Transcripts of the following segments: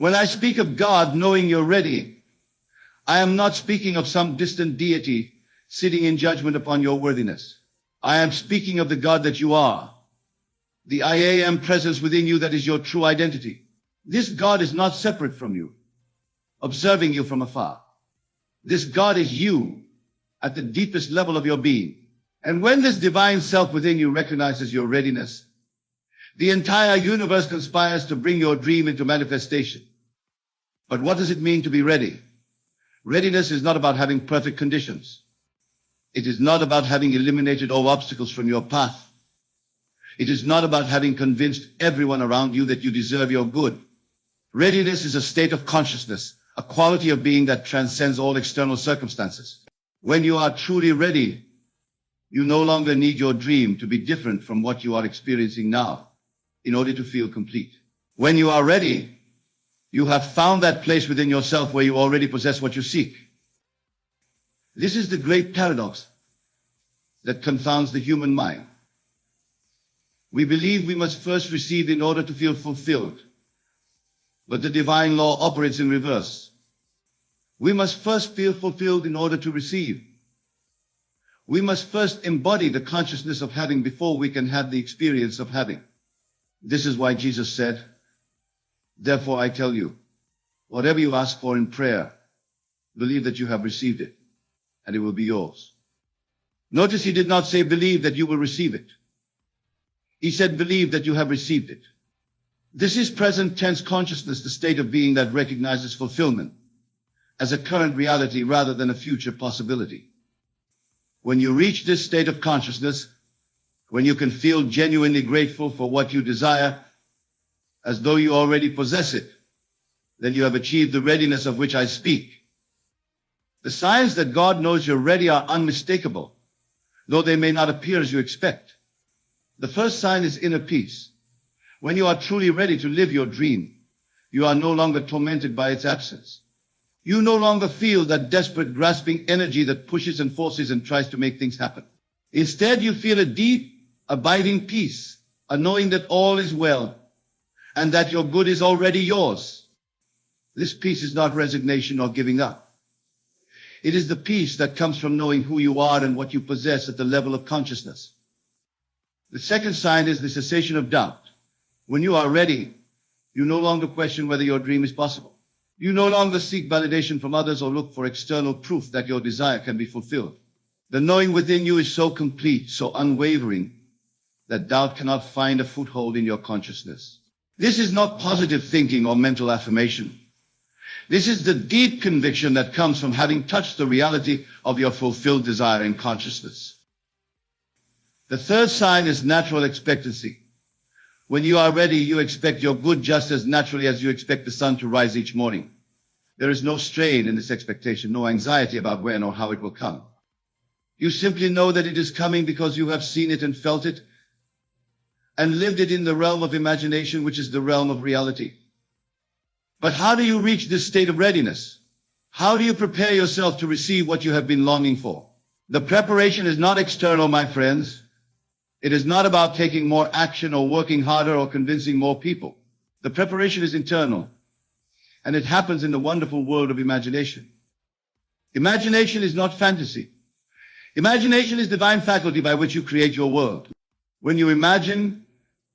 When I speak of God knowing you're ready, I am not speaking of some distant deity sitting in judgment upon your worthiness. I am speaking of the God that you are, the I am presence within you that is your true identity. This God is not separate from you, observing you from afar. This God is you at the deepest level of your being. And when this divine self within you recognizes your readiness, the entire universe conspires to bring your dream into manifestation. But what does it mean to be ready? Readiness is not about having perfect conditions. It is not about having eliminated all obstacles from your path. It is not about having convinced everyone around you that you deserve your good. Readiness is a state of consciousness, a quality of being that transcends all external circumstances. When you are truly ready, you no longer need your dream to be different from what you are experiencing now in order to feel complete. When you are ready, you have found that place within yourself where you already possess what you seek. This is the great paradox that confounds the human mind. We believe we must first receive in order to feel fulfilled. But the divine law operates in reverse. We must first feel fulfilled in order to receive. We must first embody the consciousness of having before we can have the experience of having. This is why Jesus said, "Therefore I tell you, whatever you ask for in prayer, believe that you have received it, and it will be yours." Notice he did not say believe that you will receive it. He said believe that you have received it. This is present tense consciousness, the state of being that recognizes fulfillment as a current reality rather than a future possibility. When you reach this state of consciousness, when you can feel genuinely grateful for what you desire, as though you already possess it, then you have achieved the readiness of which I speak. The signs that God knows you're ready are unmistakable, though they may not appear as you expect. The first sign is inner peace. When you are truly ready to live your dream, you are no longer tormented by its absence. You no longer feel that desperate, grasping energy that pushes and forces and tries to make things happen. Instead, you feel a deep, abiding peace, a knowing that all is well, and that your good is already yours. This peace is not resignation or giving up. It is the peace that comes from knowing who you are and what you possess at the level of consciousness. The second sign is the cessation of doubt. When you are ready, you no longer question whether your dream is possible. You no longer seek validation from others or look for external proof that your desire can be fulfilled. The knowing within you is so complete, so unwavering, that doubt cannot find a foothold in your consciousness. This is not positive thinking or mental affirmation. This is the deep conviction that comes from having touched the reality of your fulfilled desire in consciousness. The third sign is natural expectancy. When you are ready, you expect your good just as naturally as you expect the sun to rise each morning. There is no strain in this expectation, no anxiety about when or how it will come. You simply know that it is coming because you have seen it and felt it and lived it in the realm of imagination, which is the realm of reality. But how do you reach this state of readiness? How do you prepare yourself to receive what you have been longing for? The preparation is not external, my friends. It is not about taking more action or working harder or convincing more people. The preparation is internal, and it happens in the wonderful world of imagination. Imagination is not fantasy. Imagination is divine faculty by which you create your world. When you imagine,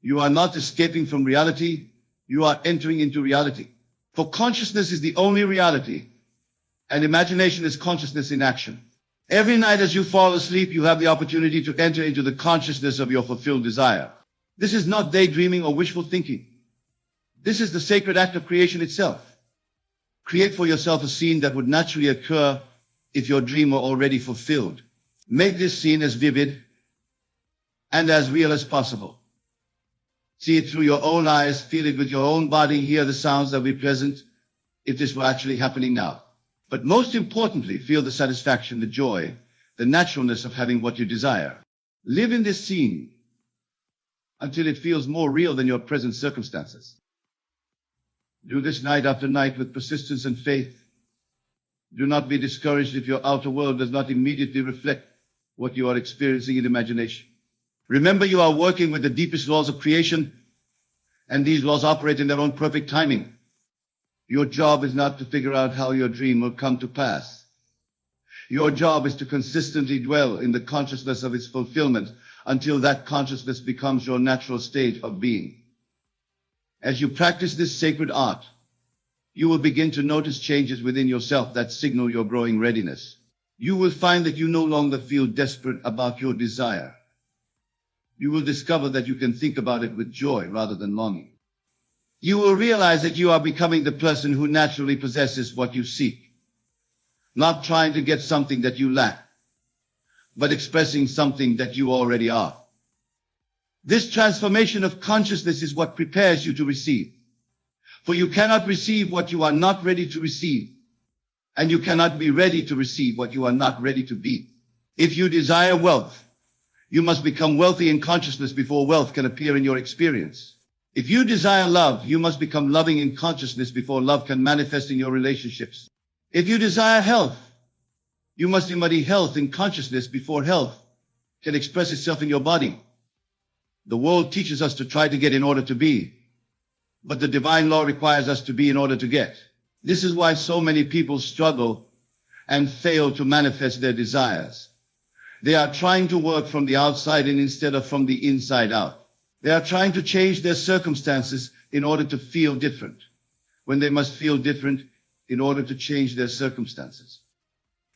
you are not escaping from reality, you are entering into reality. For consciousness is the only reality, and imagination is consciousness in action. Every night as you fall asleep, you have the opportunity to enter into the consciousness of your fulfilled desire. This is not daydreaming or wishful thinking. This is the sacred act of creation itself. Create for yourself a scene that would naturally occur if your dream were already fulfilled. Make this scene as vivid and as real as possible. See it through your own eyes, feel it with your own body, hear the sounds that will be present if this were actually happening now. But most importantly, feel the satisfaction, the joy, the naturalness of having what you desire. Live in this scene until it feels more real than your present circumstances. Do this night after night with persistence and faith. Do not be discouraged if your outer world does not immediately reflect what you are experiencing in imagination. Remember, you are working with the deepest laws of creation, and these laws operate in their own perfect timing. Your job is not to figure out how your dream will come to pass. Your job is to consistently dwell in the consciousness of its fulfillment until that consciousness becomes your natural state of being. As you practice this sacred art, you will begin to notice changes within yourself that signal your growing readiness. You will find that you no longer feel desperate about your desire. You will discover that you can think about it with joy rather than longing. You will realize that you are becoming the person who naturally possesses what you seek, not trying to get something that you lack, but expressing something that you already are. This transformation of consciousness is what prepares you to receive. For you cannot receive what you are not ready to receive, and you cannot be ready to receive what you are not ready to be. If you desire wealth, you must become wealthy in consciousness before wealth can appear in your experience. If you desire love, you must become loving in consciousness before love can manifest in your relationships. If you desire health, you must embody health in consciousness before health can express itself in your body. The world teaches us to try to get in order to be, but the divine law requires us to be in order to get. This is why so many people struggle and fail to manifest their desires. They are trying to work from the outside in instead of from the inside out. They are trying to change their circumstances in order to feel different, when they must feel different in order to change their circumstances.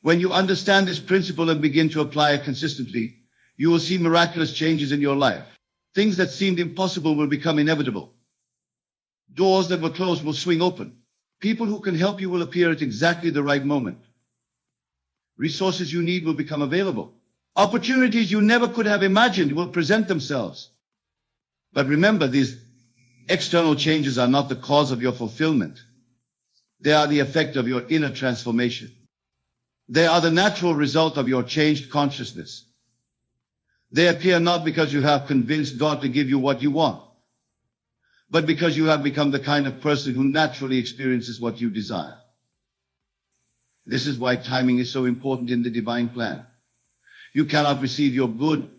When you understand this principle and begin to apply it consistently, you will see miraculous changes in your life. Things that seemed impossible will become inevitable. Doors that were closed will swing open. People who can help you will appear at exactly the right moment. Resources you need will become available. Opportunities you never could have imagined will present themselves. But remember, these external changes are not the cause of your fulfillment. They are the effect of your inner transformation. They are the natural result of your changed consciousness. They appear not because you have convinced God to give you what you want, but because you have become the kind of person who naturally experiences what you desire. This is why timing is so important in the divine plan. You cannot receive your good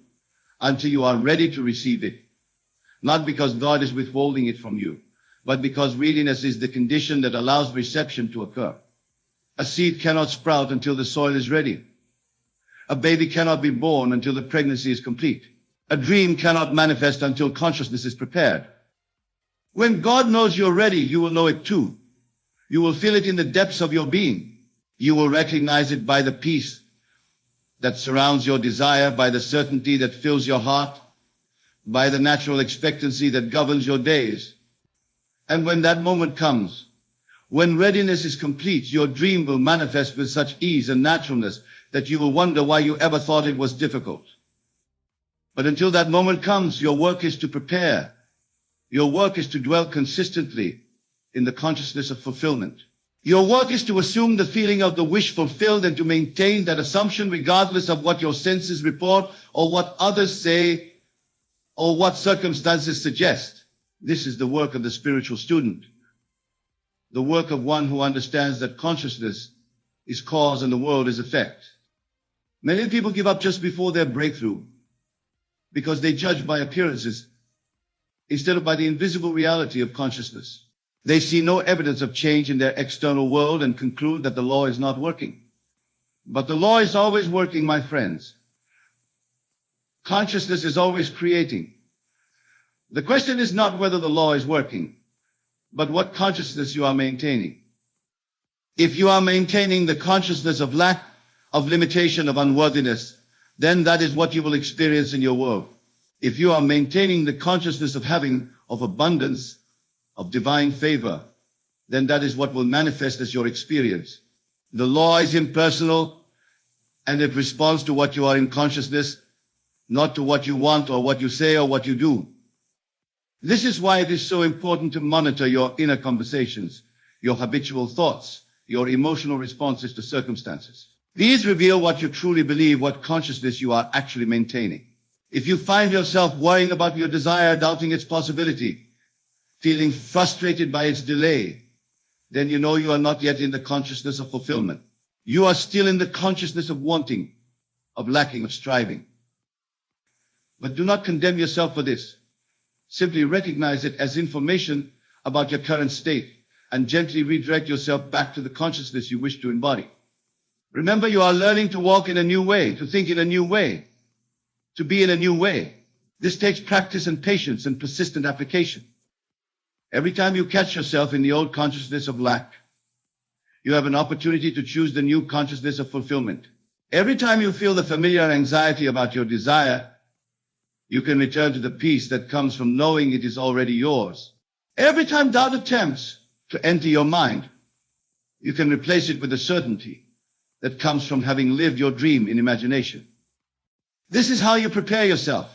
until you are ready to receive it. Not because God is withholding it from you, but because readiness is the condition that allows reception to occur. A seed cannot sprout until the soil is ready. A baby cannot be born until the pregnancy is complete. A dream cannot manifest until consciousness is prepared. When God knows you're ready, you will know it too. You will feel it in the depths of your being. You will recognize it by the peace that surrounds your desire, by the certainty that fills your heart, by the natural expectancy that governs your days. And when that moment comes, when readiness is complete, your dream will manifest with such ease and naturalness that you will wonder why you ever thought it was difficult. But until that moment comes, your work is to prepare. Your work is to dwell consistently in the consciousness of fulfillment. Your work is to assume the feeling of the wish fulfilled and to maintain that assumption regardless of what your senses report or what others say or what circumstances suggest. This is the work of the spiritual student. The work of one who understands that consciousness is cause and the world is effect. Many people give up just before their breakthrough because they judge by appearances instead of by the invisible reality of consciousness. They see no evidence of change in their external world and conclude that the law is not working. But the law is always working, my friends. Consciousness is always creating. The question is not whether the law is working, but what consciousness you are maintaining. If you are maintaining the consciousness of lack, of limitation, of unworthiness, then that is what you will experience in your world. If you are maintaining the consciousness of having, of abundance, of divine favor, then that is what will manifest as your experience. The law is impersonal, and it responds to what you are in consciousness, not to what you want or what you say or what you do. This is why it is so important to monitor your inner conversations, your habitual thoughts, your emotional responses to circumstances. These reveal what you truly believe, what consciousness you are actually maintaining. If you find yourself worrying about your desire, doubting its possibility, feeling frustrated by its delay, then you know you are not yet in the consciousness of fulfillment. You are still in the consciousness of wanting, of lacking, of striving. But do not condemn yourself for this. Simply recognize it as information about your current state and gently redirect yourself back to the consciousness you wish to embody. Remember, you are learning to walk in a new way, to think in a new way, to be in a new way. This takes practice and patience and persistent application. Every time you catch yourself in the old consciousness of lack, you have an opportunity to choose the new consciousness of fulfillment. Every time you feel the familiar anxiety about your desire, you can return to the peace that comes from knowing it is already yours. Every time doubt attempts to enter your mind, you can replace it with the certainty that comes from having lived your dream in imagination. This is how you prepare yourself.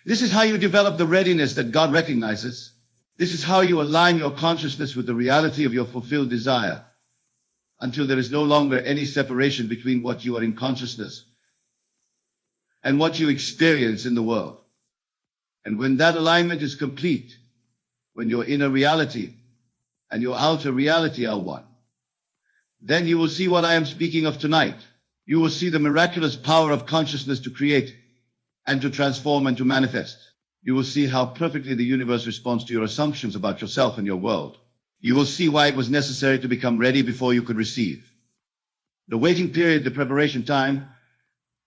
This is how you develop the readiness that God recognizes. This is how you align your consciousness with the reality of your fulfilled desire until there is no longer any separation between what you are in consciousness and what you experience in the world. And when that alignment is complete, when your inner reality and your outer reality are one, then you will see what I am speaking of tonight. You will see the miraculous power of consciousness to create and to transform and to manifest. You will see how perfectly the universe responds to your assumptions about yourself and your world. You will see why it was necessary to become ready before you could receive. The waiting period, the preparation time,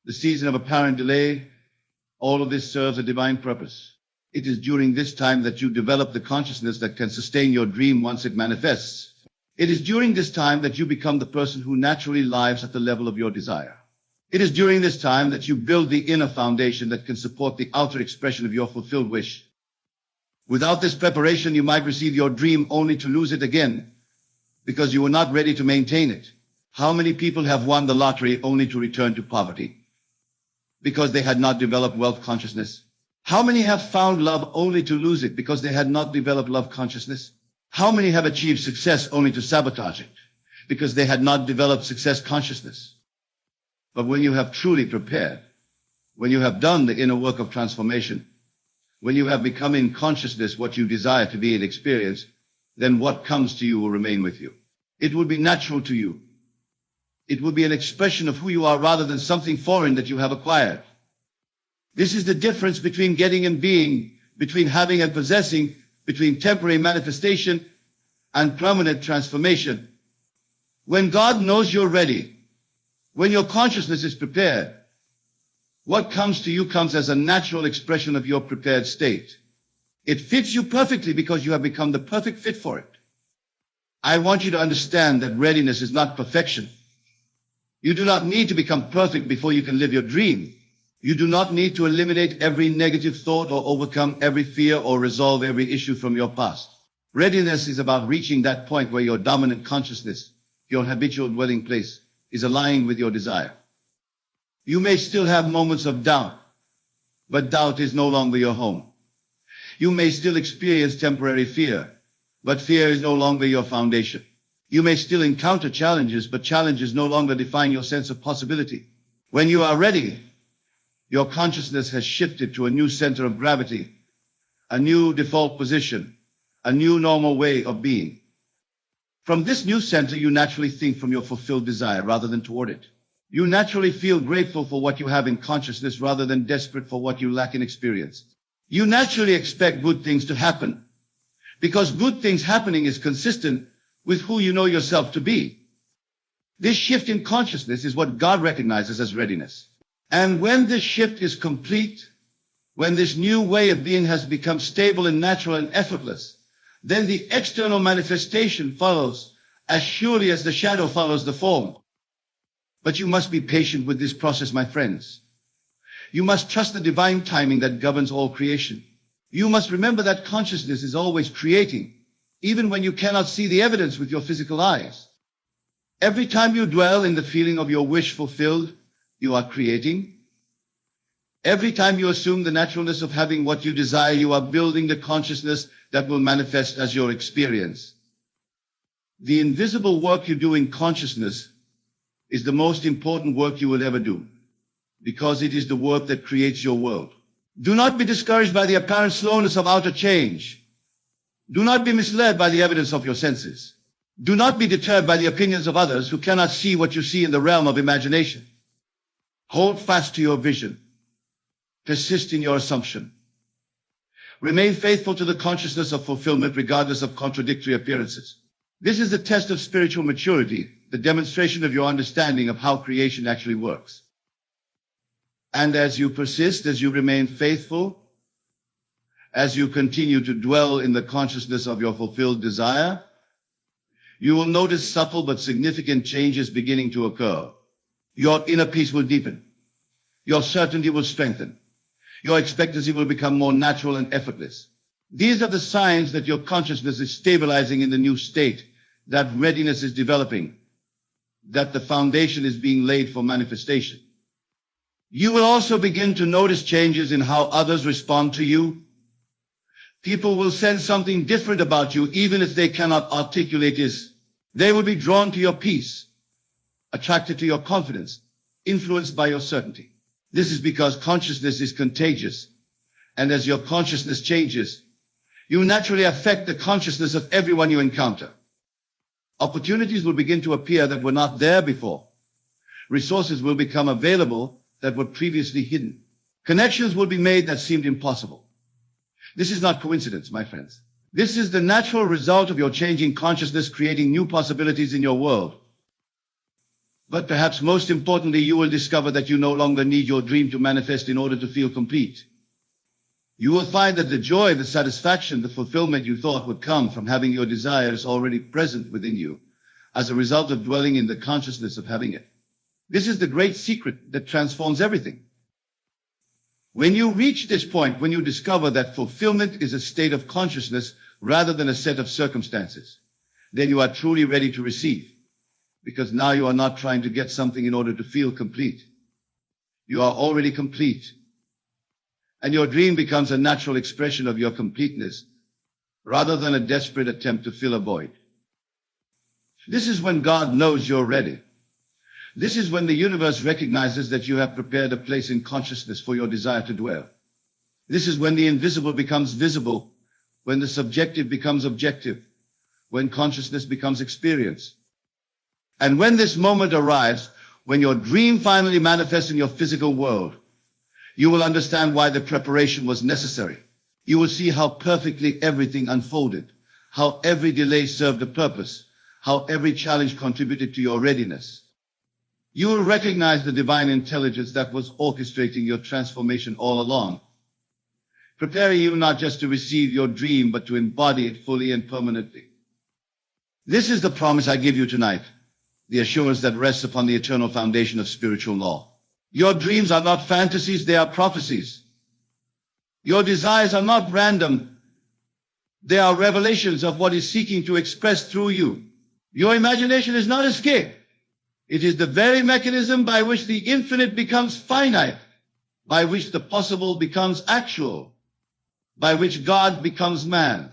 the season of apparent delay, all of this serves a divine purpose. It is during this time that you develop the consciousness that can sustain your dream once it manifests. It is during this time that you become the person who naturally lives at the level of your desire. It is during this time that you build the inner foundation that can support the outer expression of your fulfilled wish. Without this preparation, you might receive your dream only to lose it again because you were not ready to maintain it. How many people have won the lottery only to return to poverty because they had not developed wealth consciousness? How many have found love only to lose it because they had not developed love consciousness? How many have achieved success only to sabotage it because they had not developed success consciousness? But when you have truly prepared, when you have done the inner work of transformation, when you have become in consciousness what you desire to be in experience, then what comes to you will remain with you. It will be natural to you. It will be an expression of who you are rather than something foreign that you have acquired. This is the difference between getting and being, between having and possessing, between temporary manifestation and permanent transformation. When God knows you're ready, when your consciousness is prepared, what comes to you comes as a natural expression of your prepared state. It fits you perfectly because you have become the perfect fit for it. I want you to understand that readiness is not perfection. You do not need to become perfect before you can live your dream. You do not need to eliminate every negative thought or overcome every fear or resolve every issue from your past. Readiness is about reaching that point where your dominant consciousness, your habitual dwelling place, is aligned with your desire. You may still have moments of doubt, but doubt is no longer your home. You may still experience temporary fear, but fear is no longer your foundation. You may still encounter challenges, but challenges no longer define your sense of possibility. When you are ready, your consciousness has shifted to a new center of gravity, a new default position, a new normal way of being. From this new center, you naturally think from your fulfilled desire rather than toward it. You naturally feel grateful for what you have in consciousness rather than desperate for what you lack in experience. You naturally expect good things to happen because good things happening is consistent with who you know yourself to be. This shift in consciousness is what God recognizes as readiness. And when this shift is complete, when this new way of being has become stable and natural and effortless, then the external manifestation follows as surely as the shadow follows the form. But you must be patient with this process, my friends. You must trust the divine timing that governs all creation. You must remember that consciousness is always creating, even when you cannot see the evidence with your physical eyes. Every time you dwell in the feeling of your wish fulfilled, you are creating. Every time you assume the naturalness of having what you desire, you are building the consciousness that will manifest as your experience. The invisible work you do in consciousness is the most important work you will ever do, because it is the work that creates your world. Do not be discouraged by the apparent slowness of outer change. Do not be misled by the evidence of your senses. Do not be deterred by the opinions of others who cannot see what you see in the realm of imagination. Hold fast to your vision. Persist in your assumption. Remain faithful to the consciousness of fulfillment regardless of contradictory appearances. This is the test of spiritual maturity, the demonstration of your understanding of how creation actually works. And as you persist, as you remain faithful, as you continue to dwell in the consciousness of your fulfilled desire, you will notice subtle but significant changes beginning to occur. Your inner peace will deepen. Your certainty will strengthen. Your expectancy will become more natural and effortless. These are the signs that your consciousness is stabilizing in the new state, that readiness is developing, that the foundation is being laid for manifestation. You will also begin to notice changes in how others respond to you. People will sense something different about you, even if they cannot articulate it. They will be drawn to your peace, attracted to your confidence, influenced by your certainty. This is because consciousness is contagious, and as your consciousness changes, you naturally affect the consciousness of everyone you encounter. Opportunities will begin to appear that were not there before. Resources will become available that were previously hidden. Connections will be made that seemed impossible. This is not coincidence, my friends. This is the natural result of your changing consciousness, creating new possibilities in your world. But perhaps most importantly, you will discover that you no longer need your dream to manifest in order to feel complete. You will find that the joy, the satisfaction, the fulfillment you thought would come from having your desires already present within you as a result of dwelling in the consciousness of having it. This is the great secret that transforms everything. When you reach this point, when you discover that fulfillment is a state of consciousness rather than a set of circumstances, then you are truly ready to receive. Because now you are not trying to get something in order to feel complete. You are already complete. And your dream becomes a natural expression of your completeness, rather than a desperate attempt to fill a void. This is when God knows you're ready. This is when the universe recognizes that you have prepared a place in consciousness for your desire to dwell. This is when the invisible becomes visible, when the subjective becomes objective, when consciousness becomes experience. And when this moment arrives, when your dream finally manifests in your physical world, you will understand why the preparation was necessary. You will see how perfectly everything unfolded, how every delay served a purpose, how every challenge contributed to your readiness. You will recognize the divine intelligence that was orchestrating your transformation all along, preparing you not just to receive your dream, but to embody it fully and permanently. This is the promise I give you tonight. The assurance that rests upon the eternal foundation of spiritual law. Your dreams are not fantasies, they are prophecies. Your desires are not random. They are revelations of what is seeking to express through you. Your imagination is not escape. It is the very mechanism by which the infinite becomes finite, by which the possible becomes actual, by which God becomes man.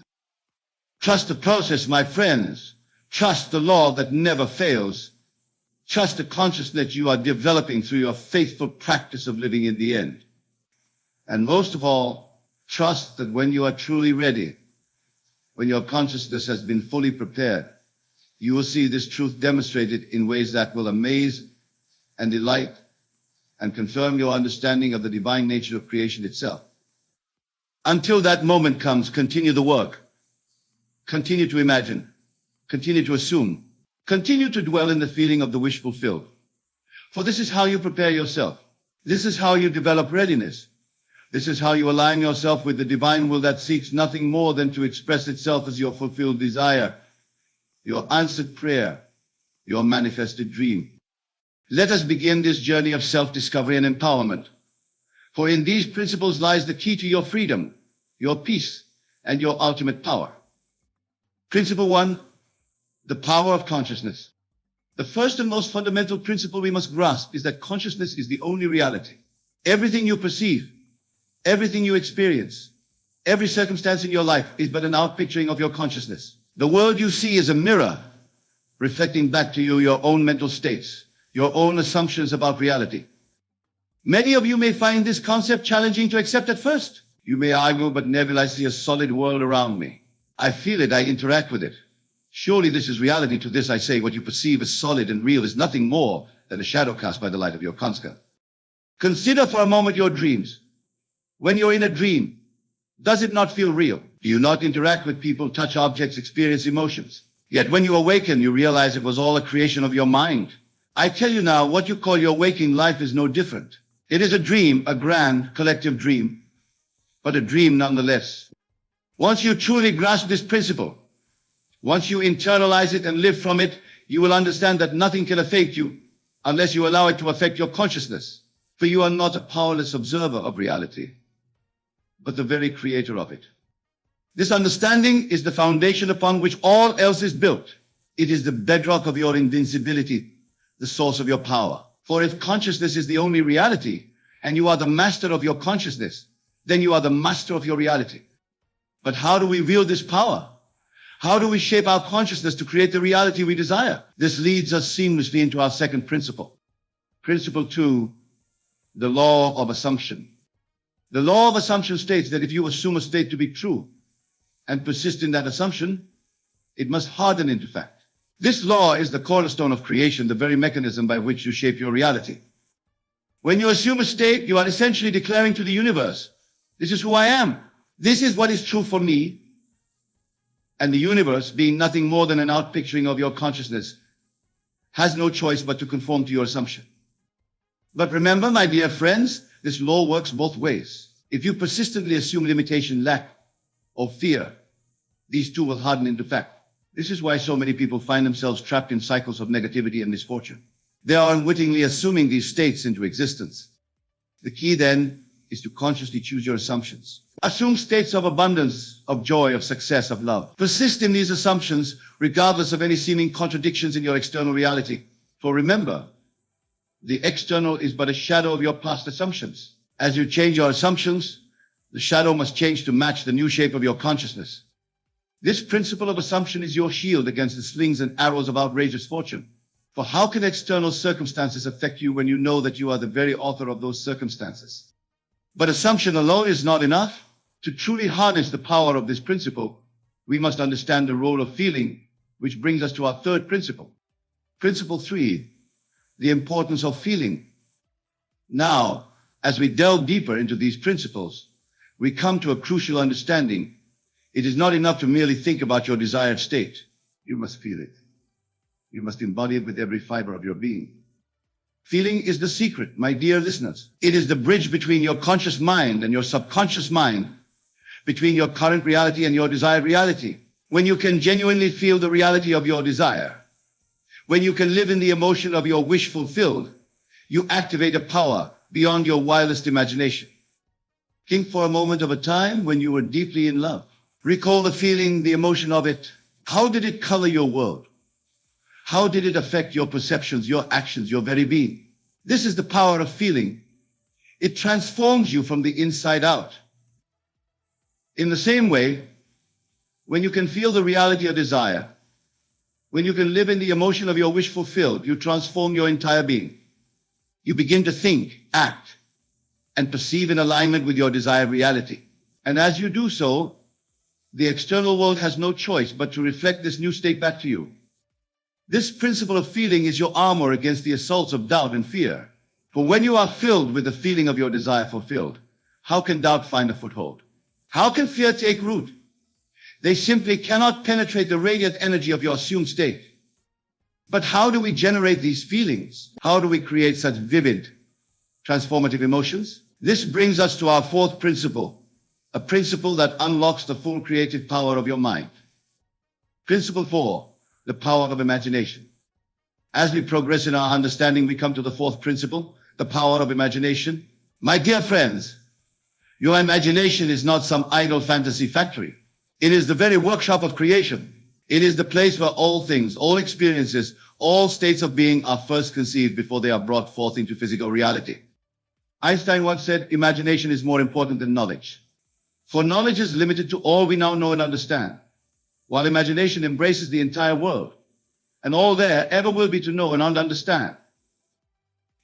Trust the process, my friends. Trust the law that never fails. Trust the consciousness you are developing through your faithful practice of living in the end. And most of all, trust that when you are truly ready, when your consciousness has been fully prepared, you will see this truth demonstrated in ways that will amaze and delight and confirm your understanding of the divine nature of creation itself. Until that moment comes, continue the work. Continue to imagine. Continue to assume. Continue to dwell in the feeling of the wish fulfilled. For this is how you prepare yourself. This is how you develop readiness. This is how you align yourself with the divine will that seeks nothing more than to express itself as your fulfilled desire, your answered prayer, your manifested dream. Let us begin this journey of self-discovery and empowerment. For in these principles lies the key to your freedom, your peace, and your ultimate power. Principle 1. The power of consciousness. The first and most fundamental principle we must grasp is that consciousness is the only reality. Everything you perceive, everything you experience, every circumstance in your life is but an outpicturing of your consciousness. The world you see is a mirror reflecting back to you your own mental states, your own assumptions about reality. Many of you may find this concept challenging to accept at first. You may argue, but Neville, I see a solid world around me. I feel it, I interact with it. Surely this is reality. To this I say, what you perceive as solid and real is nothing more than a shadow cast by the light of your conscience. Consider for a moment your dreams. When you're in a dream, does it not feel real? Do you not interact with people, touch objects, experience emotions? Yet when you awaken, you realize it was all a creation of your mind. I tell you now, what you call your waking life is no different. It is a dream, a grand collective dream, but a dream nonetheless. Once you truly grasp this principle, once you internalize it and live from it, you will understand that nothing can affect you unless you allow it to affect your consciousness. For you are not a powerless observer of reality, but the very creator of it. This understanding is the foundation upon which all else is built. It is the bedrock of your invincibility, the source of your power. For if consciousness is the only reality, and you are the master of your consciousness, then you are the master of your reality. But how do we wield this power? How do we shape our consciousness to create the reality we desire? This leads us seamlessly into our second principle. Principle 2, the law of assumption. The law of assumption states that if you assume a state to be true and persist in that assumption, it must harden into fact. This law is the cornerstone of creation, the very mechanism by which you shape your reality. When you assume a state, you are essentially declaring to the universe, this is who I am. This is what is true for me. And the universe, being nothing more than an outpicturing of your consciousness, has no choice but to conform to your assumption. But remember, my dear friends, this law works both ways. If you persistently assume limitation, lack, or fear, these two will harden into fact. This is why so many people find themselves trapped in cycles of negativity and misfortune. They are unwittingly assuming these states into existence. The key then is to consciously choose your assumptions. Assume states of abundance, of joy, of success, of love. Persist in these assumptions regardless of any seeming contradictions in your external reality. For remember, the external is but a shadow of your past assumptions. As you change your assumptions, the shadow must change to match the new shape of your consciousness. This principle of assumption is your shield against the slings and arrows of outrageous fortune. For how can external circumstances affect you when you know that you are the very author of those circumstances? But assumption alone is not enough. To truly harness the power of this principle, we must understand the role of feeling, which brings us to our third principle. Principle 3, the importance of feeling. Now, as we delve deeper into these principles, we come to a crucial understanding. It is not enough to merely think about your desired state. You must feel it. You must embody it with every fiber of your being. Feeling is the secret, my dear listeners. It is the bridge between your conscious mind and your subconscious mind, between your current reality and your desired reality. When you can genuinely feel the reality of your desire, when you can live in the emotion of your wish fulfilled, you activate a power beyond your wildest imagination. Think for a moment of a time when you were deeply in love. Recall the feeling, the emotion of it. How did it color your world? How did it affect your perceptions, your actions, your very being? This is the power of feeling. It transforms you from the inside out. In the same way, when you can feel the reality of desire, when you can live in the emotion of your wish fulfilled, you transform your entire being. You begin to think, act, and perceive in alignment with your desired reality. And as you do so, the external world has no choice but to reflect this new state back to you. This principle of feeling is your armor against the assaults of doubt and fear. For when you are filled with the feeling of your desire fulfilled, how can doubt find a foothold? How can fear take root? They simply cannot penetrate the radiant energy of your assumed state. But how do we generate these feelings? How do we create such vivid, transformative emotions? This brings us to our fourth principle, a principle that unlocks the full creative power of your mind. Principle 4, the power of imagination. As we progress in our understanding, we come to the fourth principle, the power of imagination. My dear friends, your imagination is not some idle fantasy factory. It is the very workshop of creation. It is the place where all things, all experiences, all states of being are first conceived before they are brought forth into physical reality. Einstein once said, imagination is more important than knowledge. For knowledge is limited to all we now know and understand, while imagination embraces the entire world, and all there ever will be to know and understand.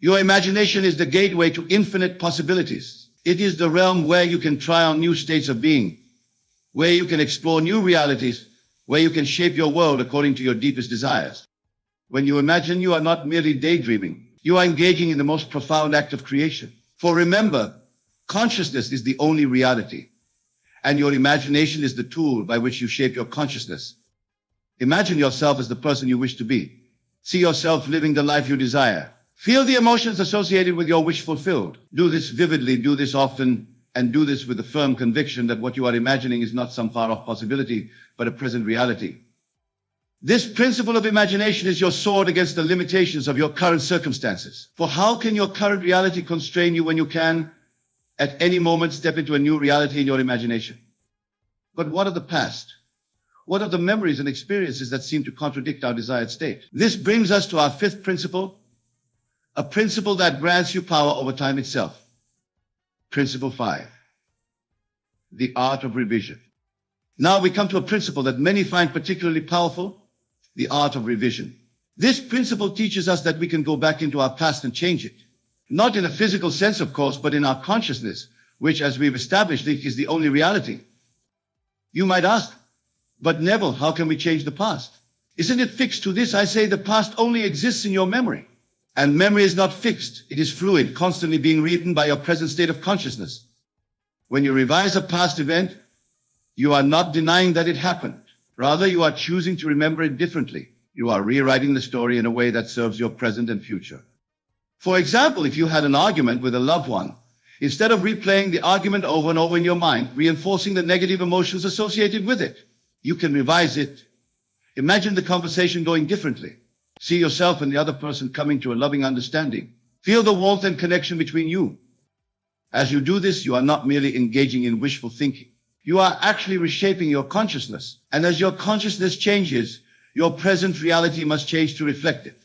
Your imagination is the gateway to infinite possibilities. It is the realm where you can try on new states of being, where you can explore new realities, where you can shape your world according to your deepest desires. When you imagine, you are not merely daydreaming. You are engaging in the most profound act of creation. For remember, consciousness is the only reality, and your imagination is the tool by which you shape your consciousness. Imagine yourself as the person you wish to be. See yourself living the life you desire. Feel the emotions associated with your wish fulfilled. Do this vividly, do this often, and do this with a firm conviction that what you are imagining is not some far-off possibility, but a present reality. This principle of imagination is your sword against the limitations of your current circumstances. For how can your current reality constrain you when you can, at any moment, step into a new reality in your imagination? But what of the past? What of the memories and experiences that seem to contradict our desired state? This brings us to our fifth principle, a principle that grants you power over time itself. Principle 5, the art of revision. Now we come to a principle that many find particularly powerful, the art of revision. This principle teaches us that we can go back into our past and change it. Not in a physical sense, of course, but in our consciousness, which, as we've established, is the only reality. You might ask, but Neville, how can we change the past? Isn't it fixed? To this I say the past only exists in your memory. And memory is not fixed. It is fluid, constantly being rewritten by your present state of consciousness. When you revise a past event, you are not denying that it happened. Rather, you are choosing to remember it differently. You are rewriting the story in a way that serves your present and future. For example, if you had an argument with a loved one, instead of replaying the argument over and over in your mind, reinforcing the negative emotions associated with it, you can revise it. Imagine the conversation going differently. See yourself and the other person coming to a loving understanding. Feel the warmth and connection between you. As you do this, you are not merely engaging in wishful thinking. You are actually reshaping your consciousness. And as your consciousness changes, your present reality must change to reflect it.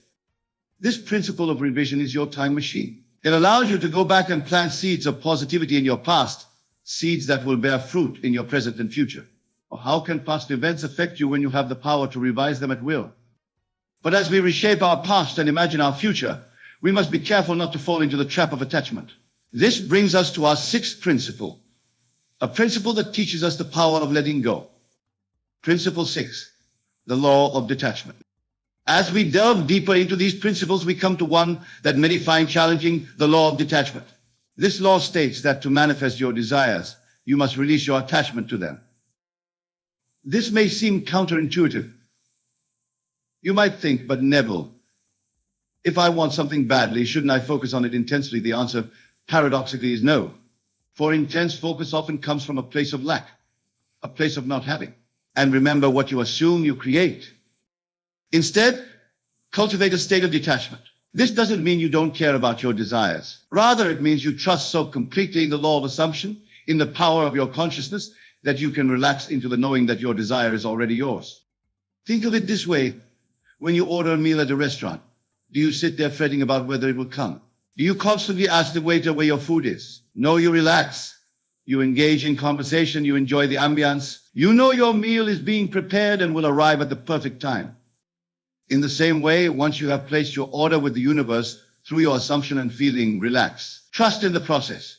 This principle of revision is your time machine. It allows you to go back and plant seeds of positivity in your past, seeds that will bear fruit in your present and future. Or how can past events affect you when you have the power to revise them at will? But as we reshape our past and imagine our future, we must be careful not to fall into the trap of attachment. This brings us to our sixth principle, a principle that teaches us the power of letting go. Principle 6, the law of detachment. As we delve deeper into these principles, we come to one that many find challenging, the law of detachment. This law states that to manifest your desires, you must release your attachment to them. This may seem counterintuitive. You might think, but Neville, if I want something badly, shouldn't I focus on it intensely? The answer, paradoxically, is no. For intense focus often comes from a place of lack, a place of not having. And remember, what you assume, you create. Instead, cultivate a state of detachment. This doesn't mean you don't care about your desires. Rather, it means you trust so completely in the law of assumption, in the power of your consciousness, that you can relax into the knowing that your desire is already yours. Think of it this way. When you order a meal at a restaurant, do you sit there fretting about whether it will come? Do you constantly ask the waiter where your food is? No, you relax. You engage in conversation. You enjoy the ambience. You know your meal is being prepared and will arrive at the perfect time. In the same way, once you have placed your order with the universe through your assumption and feeling, relax. Trust in the process.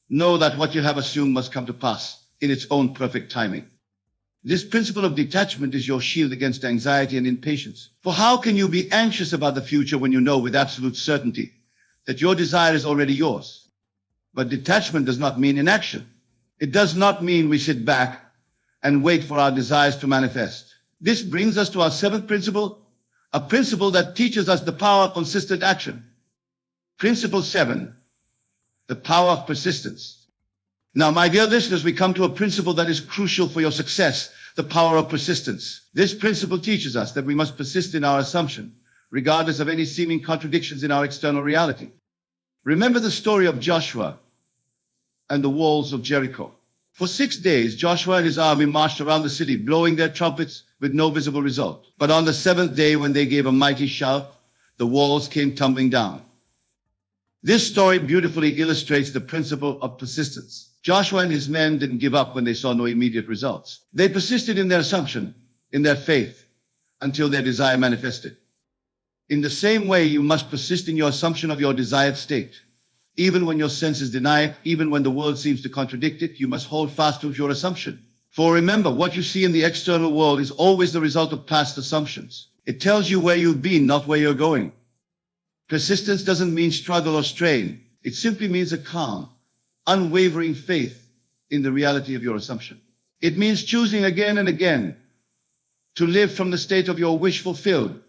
Know that what you have assumed must come to pass in its own perfect timing. This principle of detachment is your shield against anxiety and impatience. For how can you be anxious about the future when you know with absolute certainty that your desire is already yours? But detachment does not mean inaction. It does not mean we sit back and wait for our desires to manifest. This brings us to our seventh principle, a principle that teaches us the power of consistent action. Principle 7, the power of persistence. Now, my dear listeners, we come to a principle that is crucial for your success, the power of persistence. This principle teaches us that we must persist in our assumption, regardless of any seeming contradictions in our external reality. Remember the story of Joshua and the walls of Jericho. For 6 days, Joshua and his army marched around the city, blowing their trumpets with no visible result. But on the 7th day, when they gave a mighty shout, the walls came tumbling down. This story beautifully illustrates the principle of persistence. Joshua and his men didn't give up when they saw no immediate results. They persisted in their assumption, in their faith, until their desire manifested. In the same way, you must persist in your assumption of your desired state. Even when your senses deny it, even when the world seems to contradict it, you must hold fast to your assumption. For remember, what you see in the external world is always the result of past assumptions. It tells you where you've been, not where you're going. Persistence doesn't mean struggle or strain. It simply means a calm, unwavering faith in the reality of your assumption. It means choosing again and again to live from the state of your wish fulfilled,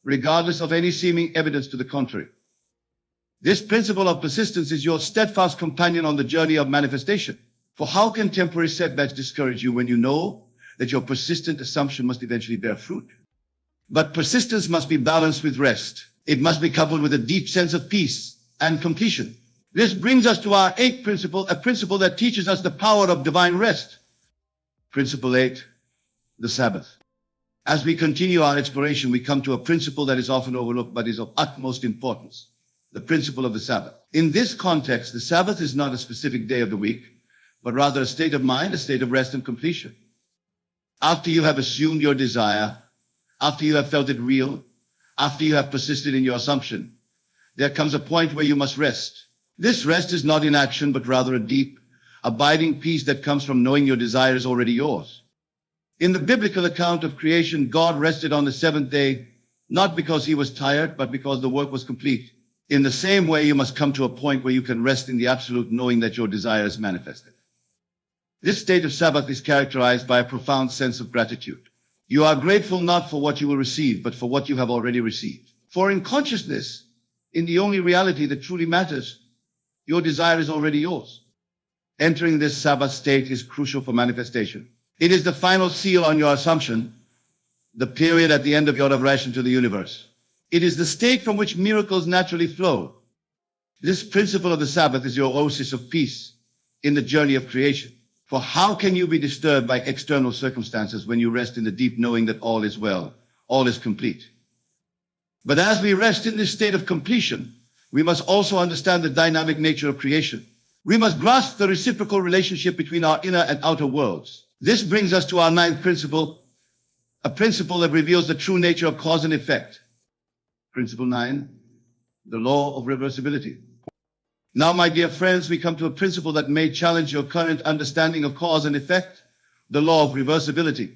regardless of any seeming evidence to the contrary. This principle of persistence is your steadfast companion on the journey of manifestation. For how can temporary setbacks discourage you when you know that your persistent assumption must eventually bear fruit? But persistence must be balanced with rest. It must be coupled with a deep sense of peace and completion. This brings us to our eighth principle, a principle that teaches us the power of divine rest. Principle 8, the Sabbath. As we continue our exploration, we come to a principle that is often overlooked but is of utmost importance, the principle of the Sabbath. In this context, the Sabbath is not a specific day of the week, but rather a state of mind, a state of rest and completion. After you have assumed your desire, after you have felt it real, after you have persisted in your assumption, there comes a point where you must rest. This rest is not inaction, but rather a deep, abiding peace that comes from knowing your desire is already yours. In the biblical account of creation, God rested on the seventh day, not because he was tired, but because the work was complete. In the same way, you must come to a point where you can rest in the absolute knowing that your desire is manifested. This state of Sabbath is characterized by a profound sense of gratitude. You are grateful not for what you will receive, but for what you have already received. For in consciousness, in the only reality that truly matters, your desire is already yours. Entering this Sabbath state is crucial for manifestation. It is the final seal on your assumption, the period at the end of your relation to the universe. It is the state from which miracles naturally flow. This principle of the Sabbath is your oasis of peace in the journey of creation. For how can you be disturbed by external circumstances when you rest in the deep knowing that all is well, all is complete? But as we rest in this state of completion, we must also understand the dynamic nature of creation. We must grasp the reciprocal relationship between our inner and outer worlds. This brings us to our ninth principle, a principle that reveals the true nature of cause and effect. Principle 9, the law of reversibility. Now, my dear friends, we come to a principle that may challenge your current understanding of cause and effect, the law of reversibility.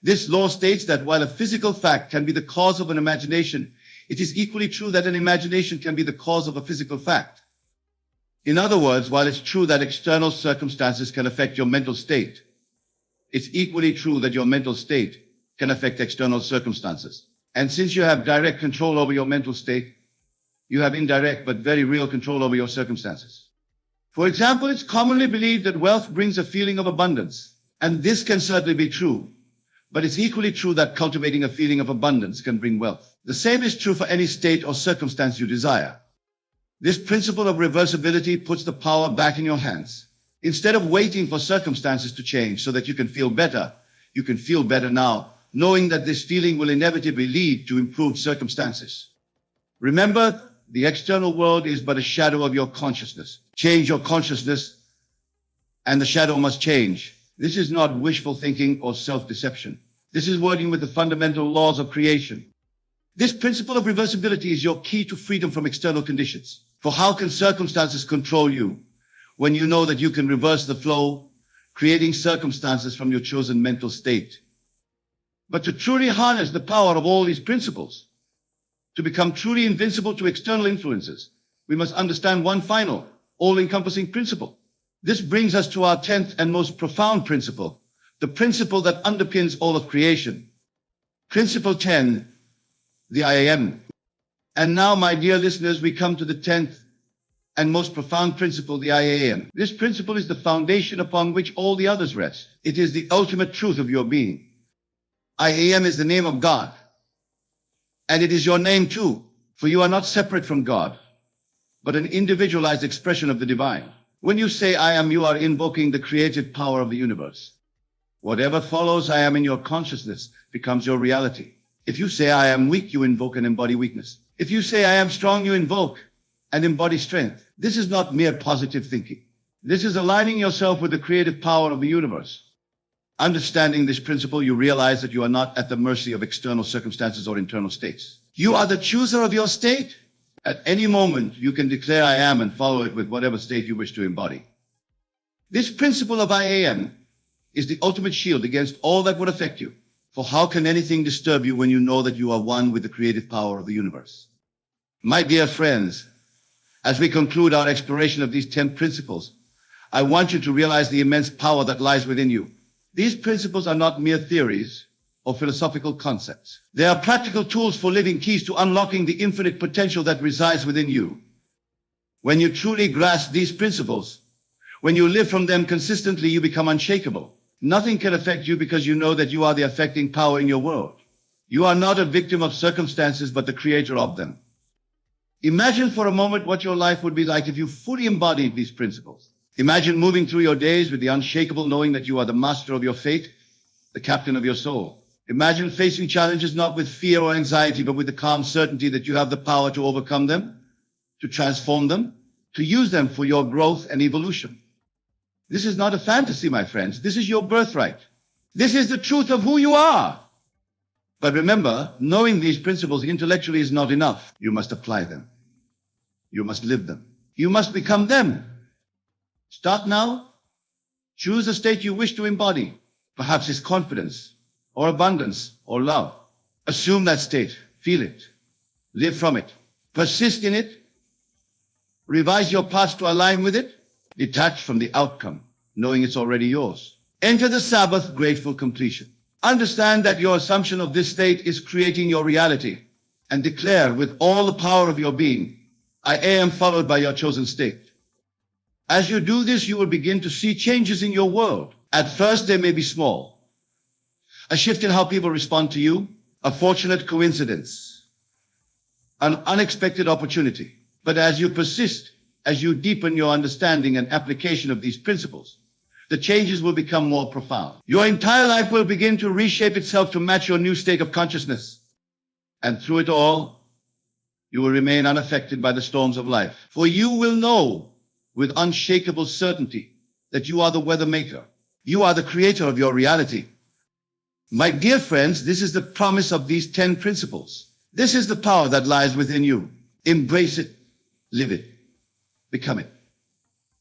This law states that while a physical fact can be the cause of an imagination, it is equally true that an imagination can be the cause of a physical fact. In other words, while it's true that external circumstances can affect your mental state, it's equally true that your mental state can affect external circumstances. And since you have direct control over your mental state, you have indirect but very real control over your circumstances. For example, it's commonly believed that wealth brings a feeling of abundance. And this can certainly be true. But it's equally true that cultivating a feeling of abundance can bring wealth. The same is true for any state or circumstance you desire. This principle of reversibility puts the power back in your hands. Instead of waiting for circumstances to change so that you can feel better, you can feel better now, knowing that this feeling will inevitably lead to improved circumstances. Remember, the external world is but a shadow of your consciousness. Change your consciousness, and the shadow must change. This is not wishful thinking or self-deception. This is working with the fundamental laws of creation. This principle of reversibility is your key to freedom from external conditions. For how can circumstances control you when you know that you can reverse the flow, creating circumstances from your chosen mental state? But to truly harness the power of all these principles, to become truly invincible to external influences, we must understand one final, all-encompassing principle. This brings us to our 10th and most profound principle, the principle that underpins all of creation. Principle 10, the I am. And now, my dear listeners, we come to the 10th and most profound principle, the I am. This principle is the foundation upon which all the others rest. It is the ultimate truth of your being. I am is the name of God. And it is your name too, for you are not separate from God, but an individualized expression of the divine. When you say I am, you are invoking the creative power of the universe. Whatever follows I am in your consciousness becomes your reality. If you say I am weak, you invoke and embody weakness. If you say I am strong, you invoke and embody strength. This is not mere positive thinking. This is aligning yourself with the creative power of the universe. Understanding this principle, you realize that you are not at the mercy of external circumstances or internal states. You are the chooser of your state. At any moment, you can declare I am and follow it with whatever state you wish to embody. This principle of I am is the ultimate shield against all that would affect you. For how can anything disturb you when you know that you are one with the creative power of the universe? My dear friends, as we conclude our exploration of these 10 principles, I want you to realize the immense power that lies within you. These principles are not mere theories. or philosophical concepts. They are practical tools for living, keys to unlocking the infinite potential that resides within you. When you truly grasp these principles, when you live from them consistently, you become unshakable. Nothing can affect you because you know that you are the affecting power in your world. You are not a victim of circumstances, but the creator of them. Imagine for a moment what your life would be like if you fully embodied these principles. Imagine moving through your days with the unshakable knowing that you are the master of your fate, the captain of your soul. Imagine facing challenges not with fear or anxiety, but with the calm certainty that you have the power to overcome them, to transform them, to use them for your growth and evolution. This is not a fantasy, my friends. This is your birthright. This is the truth of who you are. But remember, knowing these principles intellectually is not enough. You must apply them. You must live them. You must become them. Start now. Choose a state you wish to embody. Perhaps it's confidence, or abundance, or love. Assume that state. Feel it. Live from it. Persist in it. Revise your past to align with it. Detach from the outcome, knowing it's already yours. Enter the Sabbath, grateful completion. Understand that your assumption of this state is creating your reality, and declare with all the power of your being, I am, followed by your chosen state. As you do this, you will begin to see changes in your world. At first, they may be small. A shift in how people respond to you, a fortunate coincidence, an unexpected opportunity. But as you persist, as you deepen your understanding and application of these principles, the changes will become more profound. Your entire life will begin to reshape itself to match your new state of consciousness. And through it all, you will remain unaffected by the storms of life. For you will know with unshakable certainty that you are the weather maker. You are the creator of your reality. My dear friends, this is the promise of these 10 principles. This is the power that lies within you. Embrace it, live it, become it,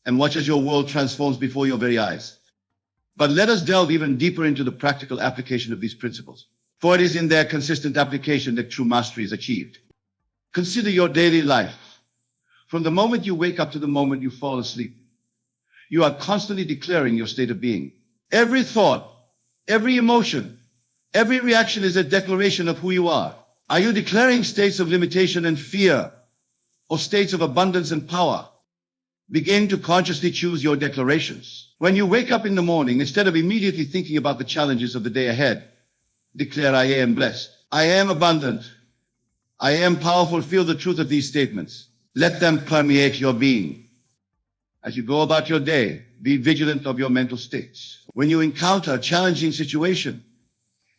and watch as your world transforms before your very eyes. But let us delve even deeper into the practical application of these principles, for it is in their consistent application that true mastery is achieved. Consider your daily life. From the moment you wake up to the moment you fall asleep, you are constantly declaring your state of being. Every thought, every emotion, every reaction is a declaration of who you are. Are you declaring states of limitation and fear, or states of abundance and power? Begin to consciously choose your declarations. When you wake up in the morning, instead of immediately thinking about the challenges of the day ahead, declare, I am blessed. I am abundant. I am powerful. Feel the truth of these statements. Let them permeate your being. As you go about your day, be vigilant of your mental states. When you encounter a challenging situation,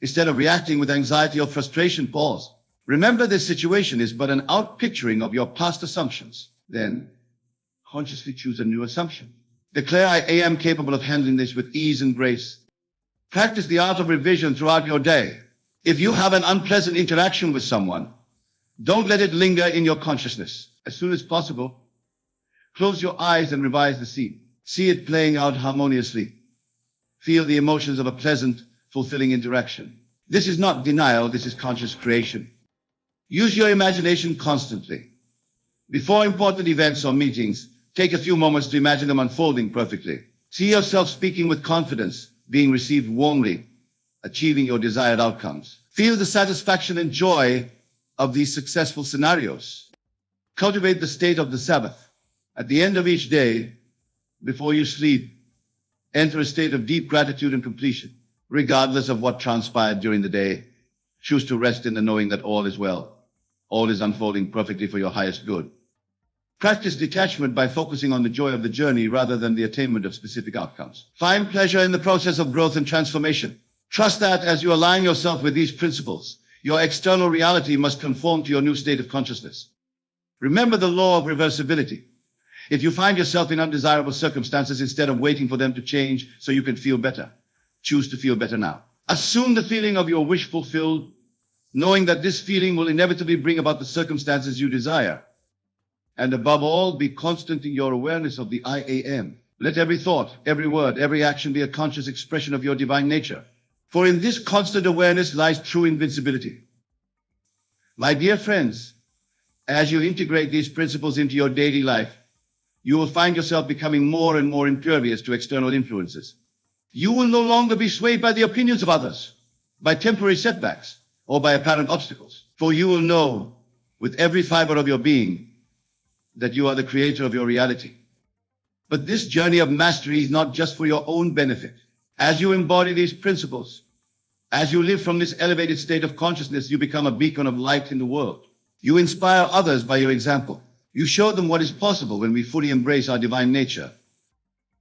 instead of reacting with anxiety or frustration, pause. Remember, this situation is but an outpicturing of your past assumptions. Then, consciously choose a new assumption. Declare, I am capable of handling this with ease and grace. Practice the art of revision throughout your day. If you have an unpleasant interaction with someone, don't let it linger in your consciousness. As soon as possible, close your eyes and revise the scene. See it playing out harmoniously. Feel the emotions of a pleasant, fulfilling interaction. This is not denial, this is conscious creation. Use your imagination constantly. Before important events or meetings, take a few moments to imagine them unfolding perfectly. See yourself speaking with confidence, being received warmly, achieving your desired outcomes. Feel the satisfaction and joy of these successful scenarios. Cultivate the state of the Sabbath. At the end of each day, before you sleep, enter a state of deep gratitude and completion. Regardless of what transpired during the day, choose to rest in the knowing that all is well. All is unfolding perfectly for your highest good. Practice detachment by focusing on the joy of the journey rather than the attainment of specific outcomes. Find pleasure in the process of growth and transformation. Trust that as you align yourself with these principles, your external reality must conform to your new state of consciousness. Remember the law of reversibility. If you find yourself in undesirable circumstances, instead of waiting for them to change so you can feel better, choose to feel better now. Assume the feeling of your wish fulfilled, knowing that this feeling will inevitably bring about the circumstances you desire. And above all, be constant in your awareness of the I am. Let every thought, every word, every action be a conscious expression of your divine nature. For in this constant awareness lies true invincibility. My dear friends, as you integrate these principles into your daily life, you will find yourself becoming more and more impervious to external influences. You will no longer be swayed by the opinions of others. by temporary setbacks, or by apparent obstacles. For you will know with every fiber of your being that you are the creator of your reality. But this journey of mastery is not just for your own benefit. As you embody these principles, as you live from this elevated state of consciousness, you become a beacon of light in the world. You inspire others by your example. You show them what is possible when we fully embrace our divine nature.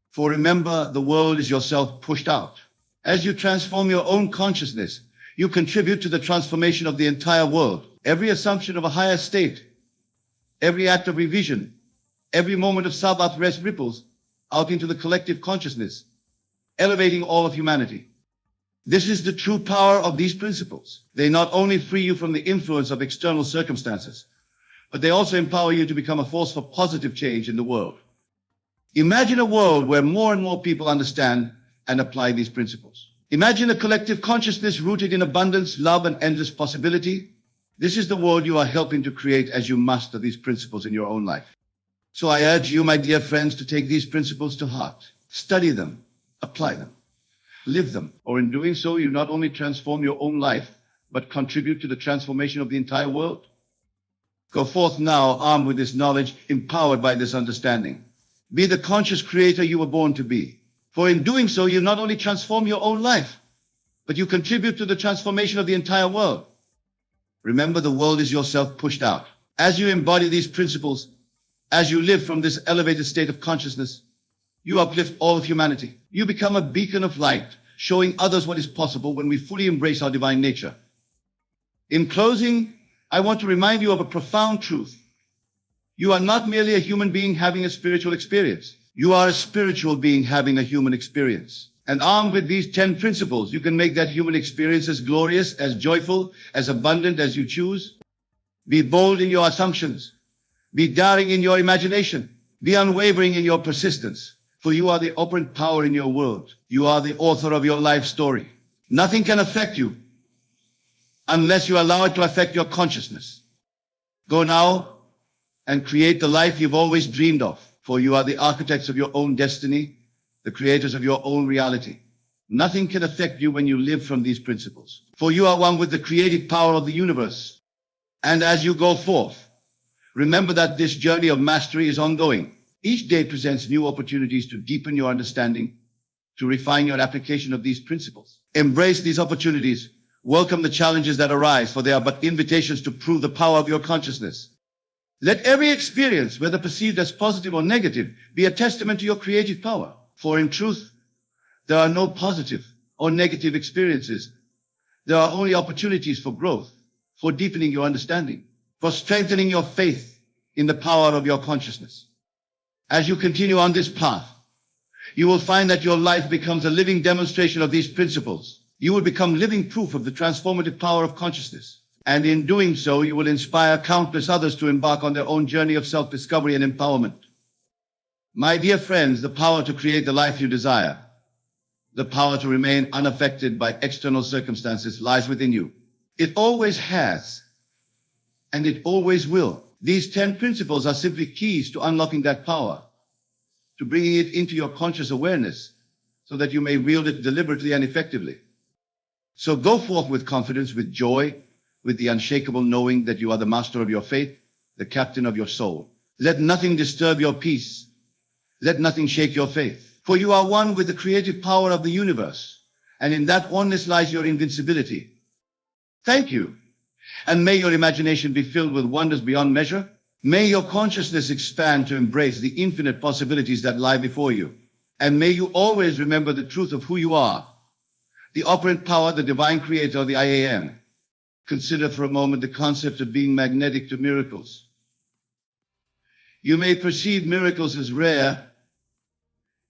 For remember, the world is yourself pushed out. As you transform your own consciousness, you contribute to the transformation of the entire world. Every assumption of a higher state, every act of revision, every moment of Sabbath rest ripples out into the collective consciousness, elevating all of humanity. This is the true power of these principles. They not only free you from the influence of external circumstances, but they also empower you to become a force for positive change in the world. Imagine a world where more and more people understand and apply these principles. Imagine a collective consciousness rooted in abundance, love, and endless possibility. This is the world you are helping to create as you master these principles in your own life. So I urge you, my dear friends, to take these principles to heart. Study them, apply them, live them, or in doing so, you not only transform your own life, but contribute to the transformation of the entire world. Go forth now, armed with this knowledge, empowered by this understanding. Be the conscious creator you were born to be. For in doing so, you not only transform your own life, but you contribute to the transformation of the entire world. Remember, the world is yourself pushed out. As you embody these principles, as you live from this elevated state of consciousness, you uplift all of humanity. You become a beacon of light, showing others what is possible when we fully embrace our divine nature. In closing, I want to remind you of a profound truth. You are not merely a human being having a spiritual experience. You are a spiritual being having a human experience. And armed with these 10 principles, you can make that human experience as glorious, as joyful, as abundant as you choose. Be bold in your assumptions. Be daring in your imagination. Be unwavering in your persistence. For you are the operant power in your world. You are the author of your life story. Nothing can affect you unless you allow it to affect your consciousness. Go now and create the life you've always dreamed of. For you are the architects of your own destiny, the creators of your own reality. Nothing can affect you when you live from these principles. For you are one with the creative power of the universe. And as you go forth, remember that this journey of mastery is ongoing. Each day presents new opportunities to deepen your understanding, to refine your application of these principles. Embrace these opportunities. Welcome the challenges that arise, for they are but invitations to prove the power of your consciousness. Let every experience, whether perceived as positive or negative, be a testament to your creative power. For in truth, there are no positive or negative experiences. There are only opportunities for growth, for deepening your understanding, for strengthening your faith in the power of your consciousness. As you continue on this path, you will find that your life becomes a living demonstration of these principles. You will become living proof of the transformative power of consciousness. And in doing so, you will inspire countless others to embark on their own journey of self-discovery and empowerment. My dear friends, the power to create the life you desire, the power to remain unaffected by external circumstances lies within you. It always has, and it always will. These 10 principles are simply keys to unlocking that power, to bringing it into your conscious awareness so that you may wield it deliberately and effectively. So go forth with confidence, with joy, with the unshakable knowing that you are the master of your fate, the captain of your soul. Let nothing disturb your peace. Let nothing shake your faith. For you are one with the creative power of the universe, and in that oneness lies your invincibility. Thank you. And may your imagination be filled with wonders beyond measure. May your consciousness expand to embrace the infinite possibilities that lie before you. And may you always remember the truth of who you are, the operant power, the divine creator, the I Am. Consider for a moment the concept of being magnetic to miracles. You may perceive miracles as rare,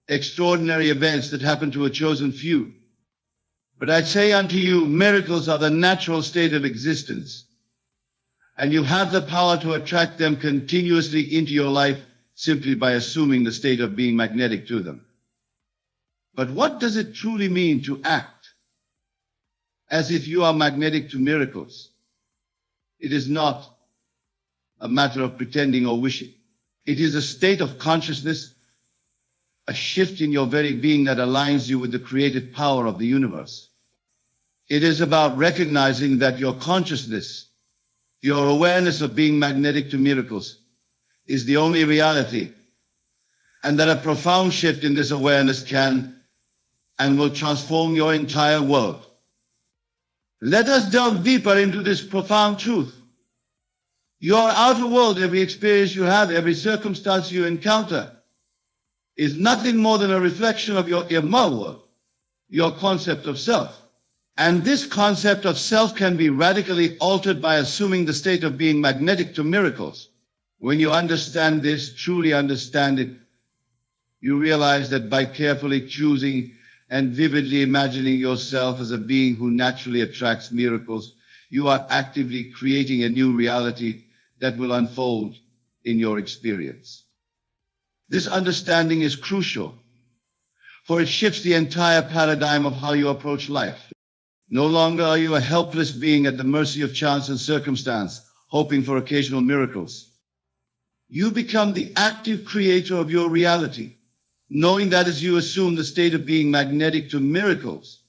extraordinary events that happen to a chosen few. But I say unto you, miracles are the natural state of existence, and you have the power to attract them continuously into your life simply by assuming the state of being magnetic to them. But what does it truly mean to act as if you are magnetic to miracles? It is not a matter of pretending or wishing. It is a state of consciousness, a shift in your very being that aligns you with the creative power of the universe. It is about recognizing that your consciousness, your awareness of being magnetic to miracles, is the only reality, and that a profound shift in this awareness can and will transform your entire world. Let us delve deeper into this profound truth. Your outer world, every experience you have, every circumstance you encounter, is nothing more than a reflection of your inner world, your concept of self. And this concept of self can be radically altered by assuming the state of being magnetic to miracles. When you understand this, truly understand it, you realize that by carefully choosing and vividly imagining yourself as a being who naturally attracts miracles, you are actively creating a new reality that will unfold in your experience. This understanding is crucial, for it shifts the entire paradigm of how you approach life. No longer are you a helpless being at the mercy of chance and circumstance, hoping for occasional miracles. You become the active creator of your reality, knowing that as you assume the state of being magnetic to miracles,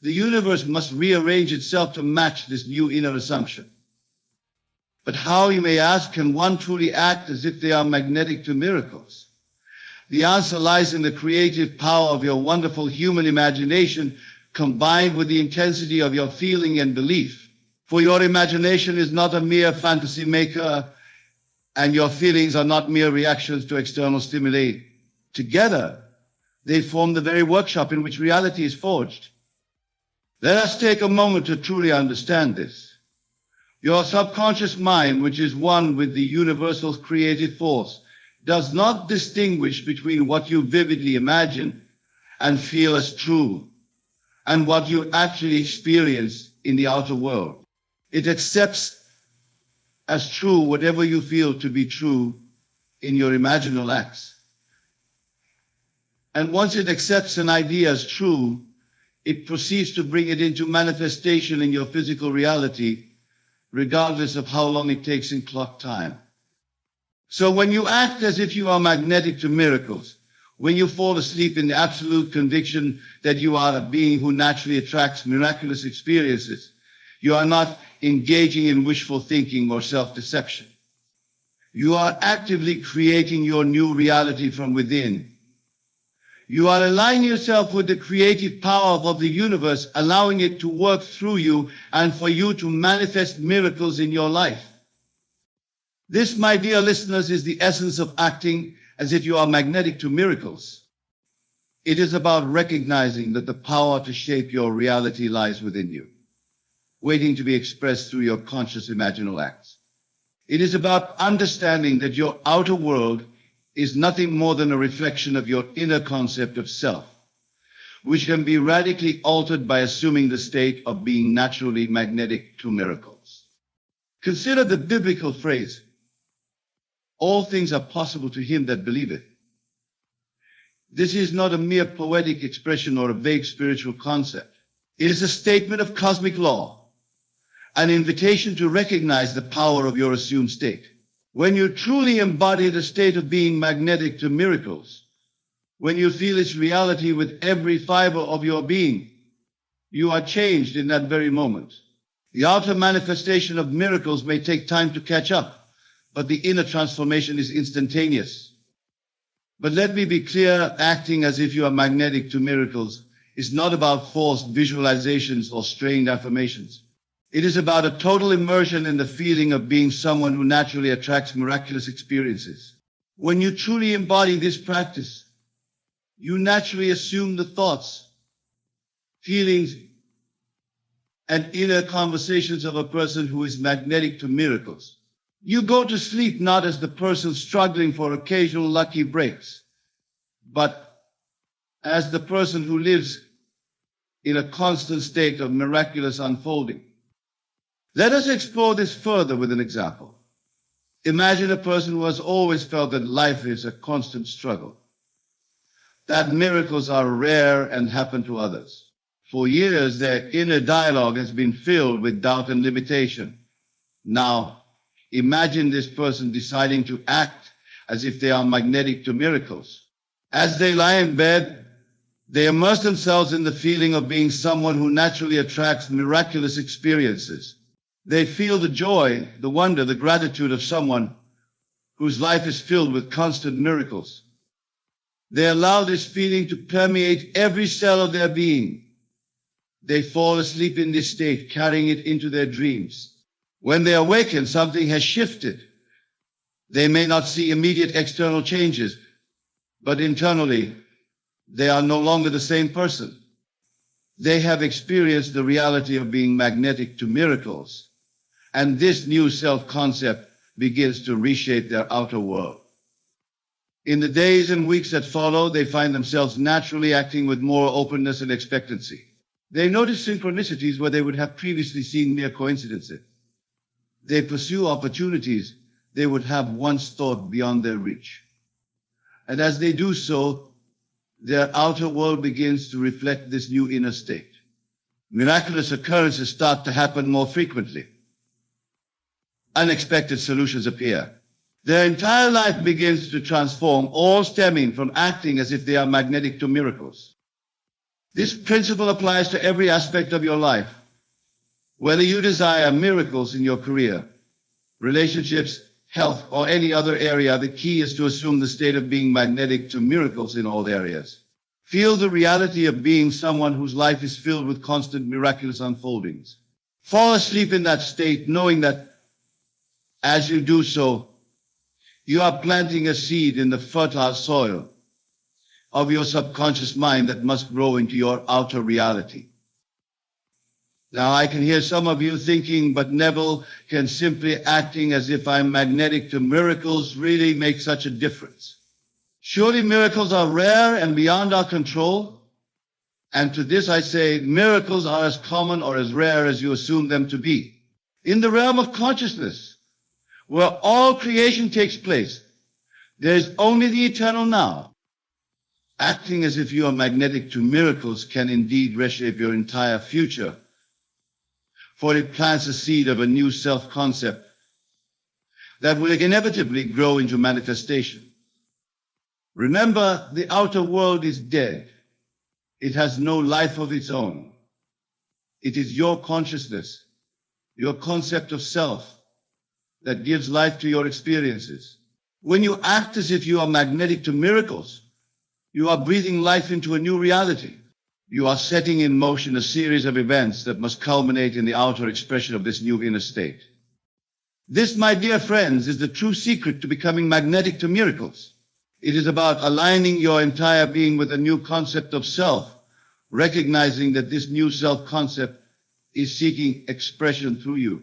the universe must rearrange itself to match this new inner assumption. But how, you may ask, can one truly act as if they are magnetic to miracles? The answer lies in the creative power of your wonderful human imagination, combined with the intensity of your feeling and belief. For your imagination is not a mere fantasy maker, and your feelings are not mere reactions to external stimuli. Together, they form the very workshop in which reality is forged. Let us take a moment to truly understand this. Your subconscious mind, which is one with the universal creative force, does not distinguish between what you vividly imagine and feel as true and what you actually experience in the outer world. It accepts as true whatever you feel to be true in your imaginal acts. And once it accepts an idea as true, it proceeds to bring it into manifestation in your physical reality, regardless of how long it takes in clock time. So when you act as if you are magnetic to miracles, when you fall asleep in the absolute conviction that you are a being who naturally attracts miraculous experiences, you are not engaging in wishful thinking or self-deception. You are actively creating your new reality from within. You are aligning yourself with the creative power of the universe, allowing it to work through you and for you to manifest miracles in your life. This, my dear listeners, is the essence of acting as if you are magnetic to miracles. It is about recognizing that the power to shape your reality lies within you, waiting to be expressed through your conscious imaginal acts. It is about understanding that your outer world is nothing more than a reflection of your inner concept of self, which can be radically altered by assuming the state of being naturally magnetic to miracles. Consider the biblical phrase, "All things are possible to him that believeth." This is not a mere poetic expression or a vague spiritual concept. It is a statement of cosmic law, an invitation to recognize the power of your assumed state. When you truly embody the state of being magnetic to miracles, when you feel its reality with every fiber of your being, you are changed in that very moment. The outer manifestation of miracles may take time to catch up, but the inner transformation is instantaneous. But let me be clear, acting as if you are magnetic to miracles is not about forced visualizations or strained affirmations. It is about a total immersion in the feeling of being someone who naturally attracts miraculous experiences. When you truly embody this practice, you naturally assume the thoughts, feelings, and inner conversations of a person who is magnetic to miracles. You go to sleep not as the person struggling for occasional lucky breaks, but as the person who lives in a constant state of miraculous unfolding. Let us explore this further with an example. Imagine a person who has always felt that life is a constant struggle, that miracles are rare and happen to others. For years, their inner dialogue has been filled with doubt and limitation. Now, imagine this person deciding to act as if they are magnetic to miracles. As they lie in bed, They immerse themselves in the feeling of being someone who naturally attracts miraculous experiences. They feel the joy, the wonder, the gratitude of someone whose life is filled with constant miracles. They allow this feeling to permeate every cell of their being. They fall asleep in this state, carrying it into their dreams. When they awaken, something has shifted. They may not see immediate external changes, but internally, they are no longer the same person. They have experienced the reality of being magnetic to miracles, and this new self-concept begins to reshape their outer world. In the days and weeks that follow, they find themselves naturally acting with more openness and expectancy. They notice synchronicities where they would have previously seen mere coincidences. They pursue opportunities they would have once thought beyond their reach. And as they do so, their outer world begins to reflect this new inner state. Miraculous occurrences start to happen more frequently. Unexpected solutions appear. Their entire life begins to transform, all stemming from acting as if they are magnetic to miracles. This principle applies to every aspect of your life. Whether you desire miracles in your career, relationships, health, or any other area, the key is to assume the state of being magnetic to miracles in all areas. Feel the reality of being someone whose life is filled with constant miraculous unfoldings. Fall asleep in that state, knowing that as you do so, you are planting a seed in the fertile soil of your subconscious mind that must grow into your outer reality. Now, I can hear some of you thinking, but Neville, can simply acting as if I'm magnetic to miracles really make such a difference? Surely miracles are rare and beyond our control. And to this I say, miracles are as common or as rare as you assume them to be. In the realm of consciousness, where all creation takes place, there is only the eternal now. Acting as if you are magnetic to miracles can indeed reshape your entire future, for it plants a seed of a new self-concept that will inevitably grow into manifestation. Remember, the outer world is dead. It has no life of its own. It is your consciousness, your concept of self, that gives life to your experiences. When you act as if you are magnetic to miracles, you are breathing life into a new reality. You are setting in motion a series of events that must culminate in the outer expression of this new inner state. This, my dear friends, is the true secret to becoming magnetic to miracles. It is about aligning your entire being with a new concept of self, recognizing that this new self-concept is seeking expression through you,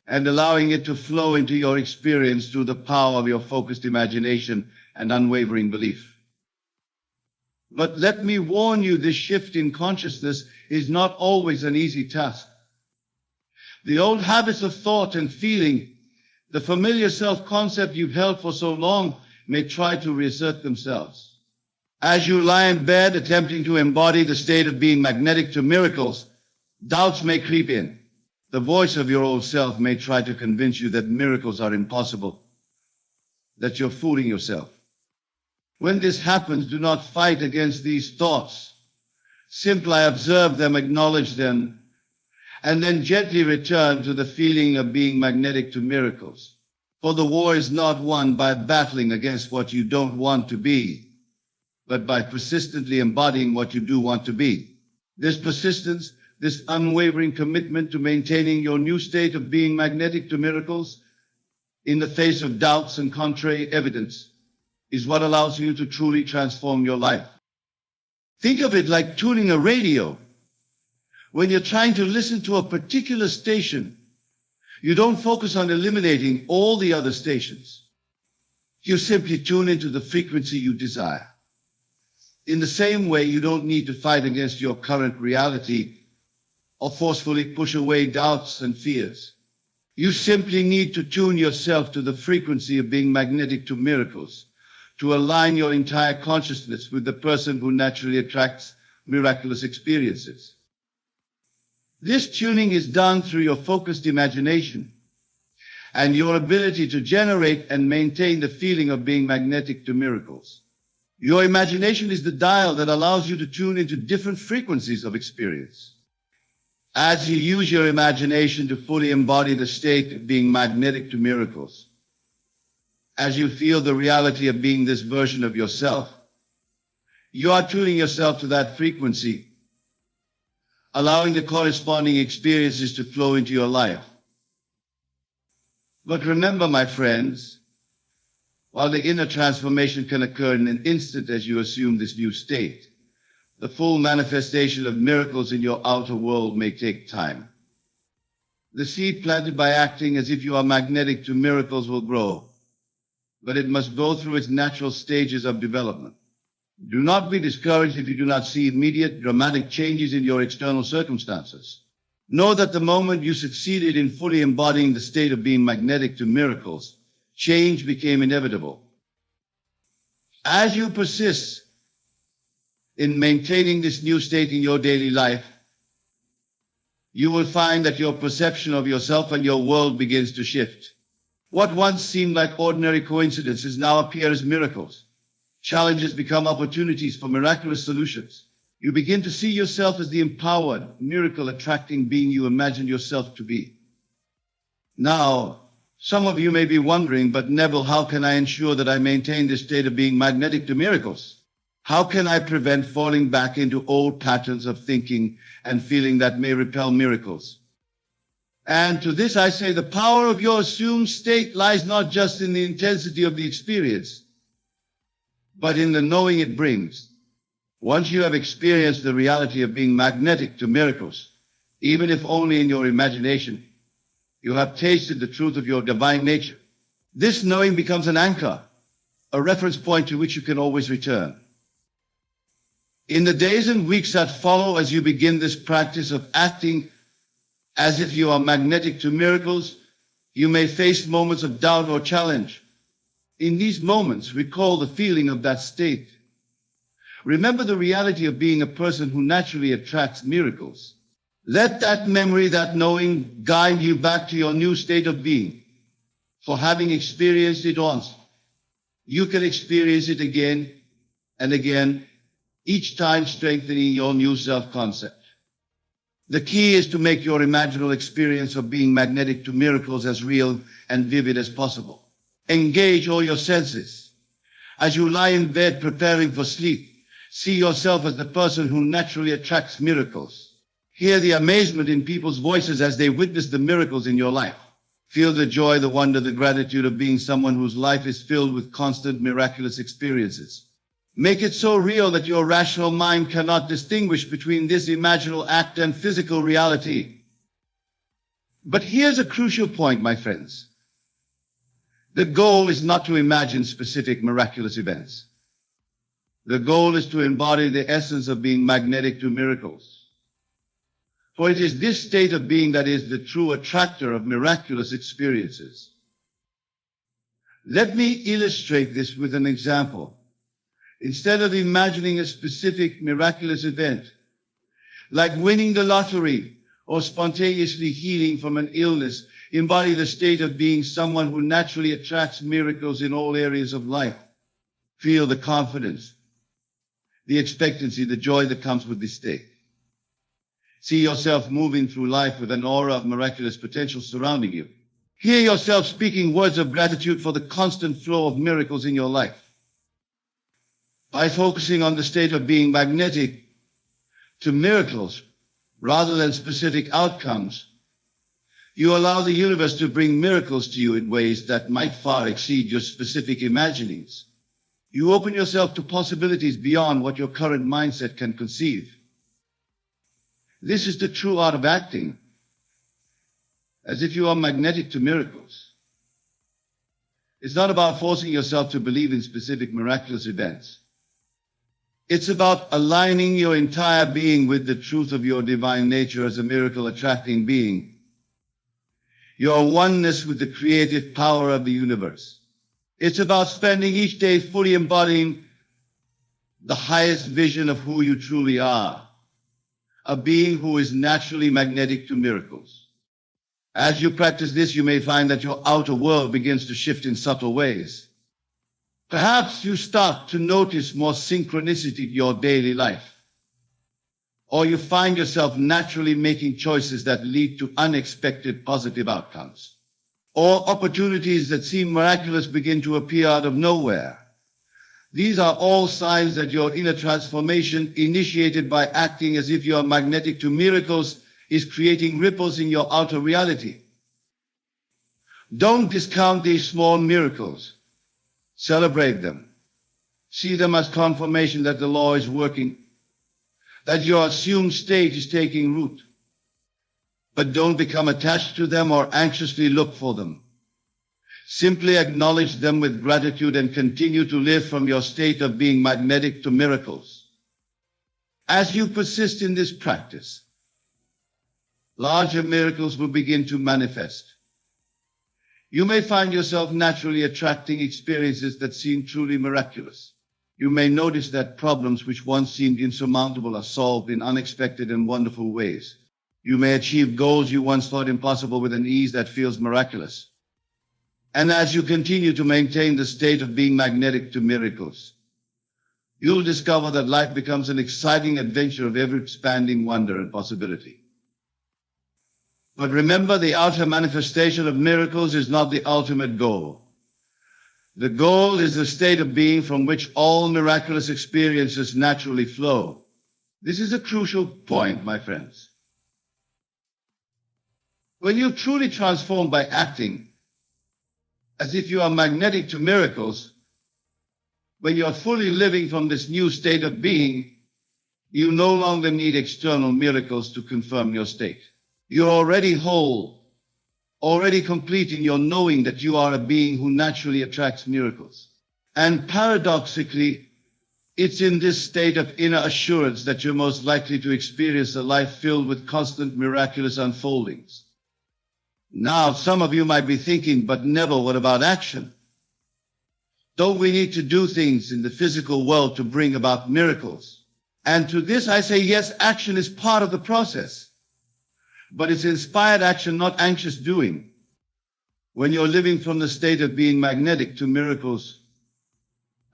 and allowing it to flow into your experience through the power of your focused imagination and unwavering belief. But let me warn you, this shift in consciousness is not always an easy task. The old habits of thought and feeling, the familiar self-concept you've held for so long, may try to reassert themselves. As you lie in bed attempting to embody the state of being magnetic to miracles, doubts may creep in. The voice of your old self may try to convince you that miracles are impossible, that you're fooling yourself. When this happens, do not fight against these thoughts. Simply observe them, acknowledge them, and then gently return to the feeling of being magnetic to miracles. For the war is not won by battling against what you don't want to be, but by persistently embodying what you do want to be. This persistence, this unwavering commitment to maintaining your new state of being magnetic to miracles in the face of doubts and contrary evidence, is what allows you to truly transform your life. Think of it like tuning a radio. When you're trying to listen to a particular station, you don't focus on eliminating all the other stations. You simply tune into the frequency you desire. In the same way, you don't need to fight against your current reality or forcefully push away doubts and fears. You simply need to tune yourself to the frequency of being magnetic to miracles, to align your entire consciousness with the person who naturally attracts miraculous experiences. This tuning is done through your focused imagination and your ability to generate and maintain the feeling of being magnetic to miracles. Your imagination is the dial that allows you to tune into different frequencies of experience. As you use your imagination to fully embody the state of being magnetic to miracles, as you feel the reality of being this version of yourself, you are tuning yourself to that frequency, allowing the corresponding experiences to flow into your life. But remember, my friends, while the inner transformation can occur in an instant as you assume this new state, the full manifestation of miracles in your outer world may take time. The seed planted by acting as if you are magnetic to miracles will grow, but it must go through its natural stages of development. Do not be discouraged if you do not see immediate dramatic changes in your external circumstances. Know that the moment you succeeded in fully embodying the state of being magnetic to miracles, change became inevitable. As you persist in maintaining this new state in your daily life, you will find that your perception of yourself and your world begins to shift. What once seemed like ordinary coincidences now appear as miracles. Challenges become opportunities for miraculous solutions. You begin to see yourself as the empowered, miracle-attracting being you imagined yourself to be. Now, some of you may be wondering, but Neville, how can I ensure that I maintain this state of being magnetic to miracles? How can I prevent falling back into old patterns of thinking and feeling that may repel miracles? And to this I say, the power of your assumed state lies not just in the intensity of the experience, but in the knowing it brings. Once you have experienced the reality of being magnetic to miracles, even if only in your imagination, you have tasted the truth of your divine nature. This knowing becomes an anchor, a reference point to which you can always return. In the days and weeks that follow, as you begin this practice of acting as if you are magnetic to miracles, you may face moments of doubt or challenge. In these moments, recall the feeling of that state. Remember the reality of being a person who naturally attracts miracles. Let that memory, that knowing, guide you back to your new state of being. For having experienced it once, you can experience it again and again, each time strengthening your new self-concept. The key is to make your imaginal experience of being magnetic to miracles as real and vivid as possible. Engage all your senses. As you lie in bed preparing for sleep, see yourself as the person who naturally attracts miracles. Hear the amazement in people's voices as they witness the miracles in your life. Feel the joy, the wonder, the gratitude of being someone whose life is filled with constant miraculous experiences. Make it so real that your rational mind cannot distinguish between this imaginal act and physical reality. But here's a crucial point, my friends. The goal is not to imagine specific miraculous events. The goal is to embody the essence of being magnetic to miracles. For it is this state of being that is the true attractor of miraculous experiences. Let me illustrate this with an example. Instead of imagining a specific miraculous event, like winning the lottery or spontaneously healing from an illness, embody the state of being someone who naturally attracts miracles in all areas of life. Feel the confidence, the expectancy, the joy that comes with this state. See yourself moving through life with an aura of miraculous potential surrounding you. Hear yourself speaking words of gratitude for the constant flow of miracles in your life. By focusing on the state of being magnetic to miracles rather than specific outcomes, you allow the universe to bring miracles to you in ways that might far exceed your specific imaginings. You open yourself to possibilities beyond what your current mindset can conceive. This is the true art of acting, as if you are magnetic to miracles. It's not about forcing yourself to believe in specific miraculous events. It's about aligning your entire being with the truth of your divine nature as a miracle-attracting being. Your oneness with the creative power of the universe. It's about spending each day fully embodying the highest vision of who you truly are, a being who is naturally magnetic to miracles. As you practice this, you may find that your outer world begins to shift in subtle ways. Perhaps you start to notice more synchronicity in your daily life, or you find yourself naturally making choices that lead to unexpected positive outcomes, or opportunities that seem miraculous begin to appear out of nowhere. These are all signs that your inner transformation, initiated by acting as if you are magnetic to miracles, is creating ripples in your outer reality. Don't discount these small miracles. Celebrate them. See them as confirmation that the law is working, that your assumed state is taking root. But don't become attached to them or anxiously look for them. Simply acknowledge them with gratitude and continue to live from your state of being magnetic to miracles. As you persist in this practice, larger miracles will begin to manifest. You may find yourself naturally attracting experiences that seem truly miraculous. You may notice that problems which once seemed insurmountable are solved in unexpected and wonderful ways. You may achieve goals you once thought impossible with an ease that feels miraculous. And as you continue to maintain the state of being magnetic to miracles, you'll discover that life becomes an exciting adventure of ever-expanding wonder and possibility. But remember, the outer manifestation of miracles is not the ultimate goal. The goal is the state of being from which all miraculous experiences naturally flow. This is a crucial point, my friends. When you're truly transformed by acting as if you are magnetic to miracles, when you're fully living from this new state of being, you no longer need external miracles to confirm your state. You're already whole, already complete in your knowing that you are a being who naturally attracts miracles. And paradoxically, it's in this state of inner assurance that you're most likely to experience a life filled with constant miraculous unfoldings. Now, some of you might be thinking, but Neville, what about action? Don't we need to do things in the physical world to bring about miracles? And to this I say, yes, action is part of the process. But it's inspired action, not anxious doing. When you're living from the state of being magnetic to miracles,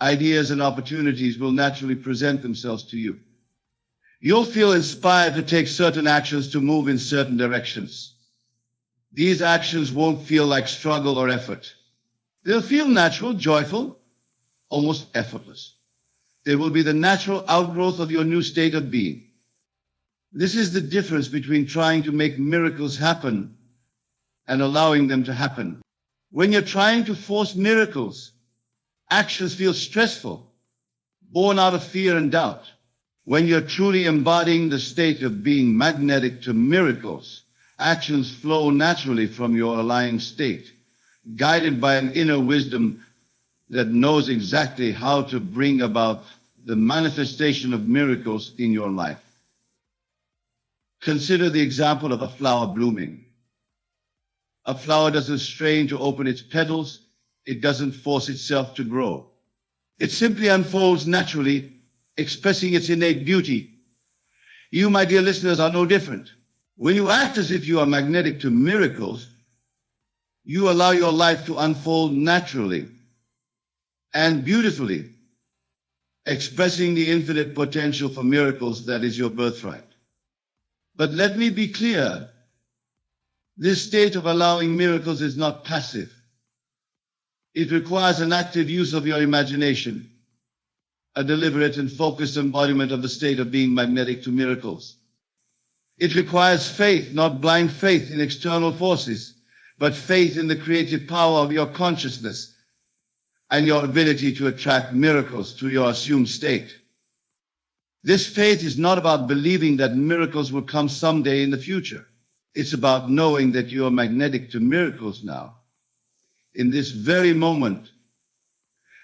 ideas and opportunities will naturally present themselves to you. You'll feel inspired to take certain actions to move in certain directions. These actions won't feel like struggle or effort. They'll feel natural, joyful, almost effortless. They will be the natural outgrowth of your new state of being. This is the difference between trying to make miracles happen and allowing them to happen. When you're trying to force miracles, actions feel stressful, born out of fear and doubt. When you're truly embodying the state of being magnetic to miracles, actions flow naturally from your aligned state, guided by an inner wisdom that knows exactly how to bring about the manifestation of miracles in your life. Consider the example of a flower blooming. A flower doesn't strain to open its petals. It doesn't force itself to grow. It simply unfolds naturally, expressing its innate beauty. You, my dear listeners, are no different. When you act as if you are magnetic to miracles, you allow your life to unfold naturally and beautifully, expressing the infinite potential for miracles that is your birthright. But let me be clear, this state of allowing miracles is not passive. It requires an active use of your imagination, a deliberate and focused embodiment of the state of being magnetic to miracles. It requires faith, not blind faith in external forces, but faith in the creative power of your consciousness and your ability to attract miracles to your assumed state. This faith is not about believing that miracles will come someday in the future. It's about knowing that you are magnetic to miracles now, in this very moment,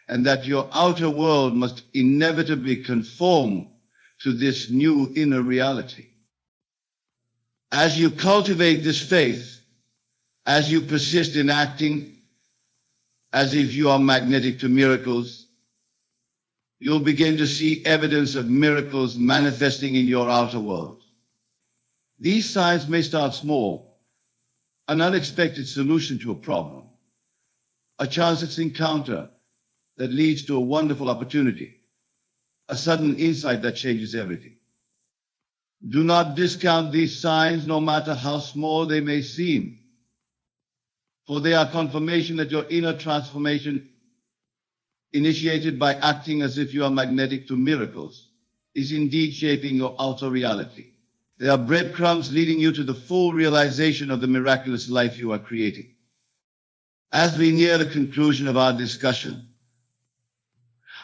and that your outer world must inevitably conform to this new inner reality. As you cultivate this faith, as you persist in acting as if you are magnetic to miracles, you'll begin to see evidence of miracles manifesting in your outer world. These signs may start small, an unexpected solution to a problem, a chance encounter, that leads to a wonderful opportunity, a sudden insight that changes everything. Do not discount these signs, no matter how small they may seem, for they are confirmation that your inner transformation, initiated by acting as if you are magnetic to miracles, is indeed shaping your outer reality. They are breadcrumbs leading you to the full realization of the miraculous life you are creating. As we near the conclusion of our discussion,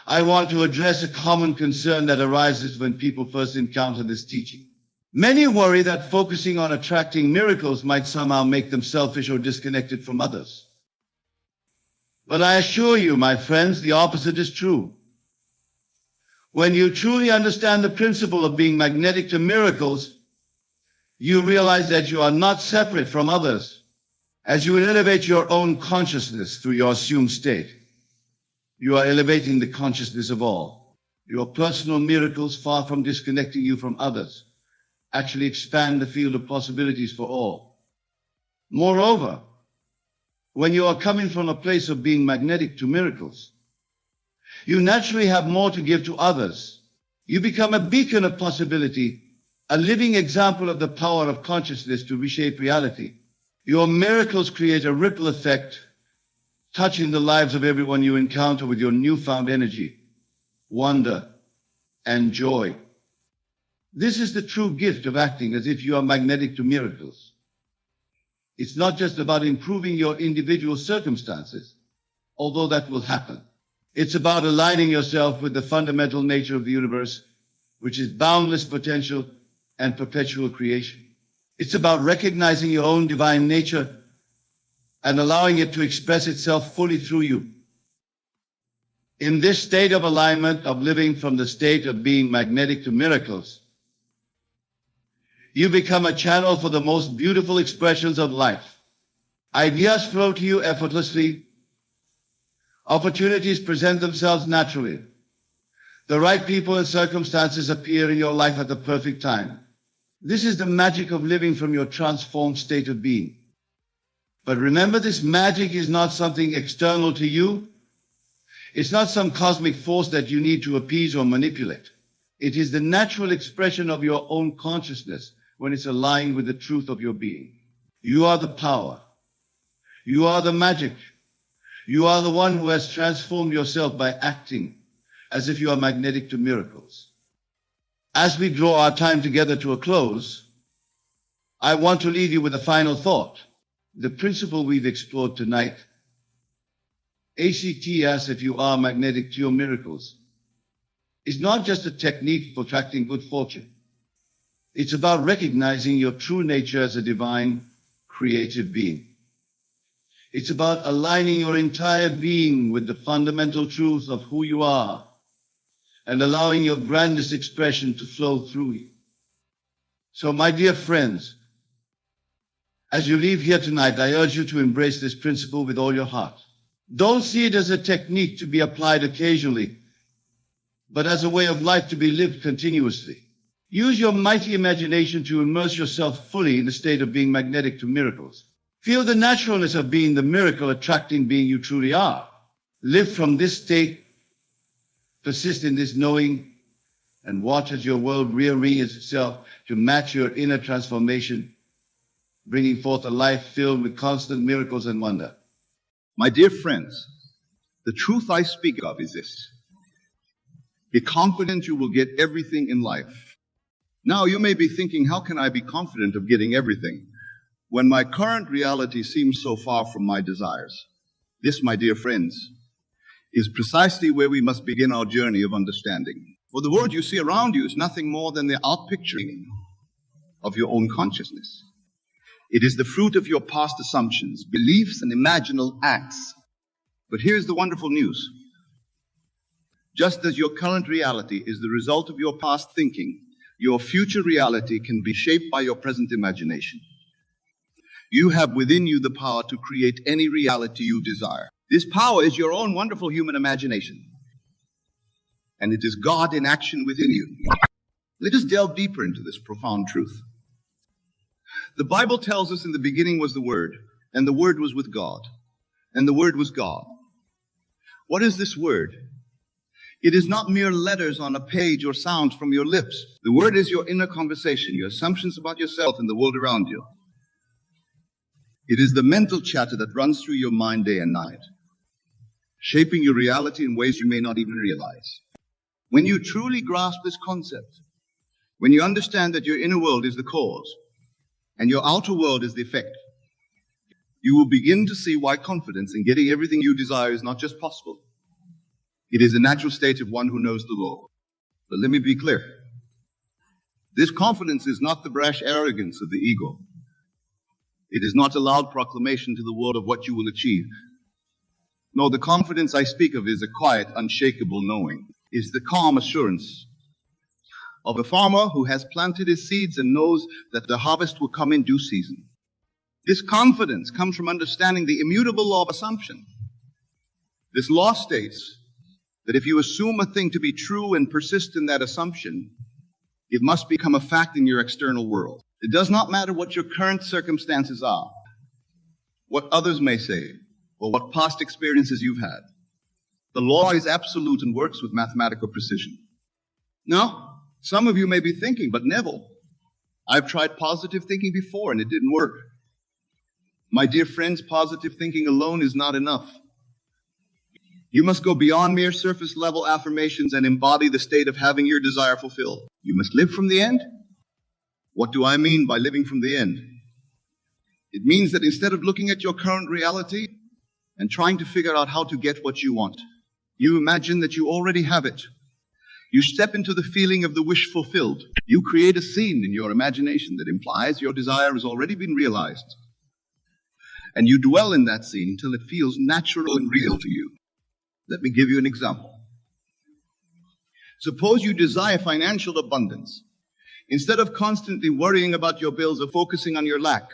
I want to address a common concern that arises when people first encounter this teaching. Many worry that focusing on attracting miracles might somehow make them selfish or disconnected from others. But I assure you, my friends, the opposite is true. When you truly understand the principle of being magnetic to miracles, you realize that you are not separate from others. As you elevate your own consciousness through your assumed state, you are elevating the consciousness of all. Your personal miracles, far from disconnecting you from others, actually expand the field of possibilities for all. Moreover, when you are coming from a place of being magnetic to miracles, you naturally have more to give to others. You become a beacon of possibility, a living example of the power of consciousness to reshape reality. Your miracles create a ripple effect, touching the lives of everyone you encounter with your newfound energy, wonder, and joy. This is the true gift of acting as if you are magnetic to miracles. It's not just about improving your individual circumstances, although that will happen. It's about aligning yourself with the fundamental nature of the universe, which is boundless potential and perpetual creation. It's about recognizing your own divine nature and allowing it to express itself fully through you. In this state of alignment, of living from the state of being magnetic to miracles, you become a channel for the most beautiful expressions of life. Ideas flow to you effortlessly. Opportunities present themselves naturally. The right people and circumstances appear in your life at the perfect time. This is the magic of living from your transformed state of being. But remember, this magic is not something external to you. It's not some cosmic force that you need to appease or manipulate. It is the natural expression of your own consciousness when it's aligned with the truth of your being. You are the power. You are the magic. You are the one who has transformed yourself by acting as if you are magnetic to miracles. As we draw our time together to a close, I want to leave you with a final thought. The principle we've explored tonight, ACT as if you are magnetic to your miracles, is not just a technique for attracting good fortune. It's about recognizing your true nature as a divine, creative being. It's about aligning your entire being with the fundamental truth of who you are and allowing your grandest expression to flow through you. So, my dear friends, as you leave here tonight, I urge you to embrace this principle with all your heart. Don't see it as a technique to be applied occasionally, but as a way of life to be lived continuously. Use your mighty imagination to immerse yourself fully in the state of being magnetic to miracles. Feel the naturalness of being the miracle attracting being you truly are. Live from this state, persist in this knowing, and watch as your world rearranges itself to match your inner transformation, bringing forth a life filled with constant miracles and wonder. My dear friends, the truth I speak of is this. Be confident you will get everything in life. Now you may be thinking, how can I be confident of getting everything when my current reality seems so far from my desires? This, my dear friends, is precisely where we must begin our journey of understanding. For the world you see around you is nothing more than the outpicturing of your own consciousness. It is the fruit of your past assumptions, beliefs, and imaginal acts. But here's the wonderful news. Just as your current reality is the result of your past thinking, your future reality can be shaped by your present imagination. You have within you the power to create any reality you desire. This power is your own wonderful human imagination. And it is God in action within you. Let us delve deeper into this profound truth. The Bible tells us in the beginning was the Word, and the Word was with God, and the Word was God. What is this word? It is not mere letters on a page or sounds from your lips. The word is your inner conversation, your assumptions about yourself and the world around you. It is the mental chatter that runs through your mind day and night, shaping your reality in ways you may not even realize. When you truly grasp this concept, when you understand that your inner world is the cause and your outer world is the effect, you will begin to see why confidence in getting everything you desire is not just possible. It is a natural state of one who knows the law. But let me be clear. This confidence is not the brash arrogance of the ego. It is not a loud proclamation to the world of what you will achieve. No, the confidence I speak of is a quiet, unshakable knowing, is the calm assurance of a farmer who has planted his seeds and knows that the harvest will come in due season. This confidence comes from understanding the immutable law of assumption. This law states that if you assume a thing to be true and persist in that assumption, it must become a fact in your external world. It does not matter what your current circumstances are, what others may say, or what past experiences you've had. The law is absolute and works with mathematical precision. Now, some of you may be thinking, but Neville, I've tried positive thinking before and it didn't work. My dear friends, positive thinking alone is not enough. You must go beyond mere surface level affirmations and embody the state of having your desire fulfilled. You must live from the end. What do I mean by living from the end? It means that instead of looking at your current reality and trying to figure out how to get what you want, you imagine that you already have it. You step into the feeling of the wish fulfilled. You create a scene in your imagination that implies your desire has already been realized. And you dwell in that scene until it feels natural and real to you. Let me give you an example. Suppose you desire financial abundance. Instead of constantly worrying about your bills or focusing on your lack,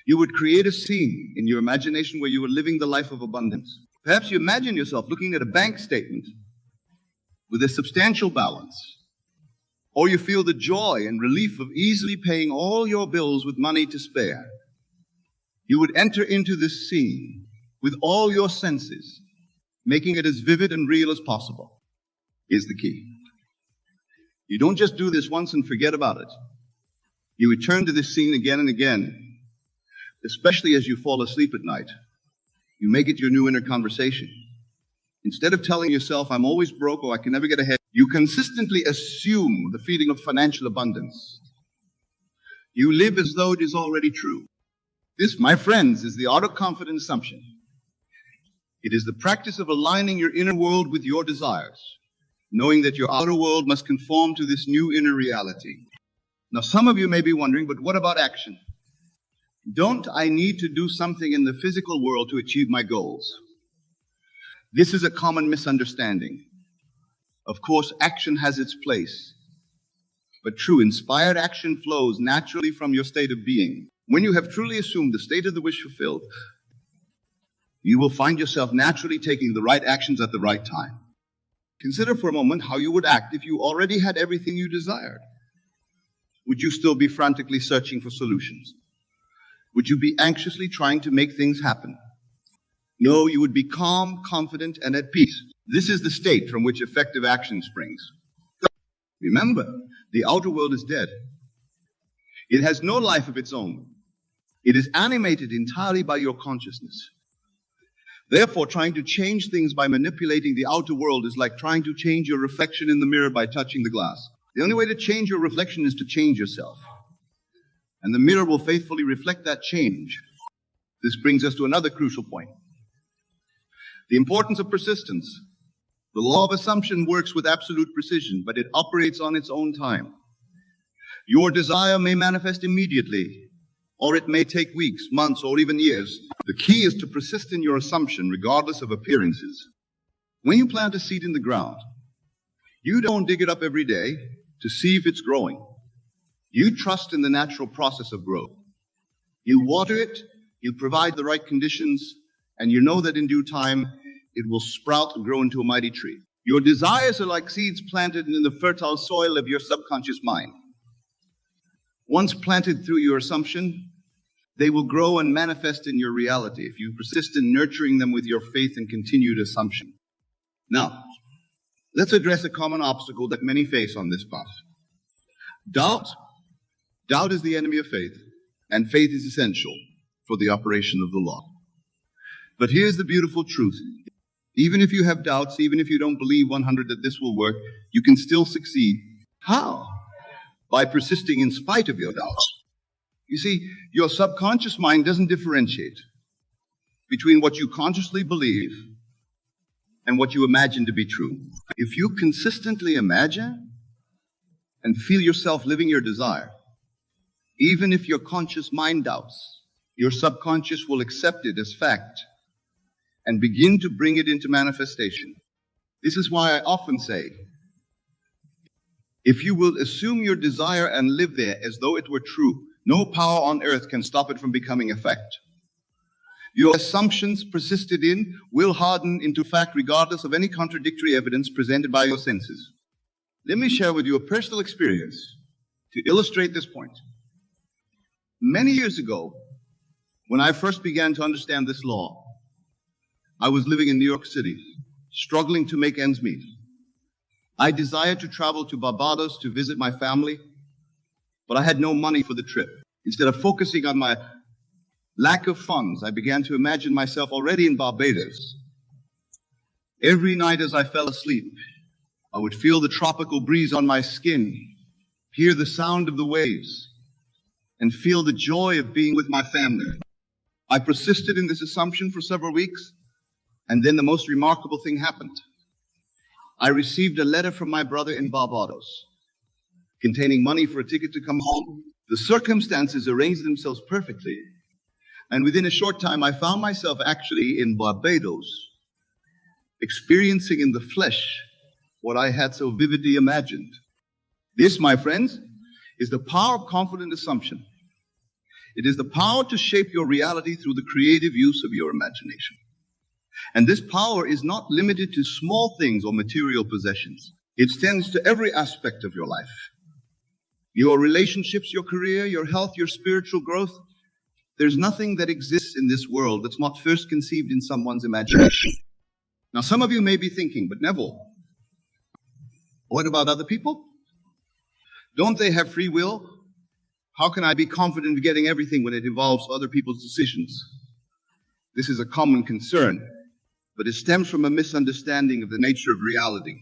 you would create a scene in your imagination where you are living the life of abundance. Perhaps you imagine yourself looking at a bank statement with a substantial balance, or you feel the joy and relief of easily paying all your bills with money to spare. You would enter into this scene with all your senses, making it as vivid and real as possible. Here's the key. You don't just do this once and forget about it. You return to this scene again and again, especially as you fall asleep at night. You make it your new inner conversation. Instead of telling yourself, I'm always broke or I can never get ahead, you consistently assume the feeling of financial abundance. You live as though it is already true. This, my friends, is the art of confident assumption. It is the practice of aligning your inner world with your desires, knowing that your outer world must conform to this new inner reality. Now, some of you may be wondering, but what about action? Don't I need to do something in the physical world to achieve my goals? This is a common misunderstanding. Of course, action has its place. But true, inspired action flows naturally from your state of being. When you have truly assumed the state of the wish fulfilled, you will find yourself naturally taking the right actions at the right time. Consider for a moment how you would act if you already had everything you desired. Would you still be frantically searching for solutions? Would you be anxiously trying to make things happen? No, you would be calm, confident, and at peace. This is the state from which effective action springs. Remember, the outer world is dead. It has no life of its own. It is animated entirely by your consciousness. Therefore, trying to change things by manipulating the outer world is like trying to change your reflection in the mirror by touching the glass. The only way to change your reflection is to change yourself. And the mirror will faithfully reflect that change. This brings us to another crucial point. The importance of persistence. The law of assumption works with absolute precision, but it operates on its own time. Your desire may manifest immediately, or it may take weeks, months, or even years. The key is to persist in your assumption regardless of appearances. When you plant a seed in the ground, you don't dig it up every day to see if it's growing. You trust in the natural process of growth. You water it, you provide the right conditions, and you know that in due time it will sprout and grow into a mighty tree. Your desires are like seeds planted in the fertile soil of your subconscious mind. Once planted through your assumption, they will grow and manifest in your reality if you persist in nurturing them with your faith and continued assumption. Now, let's address a common obstacle that many face on this path. Doubt. Doubt is the enemy of faith, and faith is essential for the operation of the law. But here's the beautiful truth. Even if you have doubts, even if you don't believe 100 that this will work, you can still succeed. How? By persisting in spite of your doubts. You see, your subconscious mind doesn't differentiate between what you consciously believe and what you imagine to be true. If you consistently imagine and feel yourself living your desire, even if your conscious mind doubts, your subconscious will accept it as fact and begin to bring it into manifestation. This is why I often say, if you will assume your desire and live there as though it were true, no power on earth can stop it from becoming a fact. Your assumptions persisted in will harden into fact regardless of any contradictory evidence presented by your senses. Let me share with you a personal experience to illustrate this point. Many years ago, when I first began to understand this law, I was living in New York City, struggling to make ends meet. I desired to travel to Barbados to visit my family, but I had no money for the trip. Instead of focusing on my lack of funds, I began to imagine myself already in Barbados. Every night as I fell asleep, I would feel the tropical breeze on my skin, hear the sound of the waves, and feel the joy of being with my family. I persisted in this assumption for several weeks, and then the most remarkable thing happened. I received a letter from my brother in Barbados containing money for a ticket to come home. The circumstances arranged themselves perfectly, and within a short time I found myself actually in Barbados, experiencing in the flesh what I had so vividly imagined. This, my friends, is the power of confident assumption. It is the power to shape your reality through the creative use of your imagination. And this power is not limited to small things or material possessions. It extends to every aspect of your life. Your relationships, your career, your health, your spiritual growth. There's nothing that exists in this world that's not first conceived in someone's imagination. Now, some of you may be thinking, but Neville, what about other people? Don't they have free will? How can I be confident of getting everything when it involves other people's decisions? This is a common concern, but it stems from a misunderstanding of the nature of reality.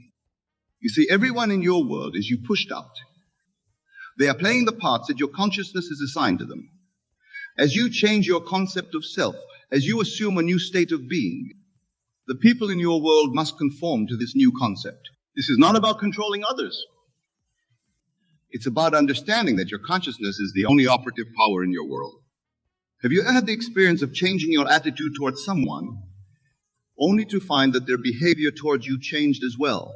You see, everyone in your world is you pushed out. They are playing the parts that your consciousness has assigned to them. As you change your concept of self, as you assume a new state of being, the people in your world must conform to this new concept. This is not about controlling others. It's about understanding that your consciousness is the only operative power in your world. Have you ever had the experience of changing your attitude towards someone, only to find that their behavior towards you changed as well,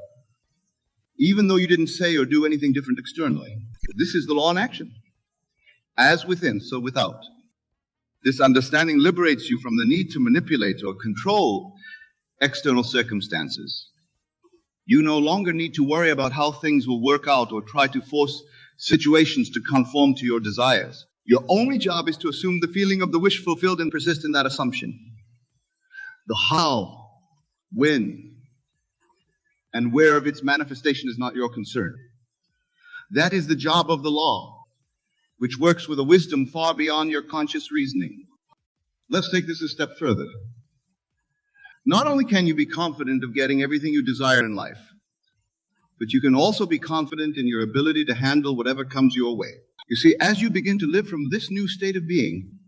even though you didn't say or do anything different externally? This is the law in action. As within, so without. This understanding liberates you from the need to manipulate or control external circumstances. You no longer need to worry about how things will work out or try to force situations to conform to your desires. Your only job is to assume the feeling of the wish fulfilled and persist in that assumption. The how, when, and where of its manifestation is not your concern. That is the job of the law, which works with a wisdom far beyond your conscious reasoning. Let's take this a step further. Not only can you be confident of getting everything you desire in life, but you can also be confident in your ability to handle whatever comes your way. You see, as you begin to live from this new state of being,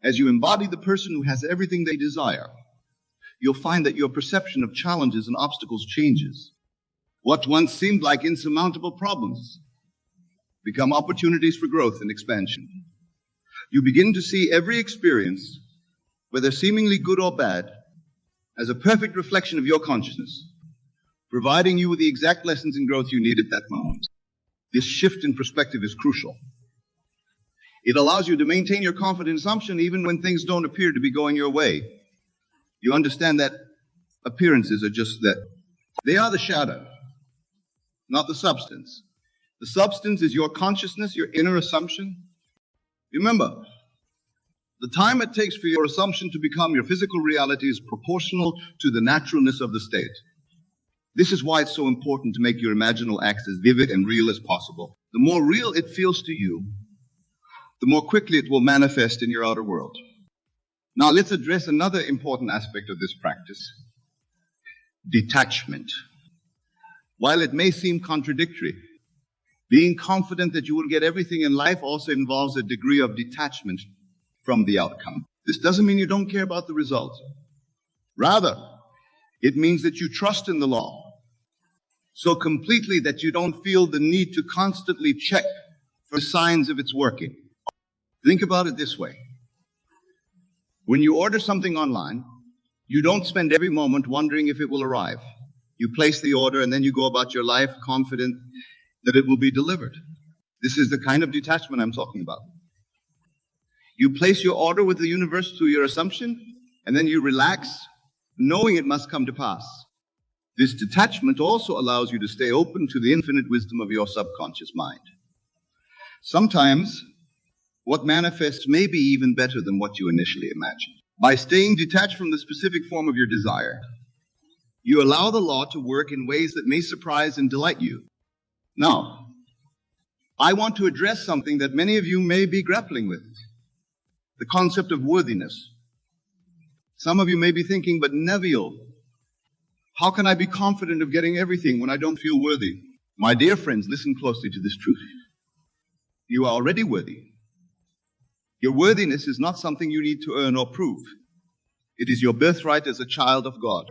as you embody the person who has everything they desire, you'll find that your perception of challenges and obstacles changes. What once seemed like insurmountable problems become opportunities for growth and expansion. You begin to see every experience, whether seemingly good or bad, as a perfect reflection of your consciousness, providing you with the exact lessons and growth you need at that moment. This shift in perspective is crucial. It allows you to maintain your confident assumption even when things don't appear to be going your way. You understand that appearances are just that. They are the shadow, not the substance. The substance is your consciousness, your inner assumption. Remember, the time it takes for your assumption to become your physical reality is proportional to the naturalness of the state. This is why it's so important to make your imaginal acts as vivid and real as possible. The more real it feels to you, the more quickly it will manifest in your outer world. Now let's address another important aspect of this practice: detachment. While it may seem contradictory, being confident that you will get everything in life also involves a degree of detachment from the outcome. This doesn't mean you don't care about the result. Rather, it means that you trust in the law so completely that you don't feel the need to constantly check for signs of its working. Think about it this way. When you order something online, you don't spend every moment wondering if it will arrive. You place the order and then you go about your life confident that it will be delivered. This is the kind of detachment I'm talking about. You place your order with the universe through your assumption, and then you relax, knowing it must come to pass. This detachment also allows you to stay open to the infinite wisdom of your subconscious mind. Sometimes, what manifests may be even better than what you initially imagined. By staying detached from the specific form of your desire, you allow the law to work in ways that may surprise and delight you. Now, I want to address something that many of you may be grappling with: the concept of worthiness. Some of you may be thinking, but Neville, how can I be confident of getting everything when I don't feel worthy? My dear friends, listen closely to this truth. You are already worthy. Your worthiness is not something you need to earn or prove. It is your birthright as a child of God.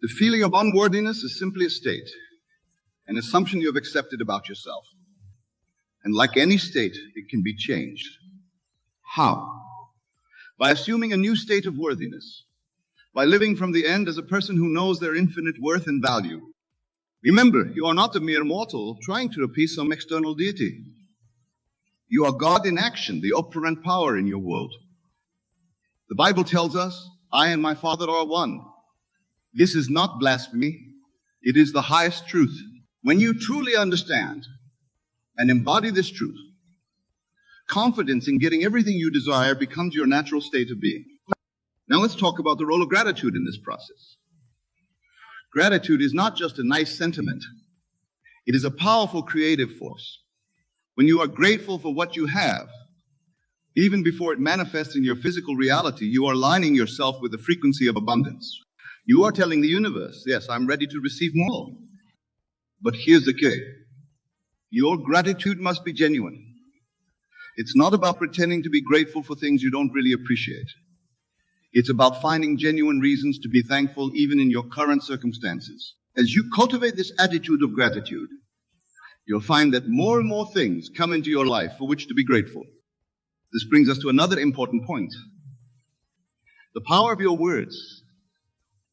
The feeling of unworthiness is simply a state, an assumption you have accepted about yourself. And like any state, it can be changed. How? By assuming a new state of worthiness, by living from the end as a person who knows their infinite worth and value. Remember, you are not a mere mortal trying to appease some external deity. You are God in action, the operant power in your world. The Bible tells us, I and my Father are one. This is not blasphemy. It is the highest truth. When you truly understand and embody this truth, confidence in getting everything you desire becomes your natural state of being. Now let's talk about the role of gratitude in this process. Gratitude is not just a nice sentiment. It is a powerful creative force. When you are grateful for what you have, even before it manifests in your physical reality, you are aligning yourself with the frequency of abundance. You are telling the universe, yes, I'm ready to receive more. But here's the key. Your gratitude must be genuine. It's not about pretending to be grateful for things you don't really appreciate. It's about finding genuine reasons to be thankful even in your current circumstances. As you cultivate this attitude of gratitude, you'll find that more and more things come into your life for which to be grateful. This brings us to another important point. The power of your words.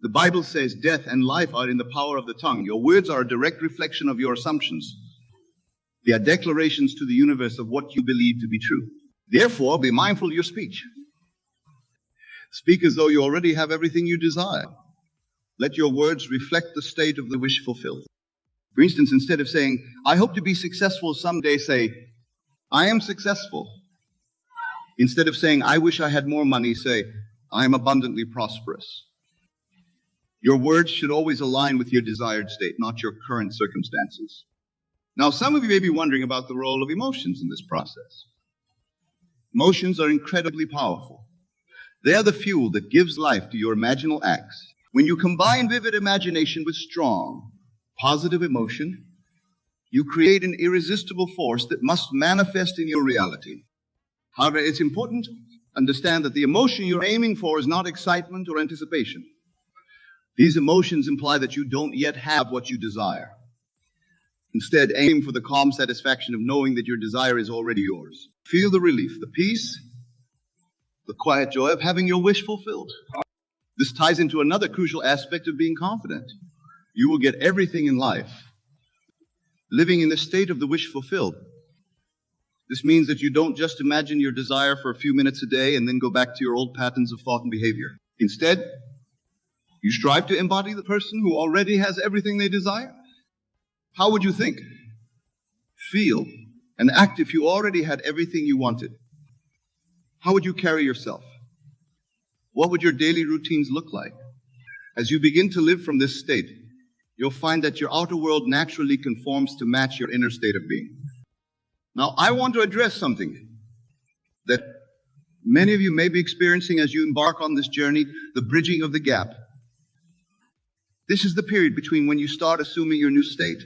The Bible says death and life are in the power of the tongue. Your words are a direct reflection of your assumptions. They are declarations to the universe of what you believe to be true. Therefore, be mindful of your speech. Speak as though you already have everything you desire. Let your words reflect the state of the wish fulfilled. For instance, instead of saying, I hope to be successful someday, say, I am successful. Instead of saying, I wish I had more money, say, I am abundantly prosperous. Your words should always align with your desired state, not your current circumstances. Now, some of you may be wondering about the role of emotions in this process. Emotions are incredibly powerful. They are the fuel that gives life to your imaginal acts. When you combine vivid imagination with strong, positive emotion, you create an irresistible force that must manifest in your reality. However, it's important to understand that the emotion you're aiming for is not excitement or anticipation. These emotions imply that you don't yet have what you desire. Instead, aim for the calm satisfaction of knowing that your desire is already yours. Feel the relief, the peace, the quiet joy of having your wish fulfilled. This ties into another crucial aspect of being confident. You will get everything in life. Living in the state of the wish fulfilled. This means that you don't just imagine your desire for a few minutes a day and then go back to your old patterns of thought and behavior. Instead, you strive to embody the person who already has everything they desire. How would you think, feel, and act if you already had everything you wanted? How would you carry yourself? What would your daily routines look like? As you begin to live from this state, you'll find that your outer world naturally conforms to match your inner state of being. Now, I want to address something that many of you may be experiencing as you embark on this journey, the bridging of the gap. This is the period between when you start assuming your new state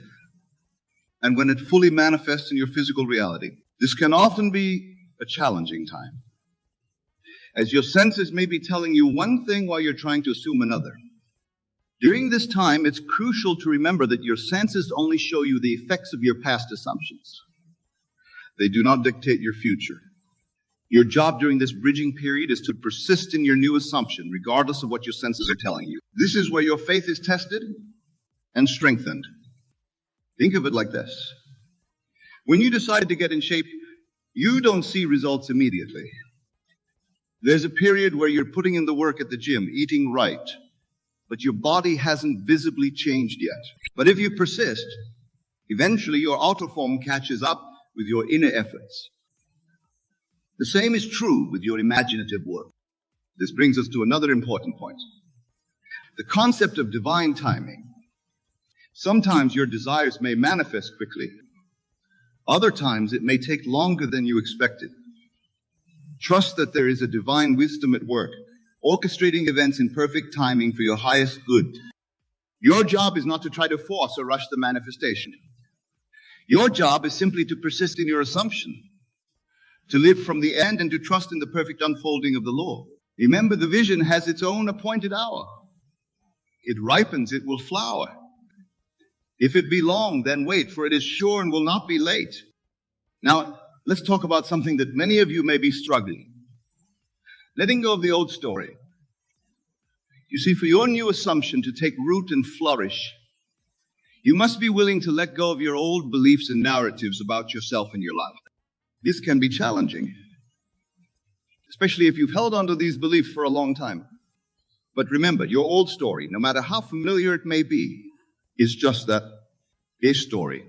and when it fully manifests in your physical reality. This can often be a challenging time, as your senses may be telling you one thing while you're trying to assume another. During this time, it's crucial to remember that your senses only show you the effects of your past assumptions. They do not dictate your future. Your job during this bridging period is to persist in your new assumption, regardless of what your senses are telling you. This is where your faith is tested and strengthened. Think of it like this. When you decide to get in shape, you don't see results immediately. There's a period where you're putting in the work at the gym, eating right, but your body hasn't visibly changed yet. But if you persist, eventually your outer form catches up with your inner efforts. The same is true with your imaginative work. This brings us to another important point. The concept of divine timing. Sometimes your desires may manifest quickly. Other times it may take longer than you expected. Trust that there is a divine wisdom at work, orchestrating events in perfect timing for your highest good. Your job is not to try to force or rush the manifestation. Your job is simply to persist in your assumption, to live from the end and to trust in the perfect unfolding of the law. Remember, the vision has its own appointed hour. It ripens, it will flower. If it be long, then wait, for it is sure and will not be late. Now, let's talk about something that many of you may be struggling. Letting go of the old story. You see, for your new assumption to take root and flourish, you must be willing to let go of your old beliefs and narratives about yourself and your life. This can be challenging, especially if you've held on to these beliefs for a long time. But remember, your old story, no matter how familiar it may be, is just that, a story.